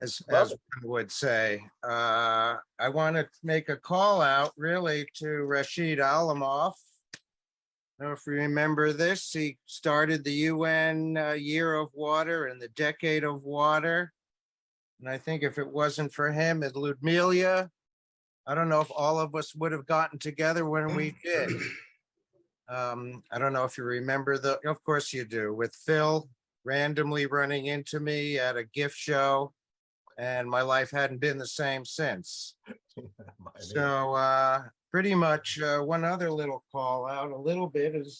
as one would say. I want to make a call out really to Rashid Alamov. I don't know if you remember this. He started the UN Year of Water and the Decade of Water. And I think if it wasn't for him and Ludmila, I don't know if all of us would have gotten together when we did. I don't know if you remember of course you do, with Phil randomly running into me at a gift show, and my life hadn't been the same since. So pretty much one other little call out a little bit is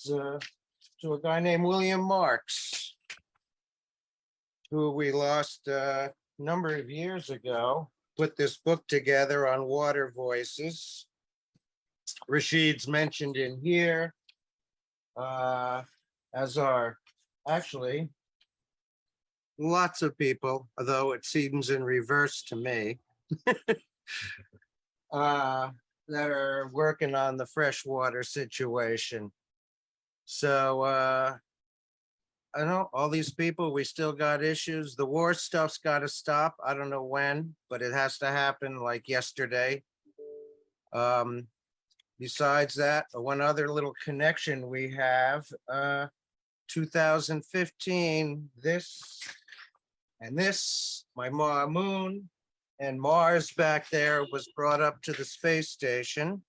to a guy named William Marks, who we lost number of years ago, put this book together on water voices. Rashid's mentioned in here, as are actually lots of people, although it seems in reverse to me, that are working on the freshwater situation. So I don't know, all these people, we still got issues. The war stuff's got to stop. I don't know when, but it has to happen like yesterday. Besides that, one other little connection we have, 2015, this and this, my moon and Mars back there was brought up to the space station.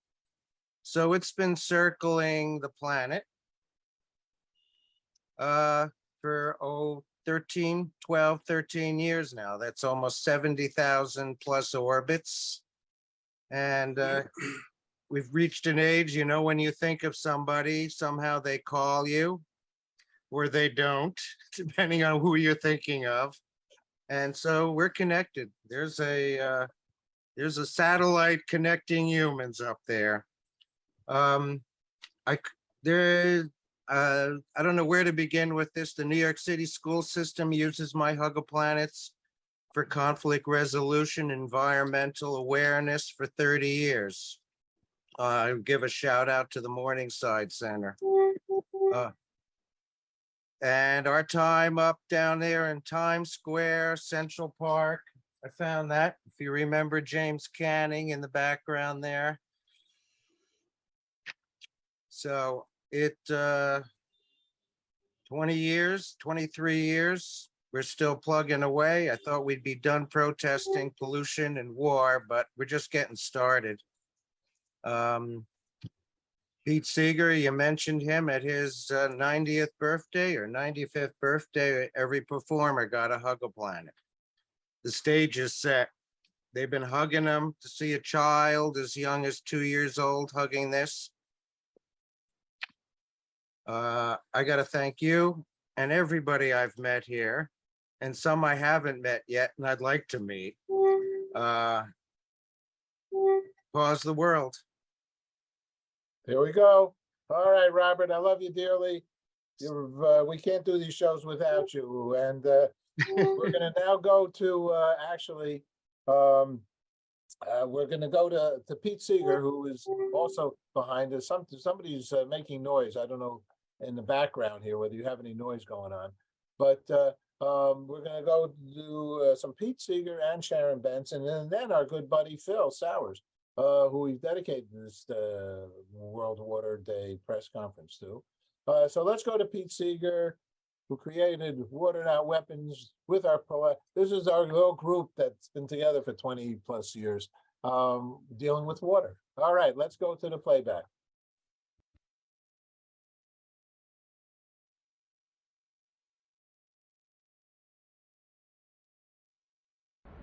So it's been circling the planet for 13 years now. That's almost 70,000 plus orbits. And we've reached an age, you know, when you think of somebody, somehow they call you or they don't, depending on who you're thinking of. And so we're connected. There's a satellite connecting humans up there. I don't know where to begin with this. The New York City school system uses My Hug-A-Planets for conflict resolution, environmental awareness for 30 years. I give a shout out to the Morningside Center. And our time up down there in Times Square, Central Park, I found that, if you remember James Canning in the background there. So it, 20 years, 23 years, we're still plugging away. I thought we'd be done protesting pollution and war, but we're just getting started. Pete Seeger, you mentioned him at his 90th birthday or 95th birthday. Every performer got a Hug-A-Planet. The stage is set. They've been hugging him. To see a child as young as 2 years old hugging this. I got to thank you and everybody I've met here, and some I haven't met yet and I'd like to meet. Pause the world. Here we go. All right, Robert, I love you dearly. We can't do these shows without you. And we're going to now go to we're going to go to Pete Seeger, who is also behind us. Somebody's making noise. I don't know in the background here whether you have any noise going on. But we're going to go do some Pete Seeger and Sharon Benson, and then our good buddy Phil Sowers, who we dedicated this World Water Day press conference to. So let's go to Pete Seeger, who created Water Not Weapons with our poet. This is our little group that's been together for 20 plus years, dealing with water. All right, let's go to the playback.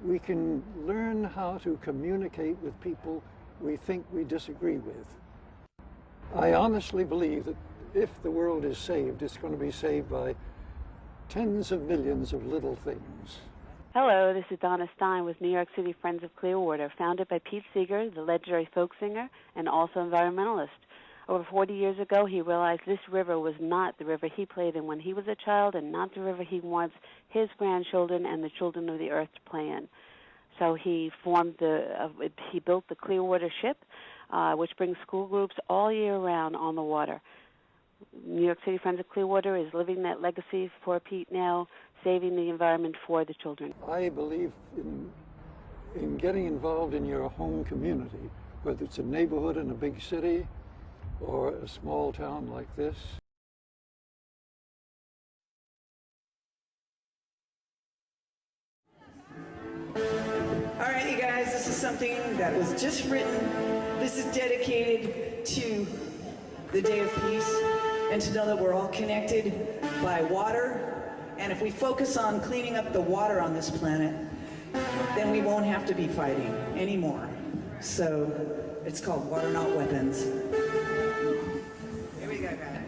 We can learn how to communicate with people we think we disagree with. I honestly believe that if the world is saved, it's going to be saved by tens of millions of little things. Hello, this is Donna Stein with New York City Friends of Clear Water, founded by Pete Seeger, the legendary folk singer and also environmentalist. Over 40 years ago, he realized this river was not the river he played in when he was a child and not the river he wants his grandchildren and the children of the earth to play in. So he he built the Clearwater Ship, which brings school groups all year round on the water. New York City Friends of Clearwater is living that legacy for Pete now, saving the environment for the children. I believe in getting involved in your home community, whether it's a neighborhood in a big city or a small town like this. All right, you guys, this is something that was just written. This is dedicated to the Day of Peace and to know that we're all connected by water. And if we focus on cleaning up the water on this planet, then we won't have to be fighting anymore. So it's called Water Not Weapons. Here we go, guys.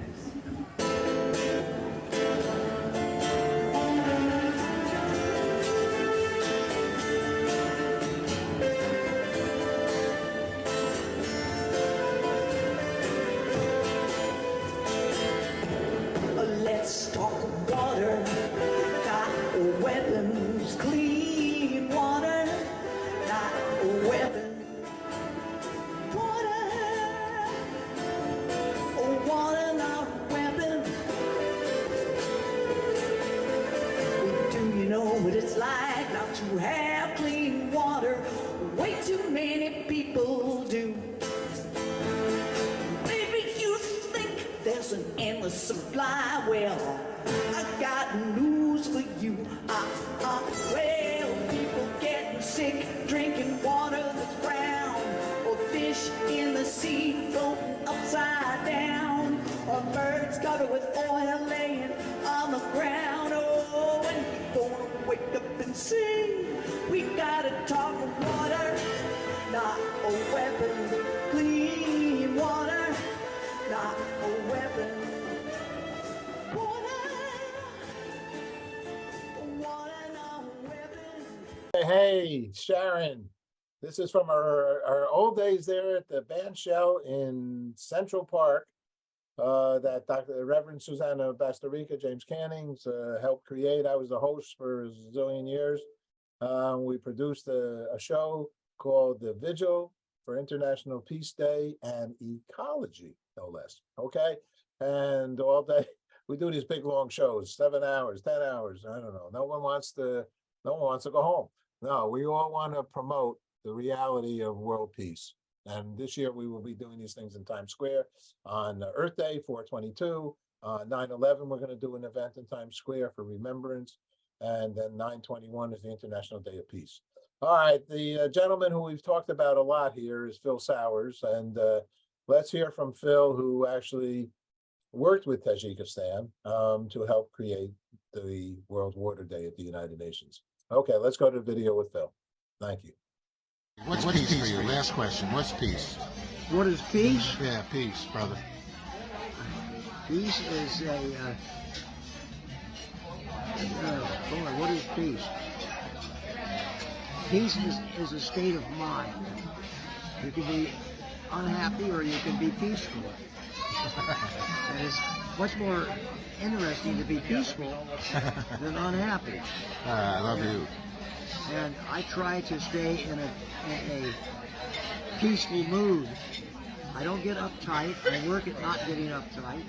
like not to have clean water. Way too many people do. Maybe you think there's an endless supply. Well, I got news for you. Well, people getting sick drinking water that's brown, or fish in the sea floating upside down, or birds covered with oil laying on the ground. Oh, and you're gonna wake up and sing. We gotta talk of water, not a weapon. Clean water, not a weapon. Hey, Sharon, this is from our old days there at the band shell in Central Park that Dr. Reverend Susanna Bastarrica, James Cannings helped create. I was the host for a zillion years. We produced a show called The Vigil for International Peace Day and Ecology, no less, okay? And all day, we do these big long shows, 7 hours, 10 hours, I don't know. No one wants to go home. No, we all want to promote the reality of world peace. And this year we will be doing these things in Times Square on Earth Day, 4/22. 9/11, we're going to do an event in Times Square for remembrance. And then 9/21 is the International Day of Peace. All right, the gentleman who we've talked about a lot here is Phil Sowers. And let's hear from Phil, who actually worked with Tajikistan to help create the World Water Day at the United Nations. Okay, let's go to the video with Phil. Thank you. What's peace for you? Last question. What's peace? What is peace? Yeah, peace, brother. Peace is boy, what is peace? Peace is a state of mind. You can be unhappy or you can be peaceful. And it's much more interesting to be peaceful than unhappy. I love you. And I try to stay in a peaceful mood. I don't get uptight. I work at not getting uptight.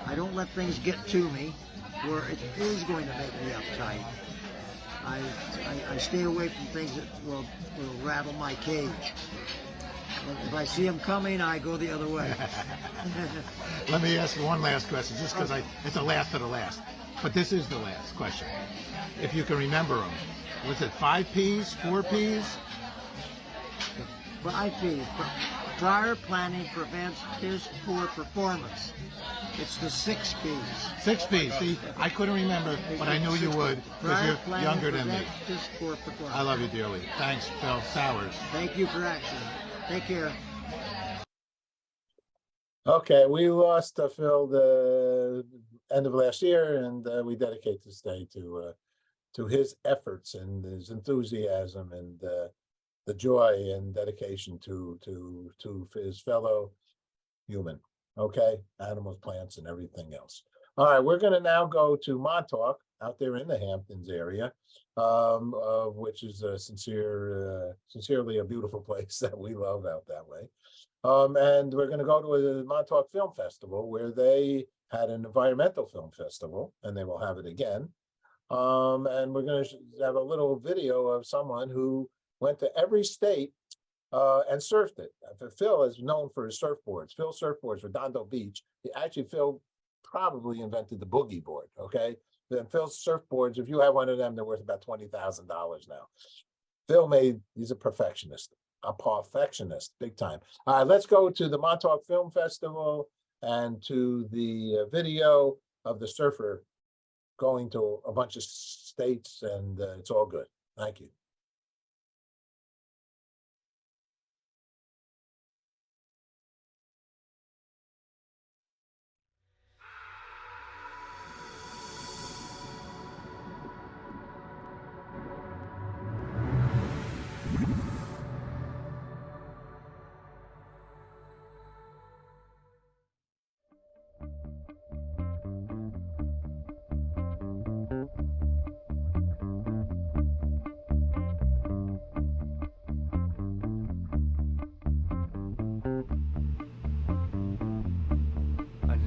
I don't let things get to me where it is going to make me uptight. I stay away from things that will rattle my cage. If I see them coming, I go the other way. Let me ask you one last question, just because it's the last of the last. But this is the last question. If you can remember them. Was it 5 P's, 4 P's? 5 P's. Prior planning prevents piss poor performance. It's the 6 P's. 6 P's. See, I couldn't remember, but I knew you would because you're younger than me. Piss poor performance. I love you dearly. Thanks, Phil Sowers. Thank you for action. Take care. Okay, we lost Phil the end of last year, and we dedicate this day to his efforts and his enthusiasm and the joy and dedication to his fellow human. Okay, animals, plants, and everything else. All right, we're going to now go to Montauk out there in the Hamptons area, which is sincerely a beautiful place that we love out that way. And we're going to go to a Montauk Film Festival where they had an environmental film festival, and they will have it again. And we're going to have a little video of someone who went to every state and surfed it. Phil is known for his surfboards. Phil surfboards Redondo Beach. Phil probably invented the boogie board, okay? Then Phil's surfboards, if you have one of them, they're worth about $20,000 now. He's a perfectionist, big time. All right, let's go to the Montauk Film Festival and to the video of the surfer going to a bunch of states, and it's all good. Thank you.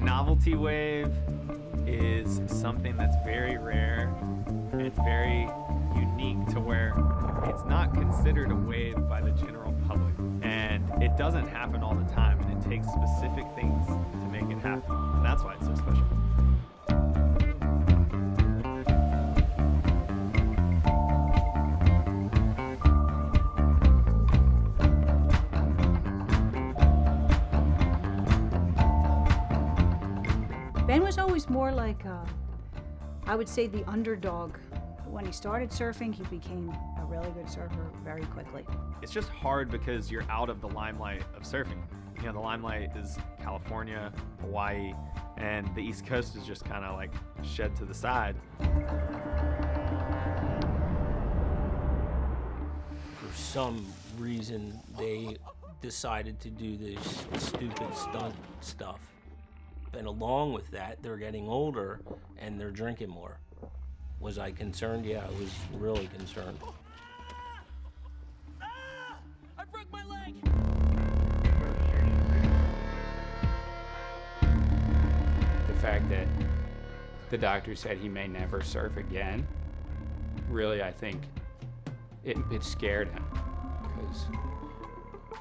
Novelty wave is something that's very rare and very unique to where it's not considered a wave by the general public. And it doesn't happen all the time, and it takes specific things to make it happen. And that's why it's so special. Ben was always more like, I would say, the underdog. When he started surfing, he became a really good surfer very quickly. It's just hard because you're out of the limelight of surfing. You know, the limelight is California, Hawaii, and the East Coast is just kind of like shed to the side. For some reason, they decided to do this stupid stunt stuff. And along with that, they're getting older and they're drinking more. Was I concerned? Yeah, I was really concerned. I broke my leg! The fact that the doctor said he may never surf again, really, I think it scared him, because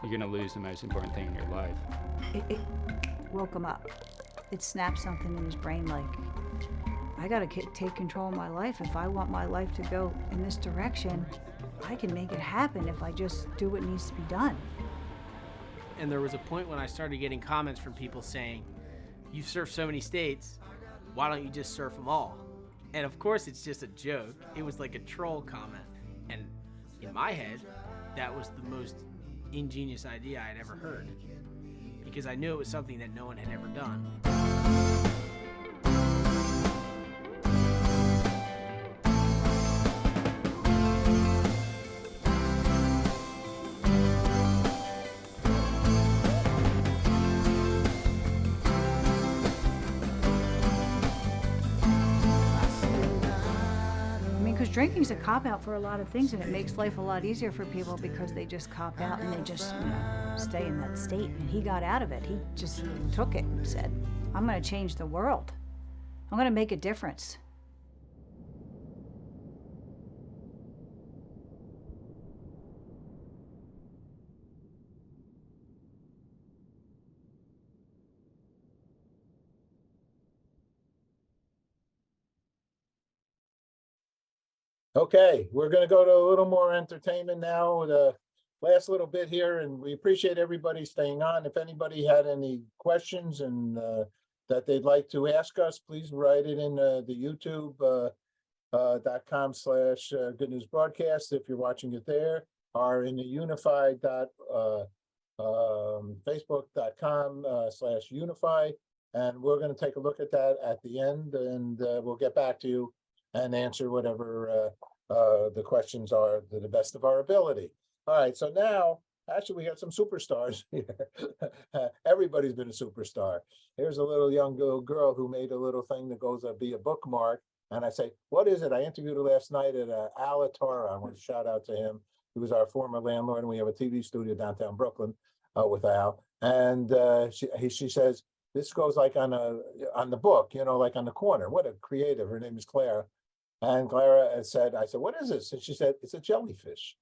you're gonna lose the most important thing in your life. It woke him up. It snapped something in his brain like, I gotta take control of my life. If I want my life to go in this direction, I can make it happen if I just do what needs to be done. And there was a point when I started getting comments from people saying, you've surfed so many states, why don't you just surf them all? And of course it's just a joke. It was like a troll comment. And in my head, that was the most ingenious idea I'd ever heard, because I knew it was something that no one had ever done. Drinking's a cop-out for a lot of things, and it makes life a lot easier for people because they just cop out and they just, stay in that state. And he got out of it. He just took it and said, I'm gonna change the world. I'm gonna make a difference. Okay, we're going to go to a little more entertainment now, the last little bit here, and we appreciate everybody staying on. If anybody had any questions and that they'd like to ask us, please write it in the youtube.com/Good News Broadcast if you're watching it there, or in the facebook.com/unify, and we're going to take a look at that at the end, and we'll get back to you and answer whatever the questions are to the best of our ability. All right, so now, actually, we got some superstars here. Everybody's been a superstar. Here's a little girl who made a little thing that goes to be a bookmark. And I say, what is it? I interviewed her last night at Alatora. I want to shout out to him. He was our former landlord, and we have a TV studio downtown Brooklyn with Al. And she says, this goes like on the book, like on the corner. What a creative. Her name is Clara. And Clara said, I said, what is this? And she said, it's a jellyfish.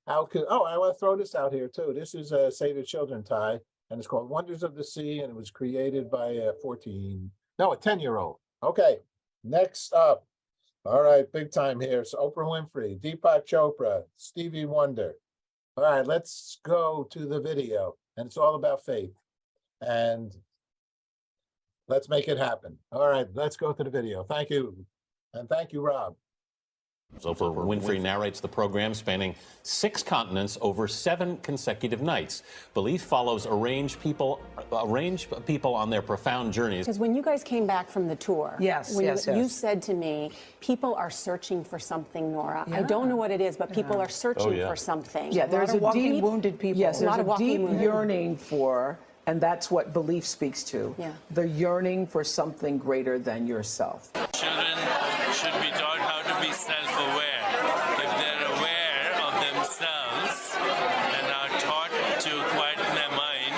I want to throw this out here too. This is a Save the Children tie, and it's called Wonders of the Sea, and it was created by a 10-year-old. Okay, next up. All right, big time here. So Oprah Winfrey, Deepak Chopra, Stevie Wonder. All right, let's go to the video, and it's all about faith. And let's make it happen. All right, let's go to the video. Thank you. And thank you, Rob. Oprah Winfrey narrates the program spanning 6 continents over 7 consecutive nights. Belief follows arranged people on their profound journeys. Because when you guys came back from the tour, yes, you said to me, people are searching for something, Nora. I don't know what it is, but people are searching for something. Yeah, there's a deep wounded people. Yes, there's a deep yearning for, and that's what belief speaks to. Yeah. The yearning for something greater than yourself. Children should be taught how to be self-aware. If they're aware of themselves and are taught to quieten their mind,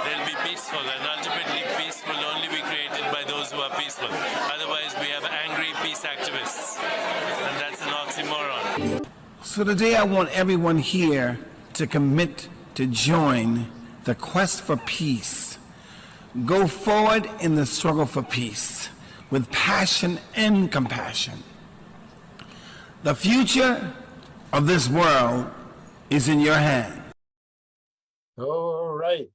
they'll be peaceful, and ultimately peace will only be created by those who are peaceful. Otherwise, we have angry peace activists, and that's an oxymoron. So today I want everyone here to commit to join the quest for peace. Go forward in the struggle for peace with passion and compassion. The future of this world is in your hand. All right.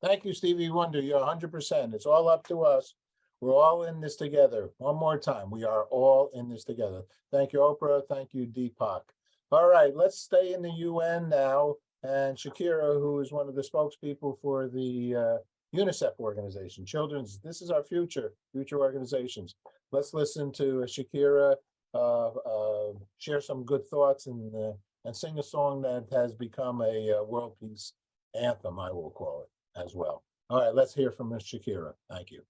Thank you, Stevie Wonder. You're 100%. It's all up to us. We're all in this together. One more time. We are all in this together. Thank you, Oprah. Thank you, Deepak. All right. Let's stay in the UN now. And Shakira, who is one of the spokespeople for the UNICEF organization, Children's, this is our future organizations. Let's listen to Shakira share some good thoughts and sing a song that has become a world peace anthem, I will call it as well. All right, let's hear from Ms. Shakira. Thank you.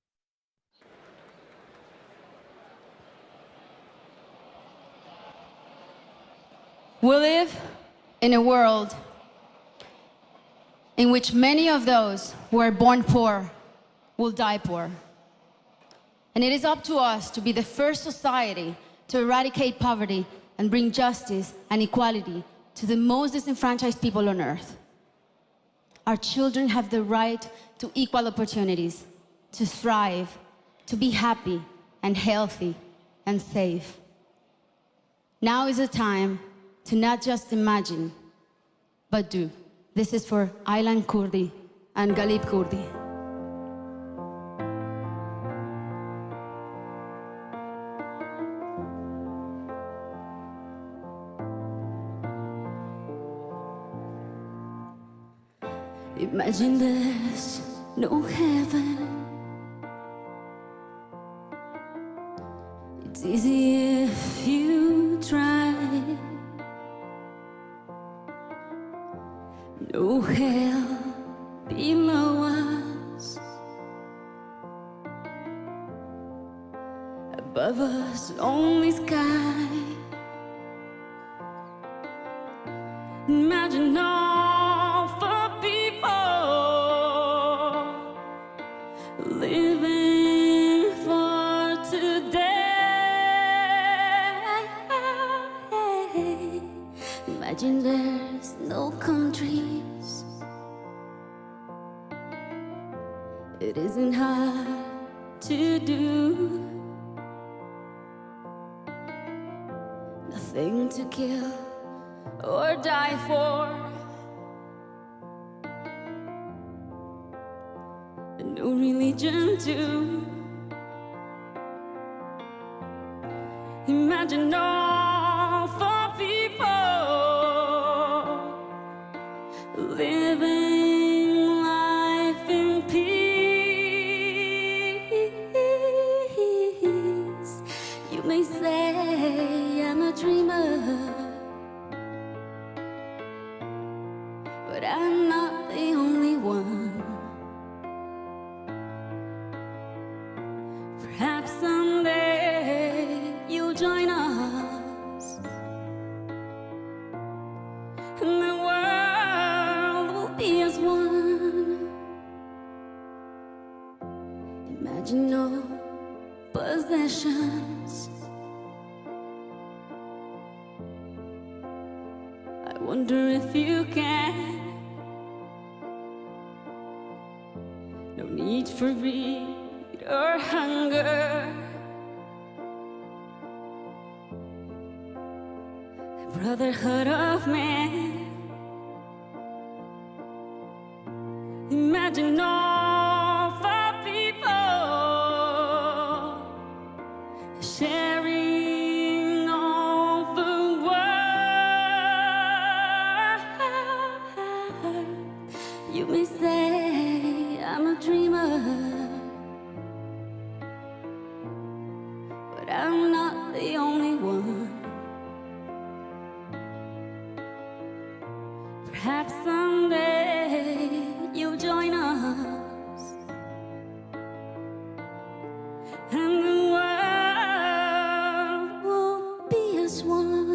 We live in a world in which many of those who are born poor will die poor. And it is up to us to be the first society to eradicate poverty and bring justice and equality to the most disenfranchised people on earth. Our children have the right to equal opportunities, to thrive, to be happy and healthy and safe. Now is the time to not just imagine, but do. This is for Aylan Kurdi and Galip Kurdi. Imagine there's no heaven. It's easy if you try. No hell below us. Above us, only sky. Imagine all for people living for today. Imagine there's no countries. It isn't hard to do. Nothing to kill or die for. No religion too. Imagine all for people living life in peace. You may say I'm a dreamer, but I'm not the only one. Perhaps someday you'll join us, and the world will be as one. Imagine no possessions. I wonder if you can. No need for greed or hunger. The brotherhood of man. Imagine all for people sharing all the world. You may say I'm a dreamer, but I'm not the only one. Perhaps someday you'll join us, and the world will be as one.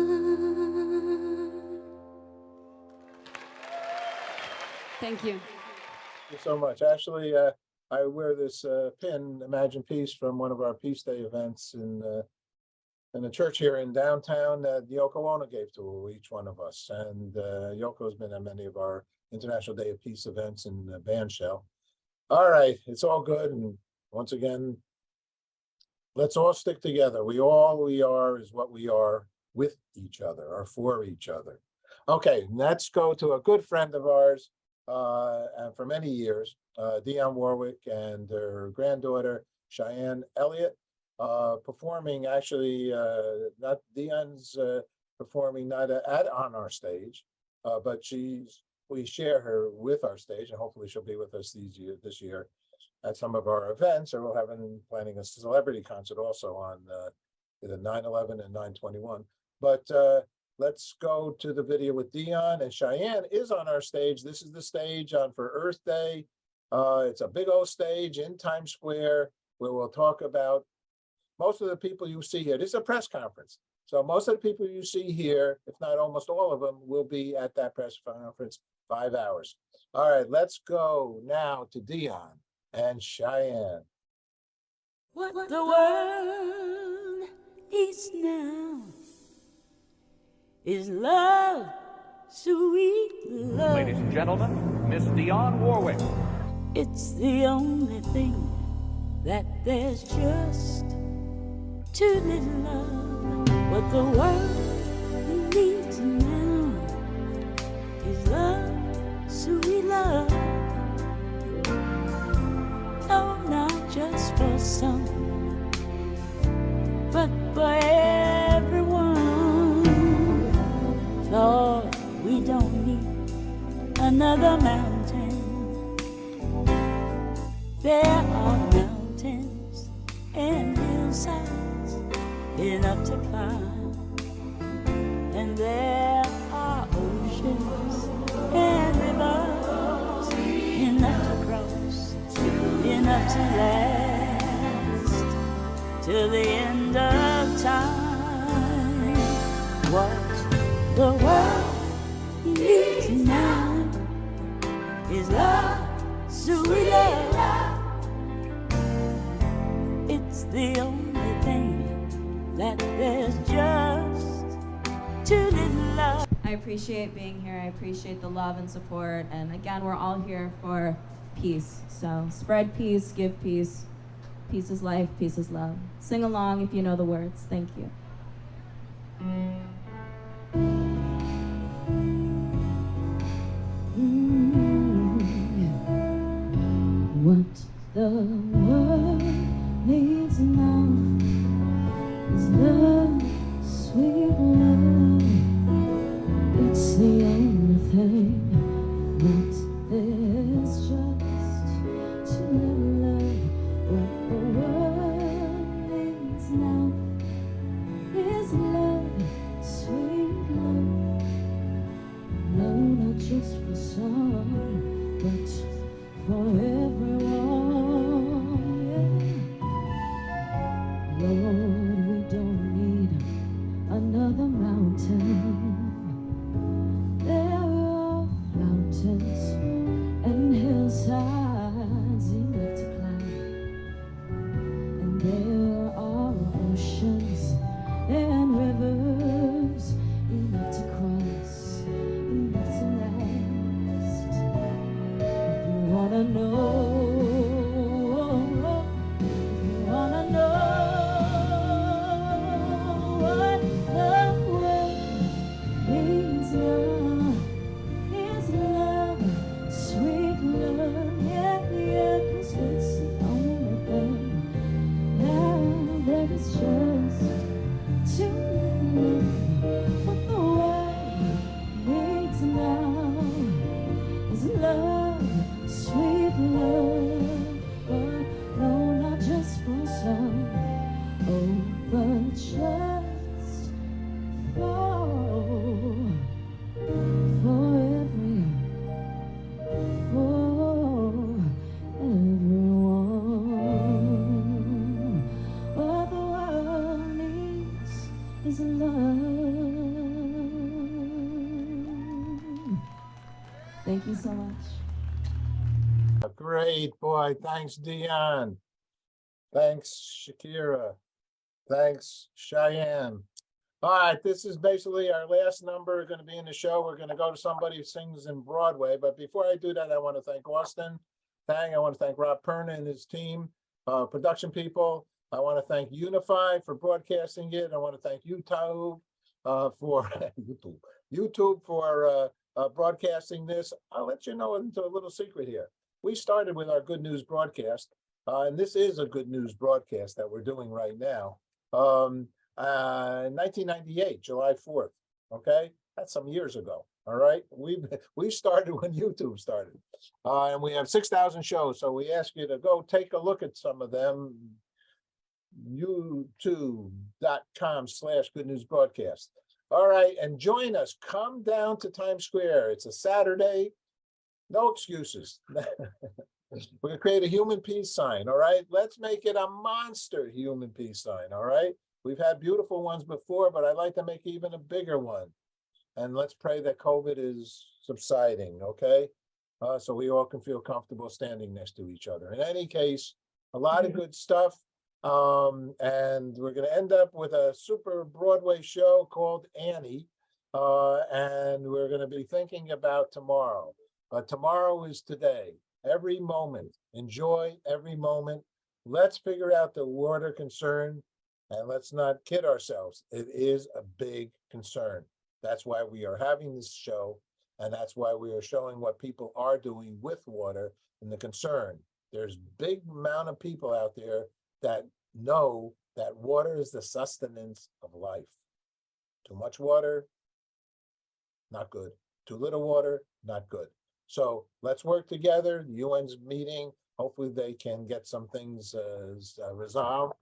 Thank you. Thank you so much. Actually, I wear this pin, Imagine Peace, from one of our Peace Day events in a church here in downtown that Yoko Ono gave to each one of us. And Yoko's been at many of our International Day of Peace events in Bandshell. All right, it's all good. And once again, let's all stick together. We are is what we are with each other or for each other. Okay, let's go to a good friend of ours and for many years, Dionne Warwick and their granddaughter, Cheyenne Elliott, performing actually, not Dionne's performing not on our stage, but we share her with our stage, and hopefully she'll be with us this year at some of our events, or we'll have planning a celebrity concert also on either 9/11 and 9/21. But let's go to the video with Dionne, and Cheyenne is on our stage. This is the stage for Earth Day. It's a big old stage in Times Square where we'll talk about most of the people you see here. This is a press conference. So most of the people you see here, if not almost all of them, will be at that press conference 5 hours. All right, let's go now to Dionne and Cheyenne. What the world needs now is love, sweet love. Ladies and gentlemen, Miss Dionne Warwick. It's the only thing that there's just too little love. What the world needs now is love, sweet love. No, not just for some, but for everyone. Lord, we don't need another mountain. There are mountains and hillsides enough to climb, and there are oceans and rivers enough to cross, enough to last till the end of time. What the world needs now is love, sweet love. It's the only thing that there's just too little love. I appreciate being here. I appreciate the love and support. And again, we're all here for peace. So spread peace, give peace. Peace is life, peace is love. Sing along if you know the words. Thank you. What the world needs now is love, sweet love. It's the only thing that there's just too little love. What the world needs now is love, sweet love. No, not just for some, but for everyone. Yeah. Lord, we don't need another mountain. There are mountains and hillsides enough to climb, and there are oceans and rivers enough to cross, enough to last. If you wanna know, if you wanna know what the world needs now is love, sweet love, yeah, yeah, 'cause it's the only thing now there is just too little. What the world needs now is love, sweet love, but no, not just for some, oh, but just for everyone. What the world needs is love. Thank you so much. Great. Great, boy. Thanks, Dion. Thanks, Shakira. Thanks, Cheyenne. All right, this is basically our last number going to be in the show. We're going to go to somebody who sings in Broadway. But before I do that, I want to thank Austin Tang. I want to thank Rob Perna and his team, production people. I want to thank Unify for broadcasting it. I want to thank YouTube for YouTube for broadcasting this. I'll let you know into a little secret here. We started with our Good News broadcast, and this is a Good News broadcast that we're doing right now. 1998, July 4th. Okay, that's some years ago. All right, we started when YouTube started, and we have 6,000 shows. So we ask you to go take a look at some of them. YouTube.com/Good News Broadcast. All right, and join us. Come down to Times Square. It's a Saturday. No excuses. We're gonna create a human peace sign. All right, let's make it a monster human peace sign. All right. We've had beautiful ones before, but I'd like to make even a bigger one. And let's pray that COVID is subsiding, okay? So we all can feel comfortable standing next to each other. In any case, a lot of good stuff. And we're going to end up with a super Broadway show called Annie. And we're going to be thinking about tomorrow. Tomorrow is today. Every moment. Enjoy every moment. Let's figure out the water concern. And let's not kid ourselves. It is a big concern. That's why we are having this show. And that's why we are showing what people are doing with water and the concern. There's big amount of people out there that know that water is the sustenance of life. Too much water, not good. Too little water, not good. So let's work together. The UN's meeting. Hopefully they can get some things resolved.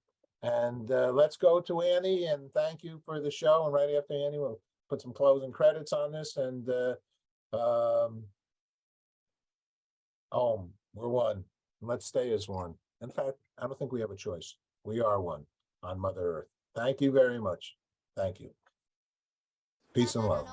And let's go to Annie, and thank you for the show. And right after Annie, we'll put some closing credits on this. And we're one. Let's stay as one. In fact, I don't think we have a choice. We are one on Mother Earth. Thank you very much. Thank you. Peace and love.